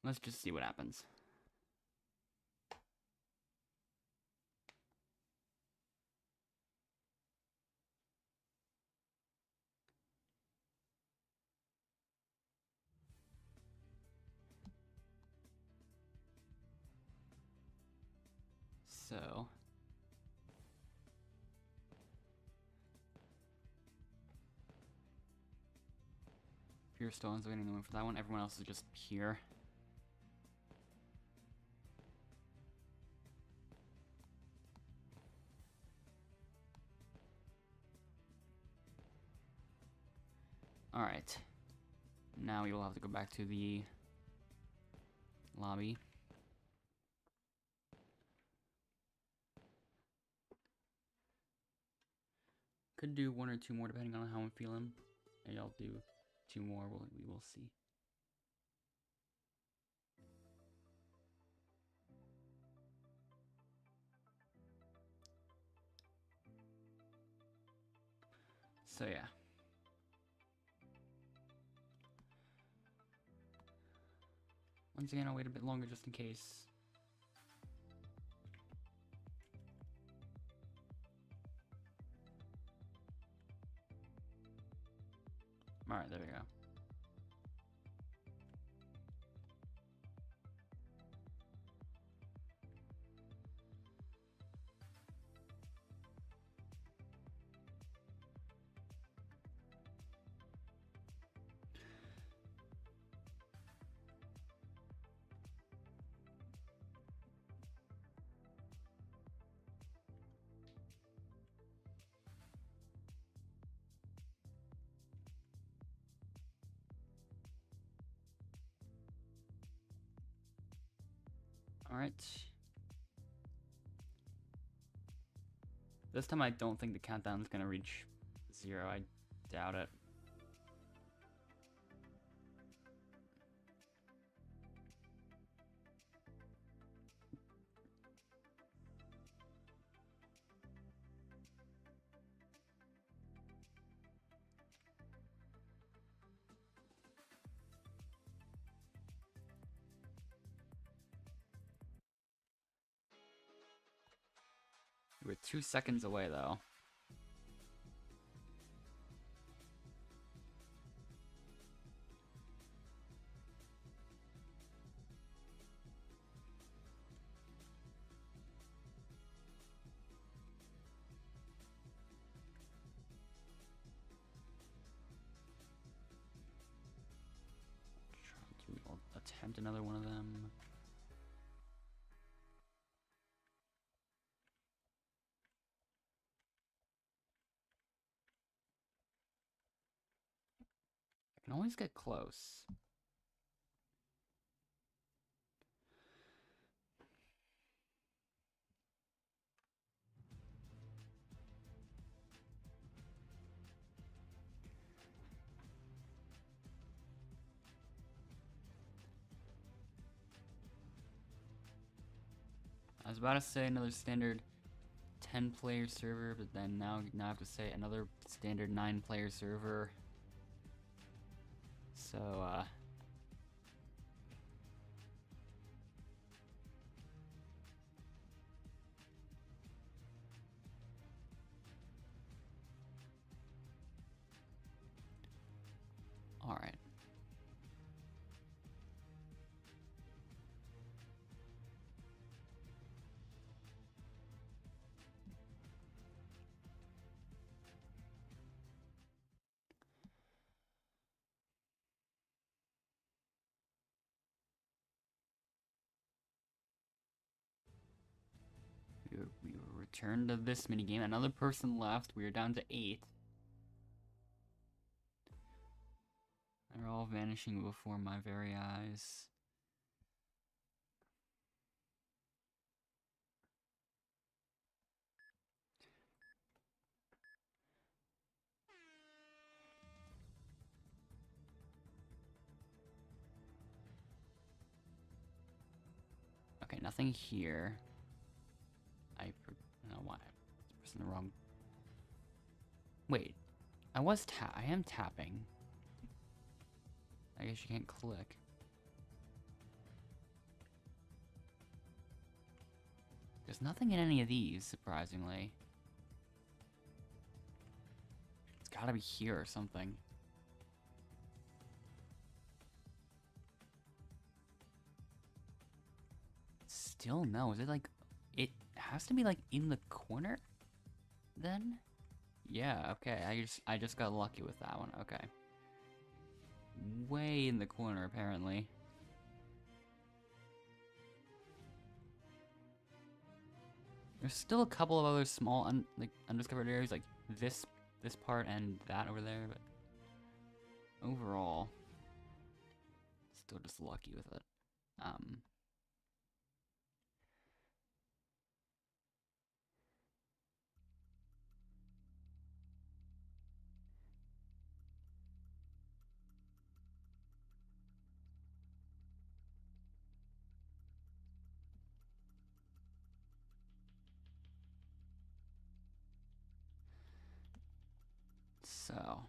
Let's just see what happens. So, Pure Stone's waiting for that one. Everyone else is just here. All right. Now we will have to go back to the lobby. Could do one or two more depending on how I'm feeling. Maybe I'll do two more. We will see. So yeah. Once again, I'll wait a bit longer just in case. Alright, there we go. Alright. This time I don't think the countdown is gonna reach 0. I doubt it. We're 2 seconds away, though. I'll attempt another one of them. Can always get close. I was about to say another standard 10-player server, but then now I have to say another standard 9-player server. So, alright. We returned to this minigame. Another person left. We are down to 8. They're all vanishing before my very eyes. Okay, nothing here. I don't know why. I'm pressing the wrong. Wait, I am tapping. I guess you can't click. There's nothing in any of these, surprisingly. It's gotta be here or something. Still no. Is it like... It has to be like in the corner? Then? Yeah, okay. I just got lucky with that one. Okay. Way in the corner, apparently. There's still a couple of other small undiscovered areas, like this part and that over there, but overall, still just lucky with it. So,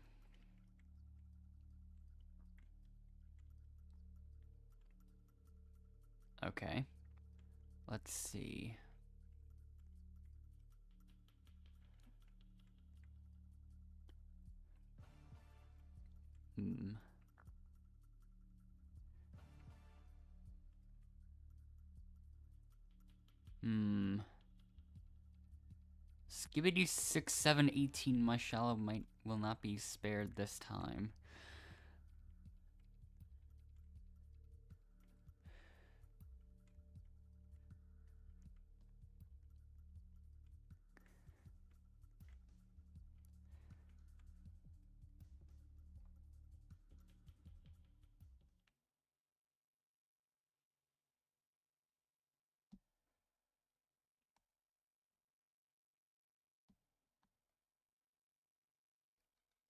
okay, let's see. Skibidi 6, 7, 18, my shallow will not be spared this time.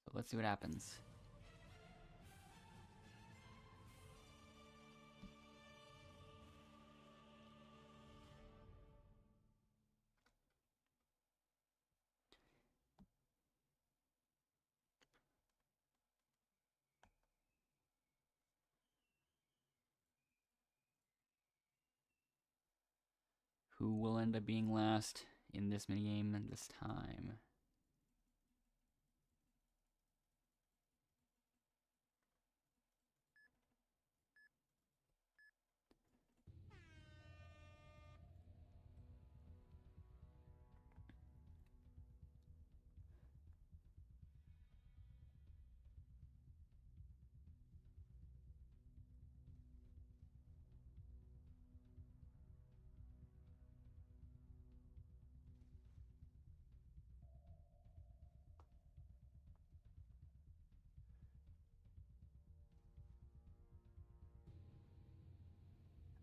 So let's see what happens. Who will end up being last in this minigame this time?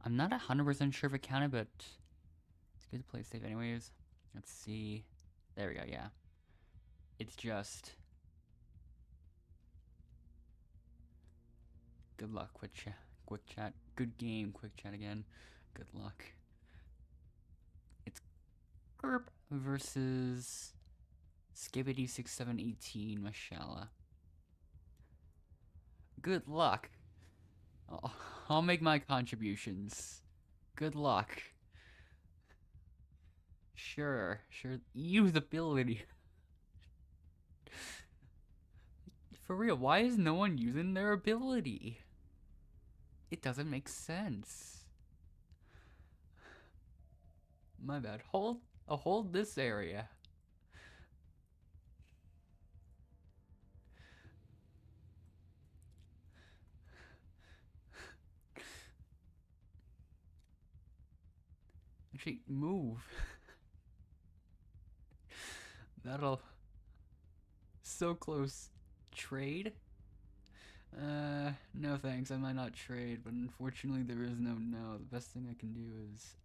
I'm not 100% sure if it counted, but it's good to play safe anyways. Let's see. There we go, yeah. It's just... Good luck, quick chat. Good game, quick chat again. Good luck. It's Gerp versus Skibbity6718, mashallah. Good luck. I'll make my contributions. Good luck. Sure. Use ability. For real, why is no one using their ability? It doesn't make sense. My bad. Hold this area. Actually, move. That'll... So close. Trade? No thanks, I might not trade, but unfortunately there is no. The best thing I can do is,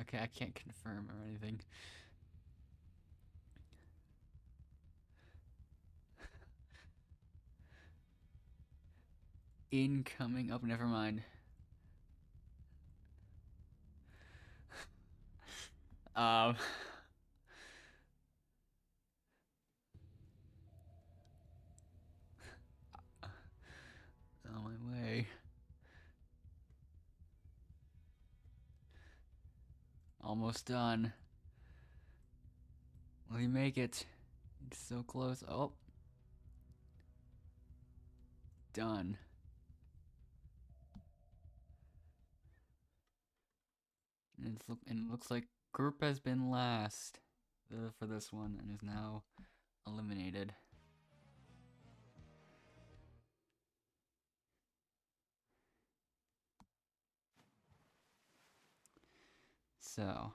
okay, I can't confirm or anything. Incoming, oh, never mind. On my way. Almost done. Will you make it? It's so close. Oh. Done. And it looks like Group has been last for this one and is now eliminated. So.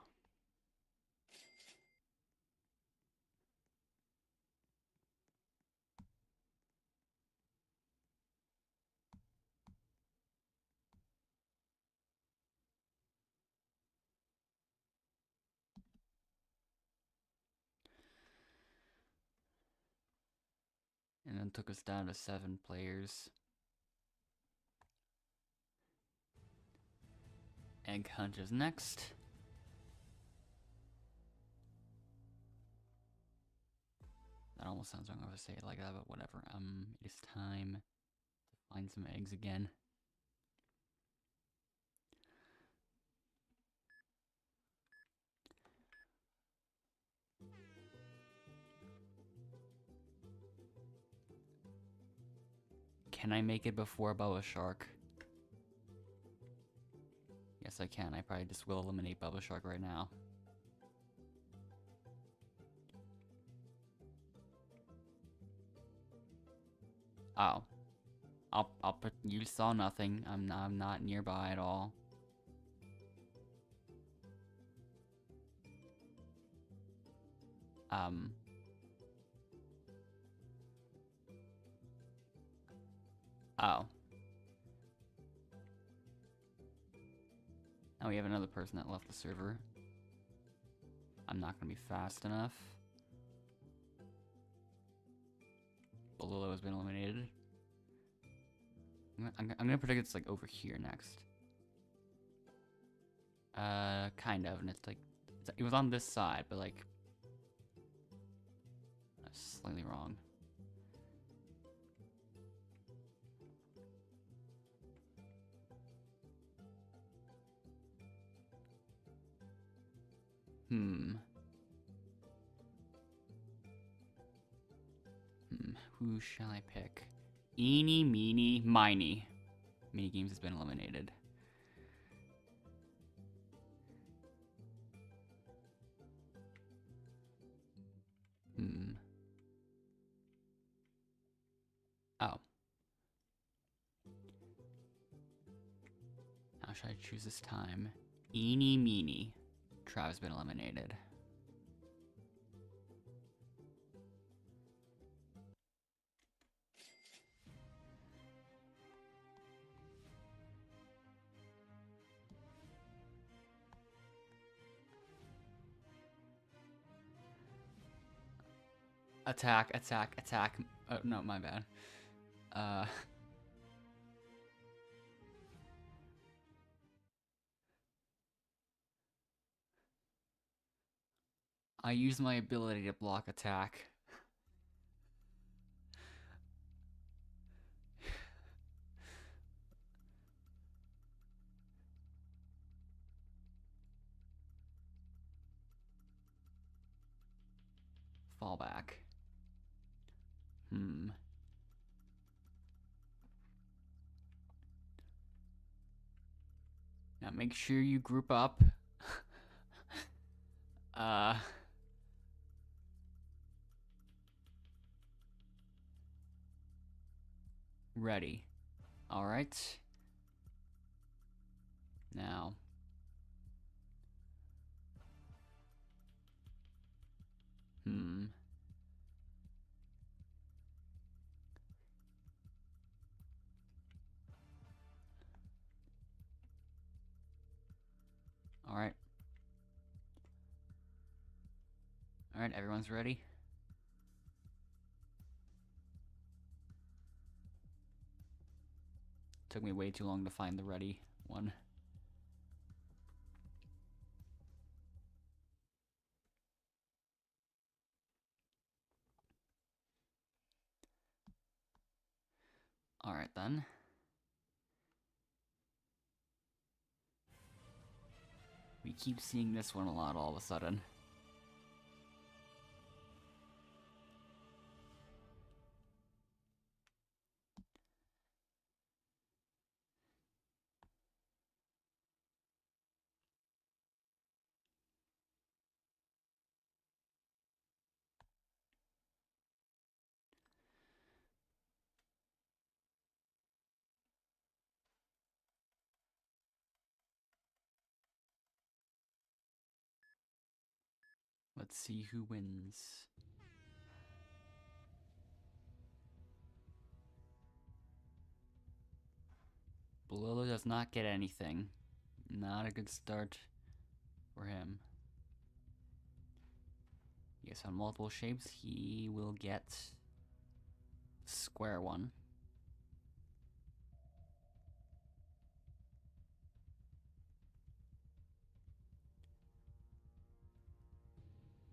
And then took us down to 7 players. Egg Hunt is next. That almost sounds wrong to say it like that, but whatever. It is time to find some eggs again. Can I make it before Bubba Shark? Yes, I can. I probably just will eliminate Bubba Shark right now. Oh. I'll put, you saw nothing. I'm not nearby at all. Oh. Now we have another person that left the server. I'm not gonna be fast enough. Bololo has been eliminated. I'm gonna predict it's like over here next. Kind of, and it's like it was on this side, but like that's slightly wrong. Who shall I pick? Eeny, meeny, miny. Minigames has been eliminated. Oh. How should I choose this time? Eeny, meeny. Trav has been eliminated. Attack, attack, attack. Oh, no, my bad. I use my ability to block attack. Fall back. Now make sure you group up. Ready. Alright. Now. Alright. Alright, everyone's ready? Took me way too long to find the ready one. Alright then. We keep seeing this one a lot all of a sudden. Let's see who wins. Bololo does not get anything. Not a good start for him. Yes, on multiple shapes, he will get square one.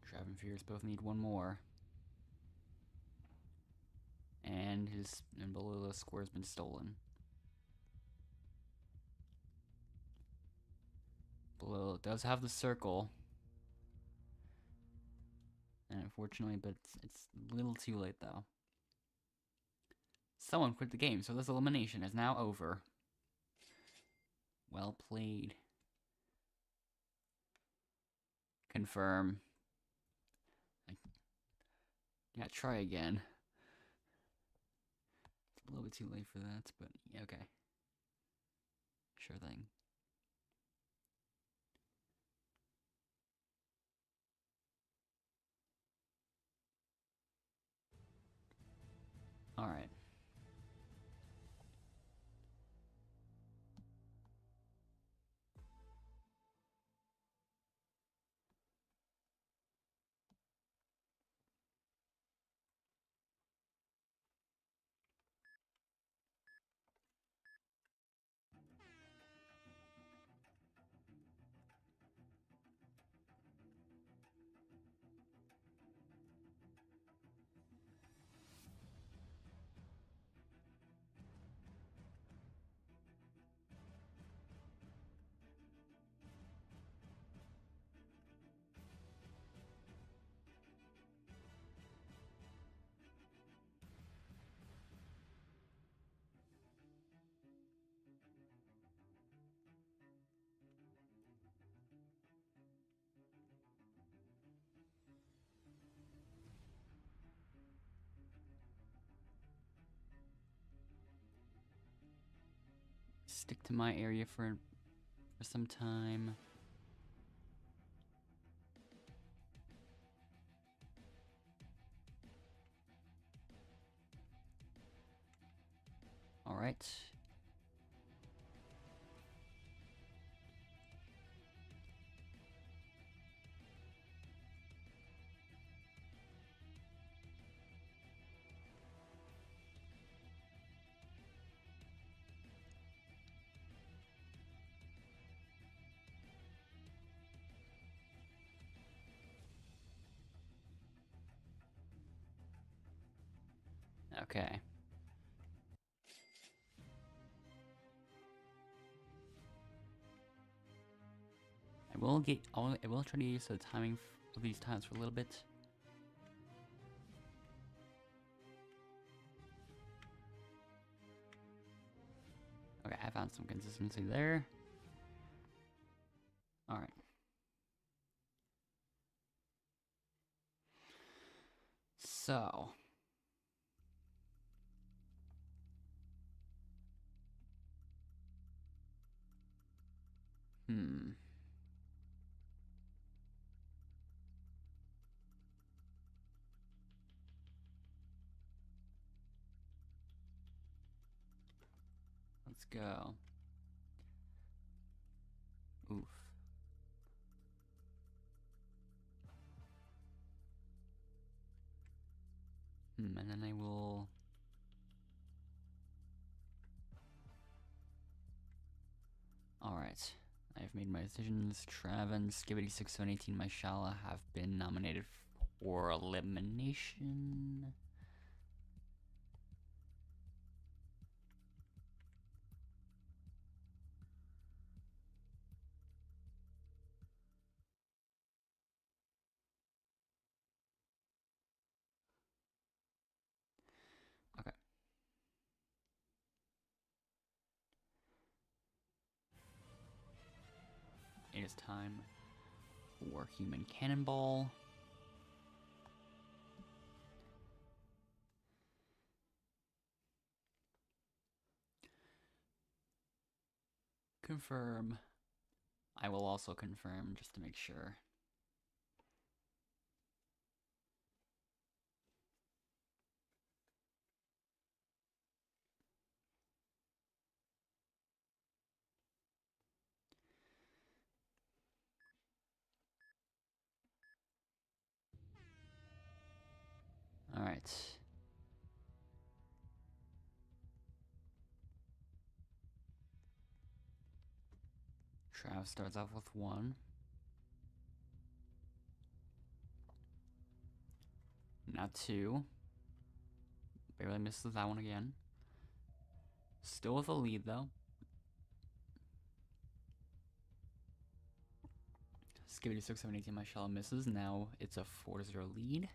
Trav and Fierce both need one more. And Bololo's square's been stolen. Bololo does have the circle. And unfortunately, but it's a little too late though. Someone quit the game, so this elimination is now over. Well played. Confirm. Yeah, try again. It's a little bit too late for that, but yeah, okay. Sure thing. Alright. Stick to my area for some time. Alright. Okay. I will try to get used to the timing of these tiles for a little bit. Okay, I found some consistency there. All right. So. Let's go. Oof. And then I will... Alright. I've made my decisions. Trav and Skibidi6718 Myshala have been nominated for elimination. Okay. It is time for Human Cannonball. Confirm. I will also confirm just to make sure. Alright. Trav starts off with 1. Now 2. Barely misses that one again. Still with a lead though. Skibidi6718 Myshala misses. Now it's a 4-0 lead.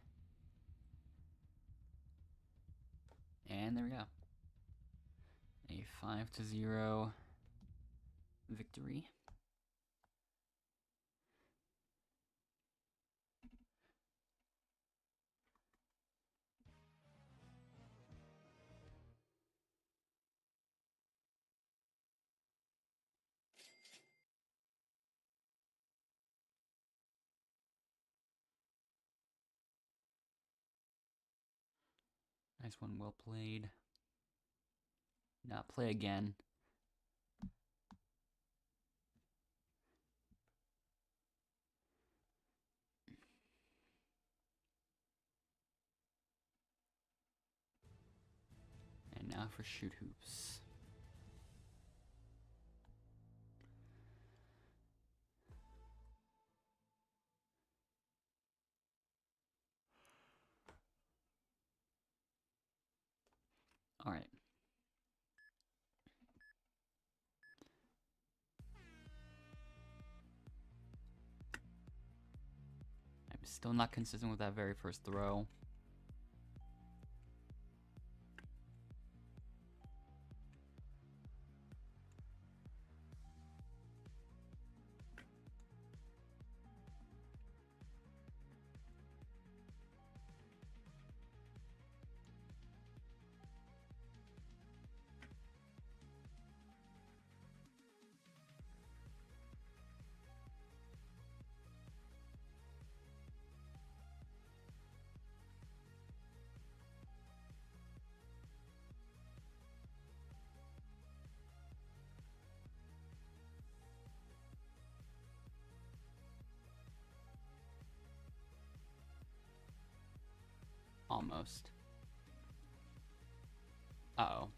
And there we go. A 5-0 victory. Nice one, well played. Now play again. And now for shoot hoops. All right. I'm still not consistent with that very first throw. Almost. Uh-oh.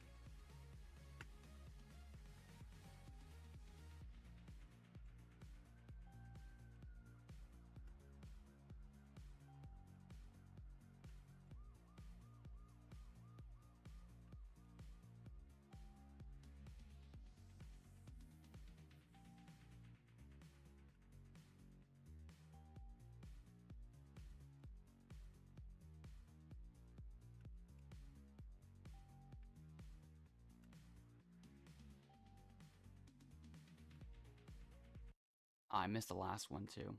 I missed the last one too.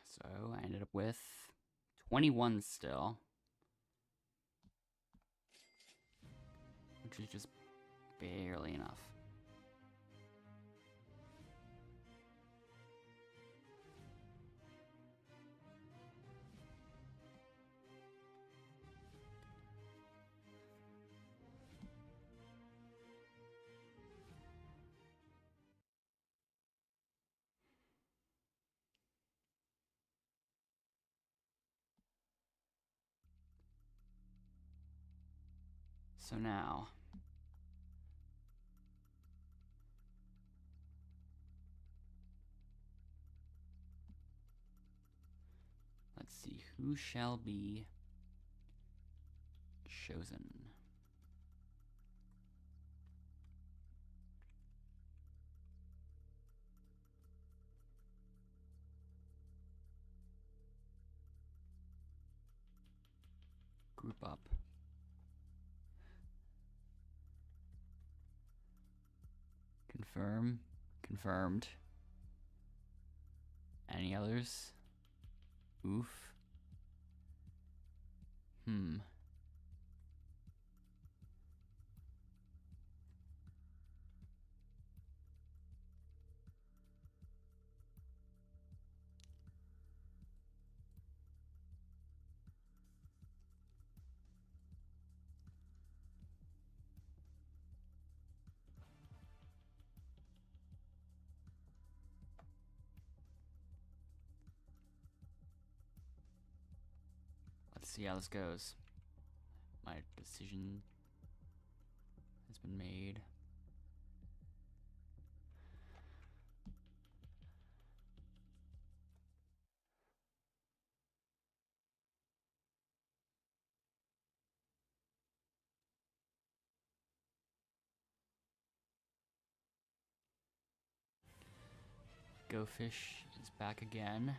So I ended up with 21 still. Which is just barely enough. So now, let's see, who shall be chosen? Group up. Confirm. Confirmed. Any others? Oof. Let's see how this goes. My decision has been made. Go Fish is back again.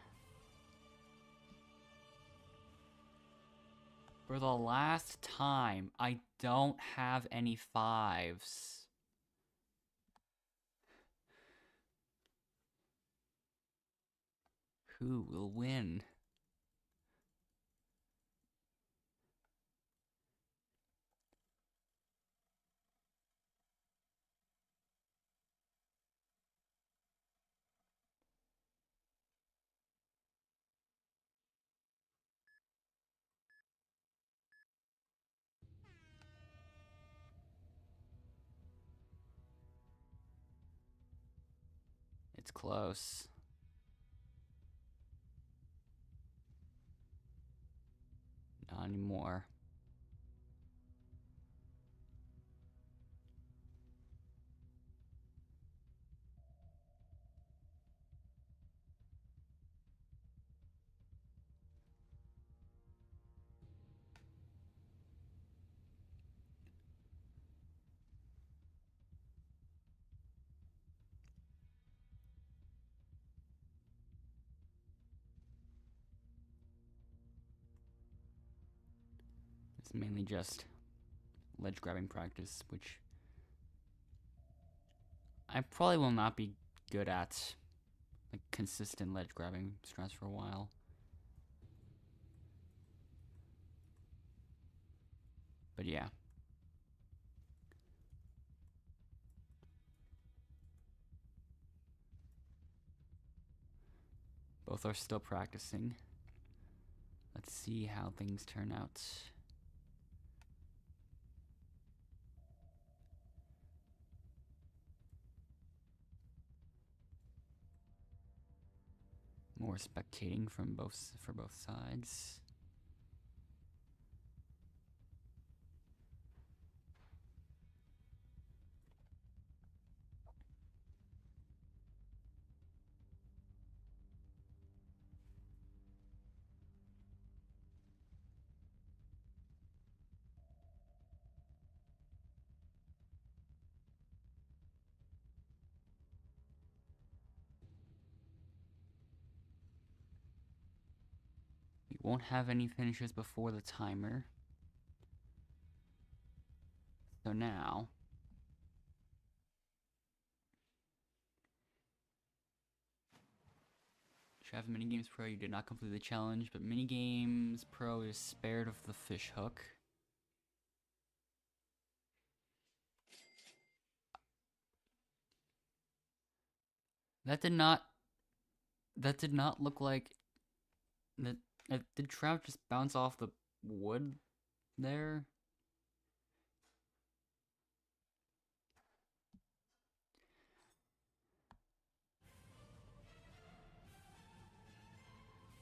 For the last time, I don't have any 5s. Who will win? It's close. Not anymore. It's mainly just ledge grabbing practice, which I probably will not be good at, like consistent ledge grabbing strats for a while. But yeah. Both are still practicing. Let's see how things turn out. More spectating from for both sides. We won't have any finishes before the timer. So now Chef Minigames Pro, you did not complete the challenge, but Minigames Pro is spared of the fish hook. That did not look like that. Did trout just bounce off the wood there?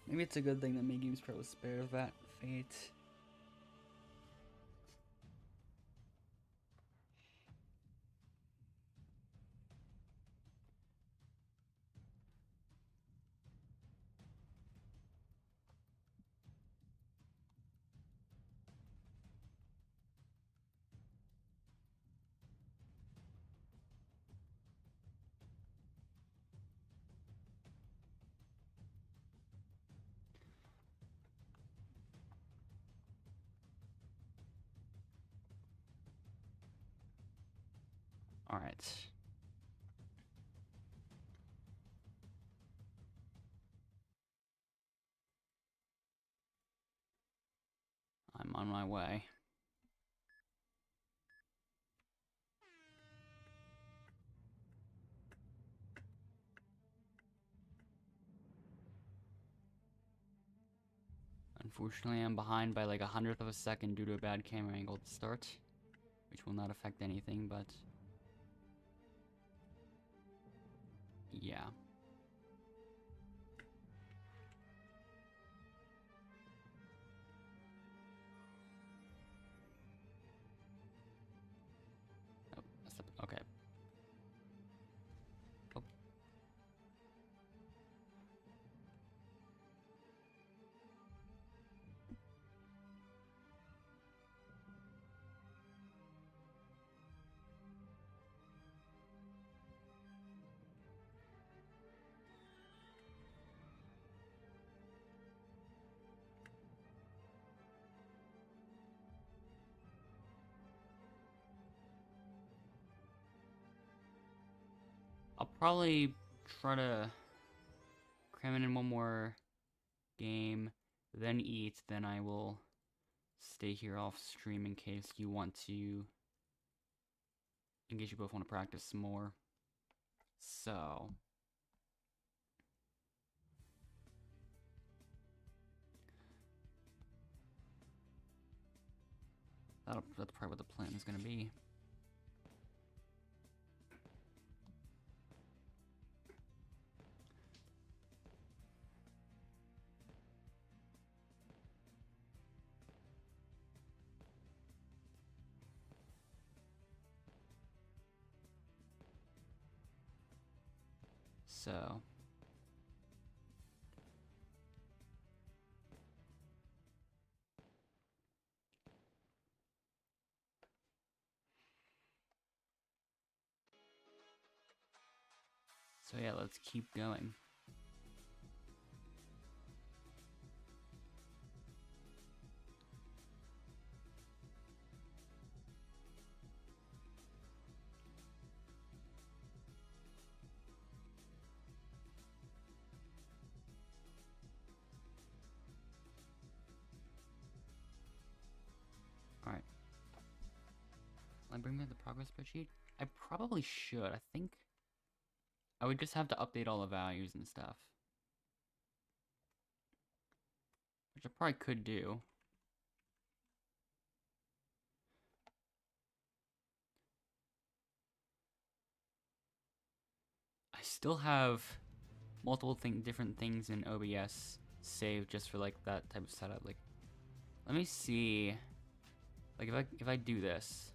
Maybe it's a good thing that Minigames Pro was spared of that fate. All right. I'm on my way. Unfortunately, I'm behind by like 1/100th of a second due to a bad camera angle to start, which will not affect anything, but yeah. Oh, okay. Oh. I'll probably try to cram it in one more game, then eat, then I will stay here off stream in case you want to, in case you both want to practice some more. So that's probably what the plan is going to be. So yeah, let's keep going. Alright. Will I bring back the progress spreadsheet? I probably should. I think I would just have to update all the values and stuff, which I probably could do. I still have multiple different things in OBS saved just for like that type of setup. Like, let me see. Like if I do this,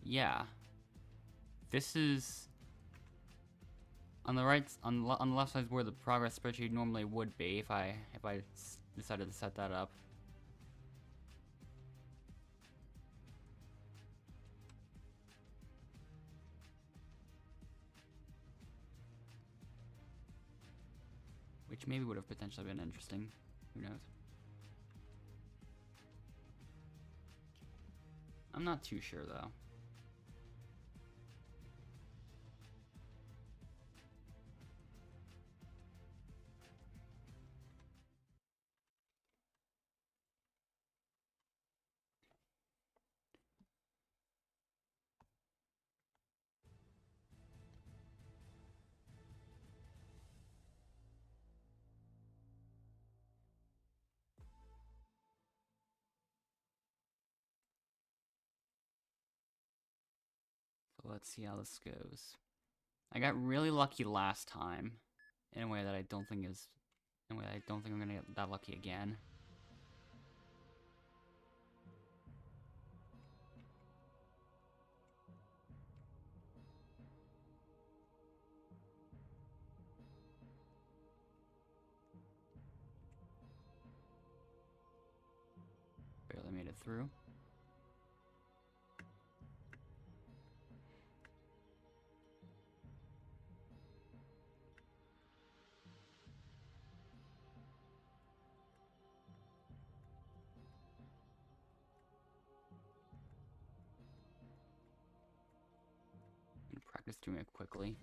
yeah, this is on the right, on the left side is where the progress spreadsheet normally would be if I decided to set that up. Which maybe would have potentially been interesting. Who knows? I'm not too sure though. let's see how this goes. I got really lucky last time in a way that I don't think I'm gonna get that lucky again. Barely made it through. I'm gonna practice doing it quickly.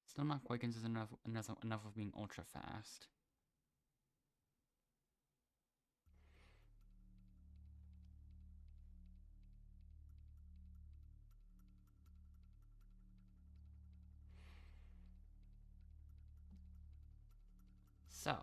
Still not quite consistent enough of being ultra fast. So.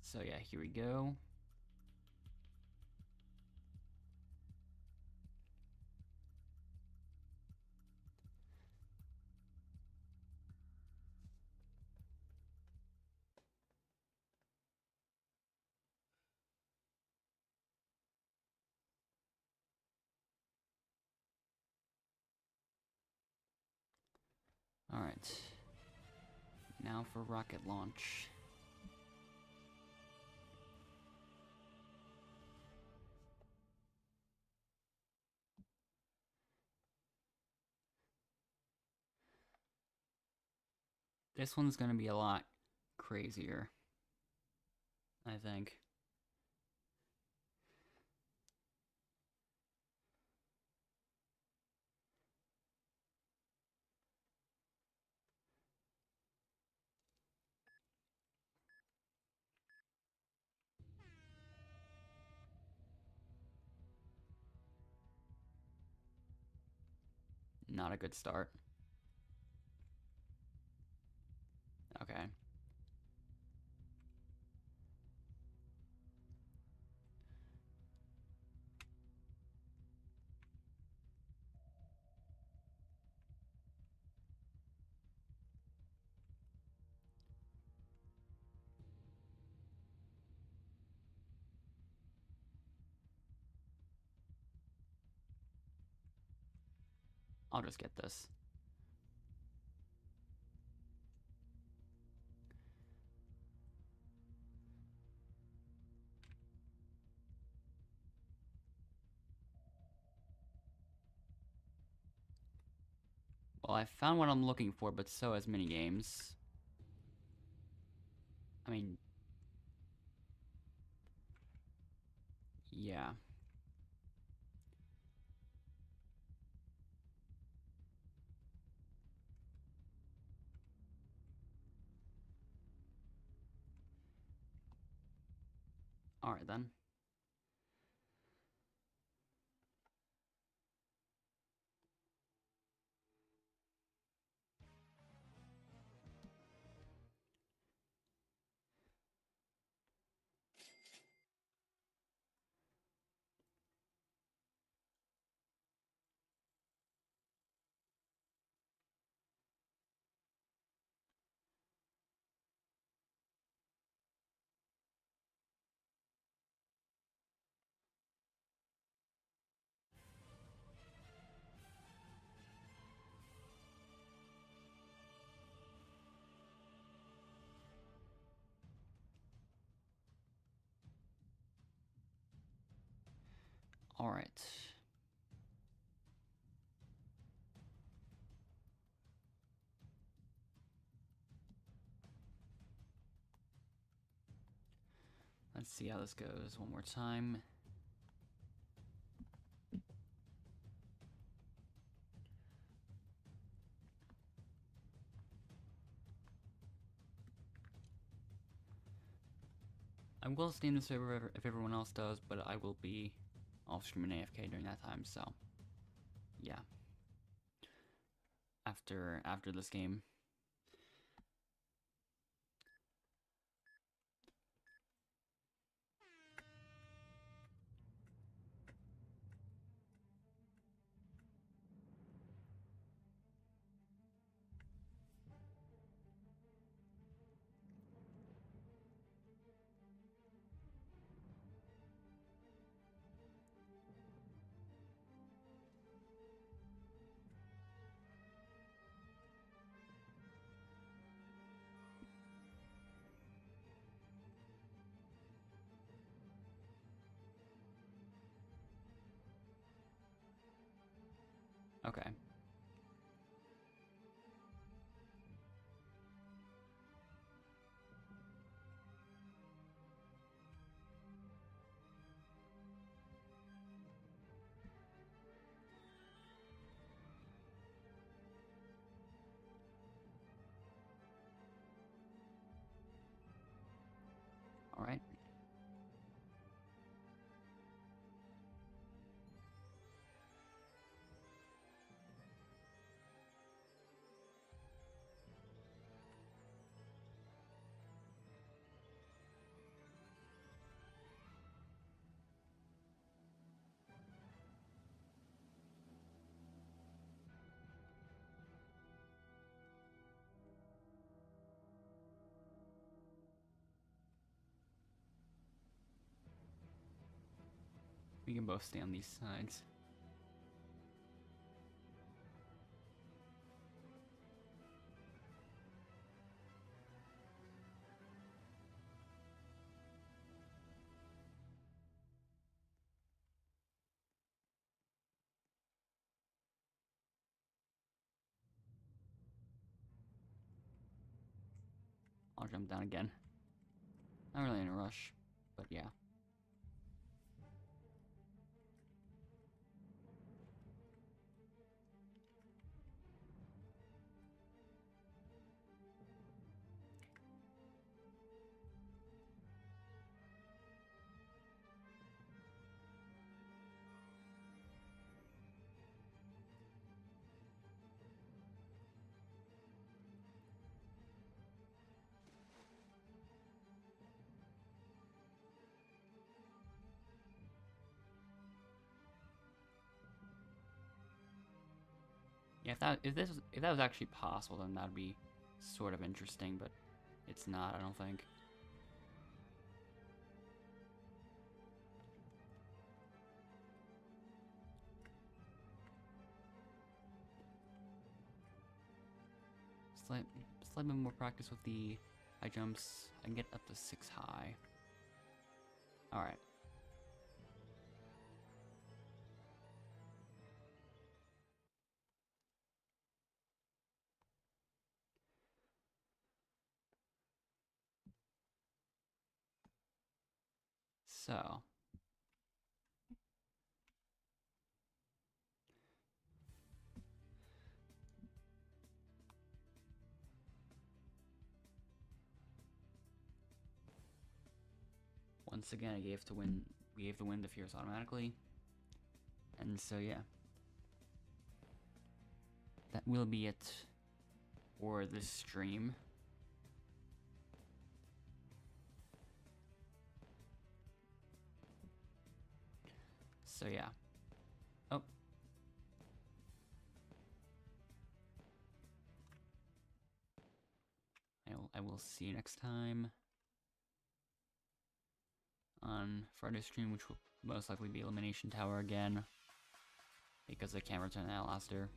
So yeah, here we go. All right. Now for rocket launch. This one's gonna be a lot crazier, I think. Not a good start. Okay. I'll just get this. Well, I found what I'm looking for, but so has minigames. I mean, yeah. Alright then. Alright. Let's see how this goes one more time. I will stay in the server if everyone else does, but I will be off stream and AFK during that time, so yeah. After this game. Okay. All right. We can both stay on these sides. I'll jump down again. Not really in a rush, but yeah. Yeah, if that was actually possible, then that'd be sort of interesting, but it's not, I don't think. Slightly more practice with the high jumps. I can get up to 6 high. All right. So, once again, we gave the win to Fierce automatically. And so, yeah. That will be it for this stream. So, yeah. Oh. I will see you next time on Friday's stream, which will most likely be Elimination Tower again, because I can't return Outlaster.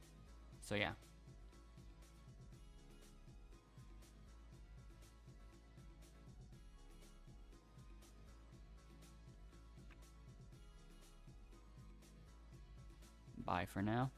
So yeah. Bye for now.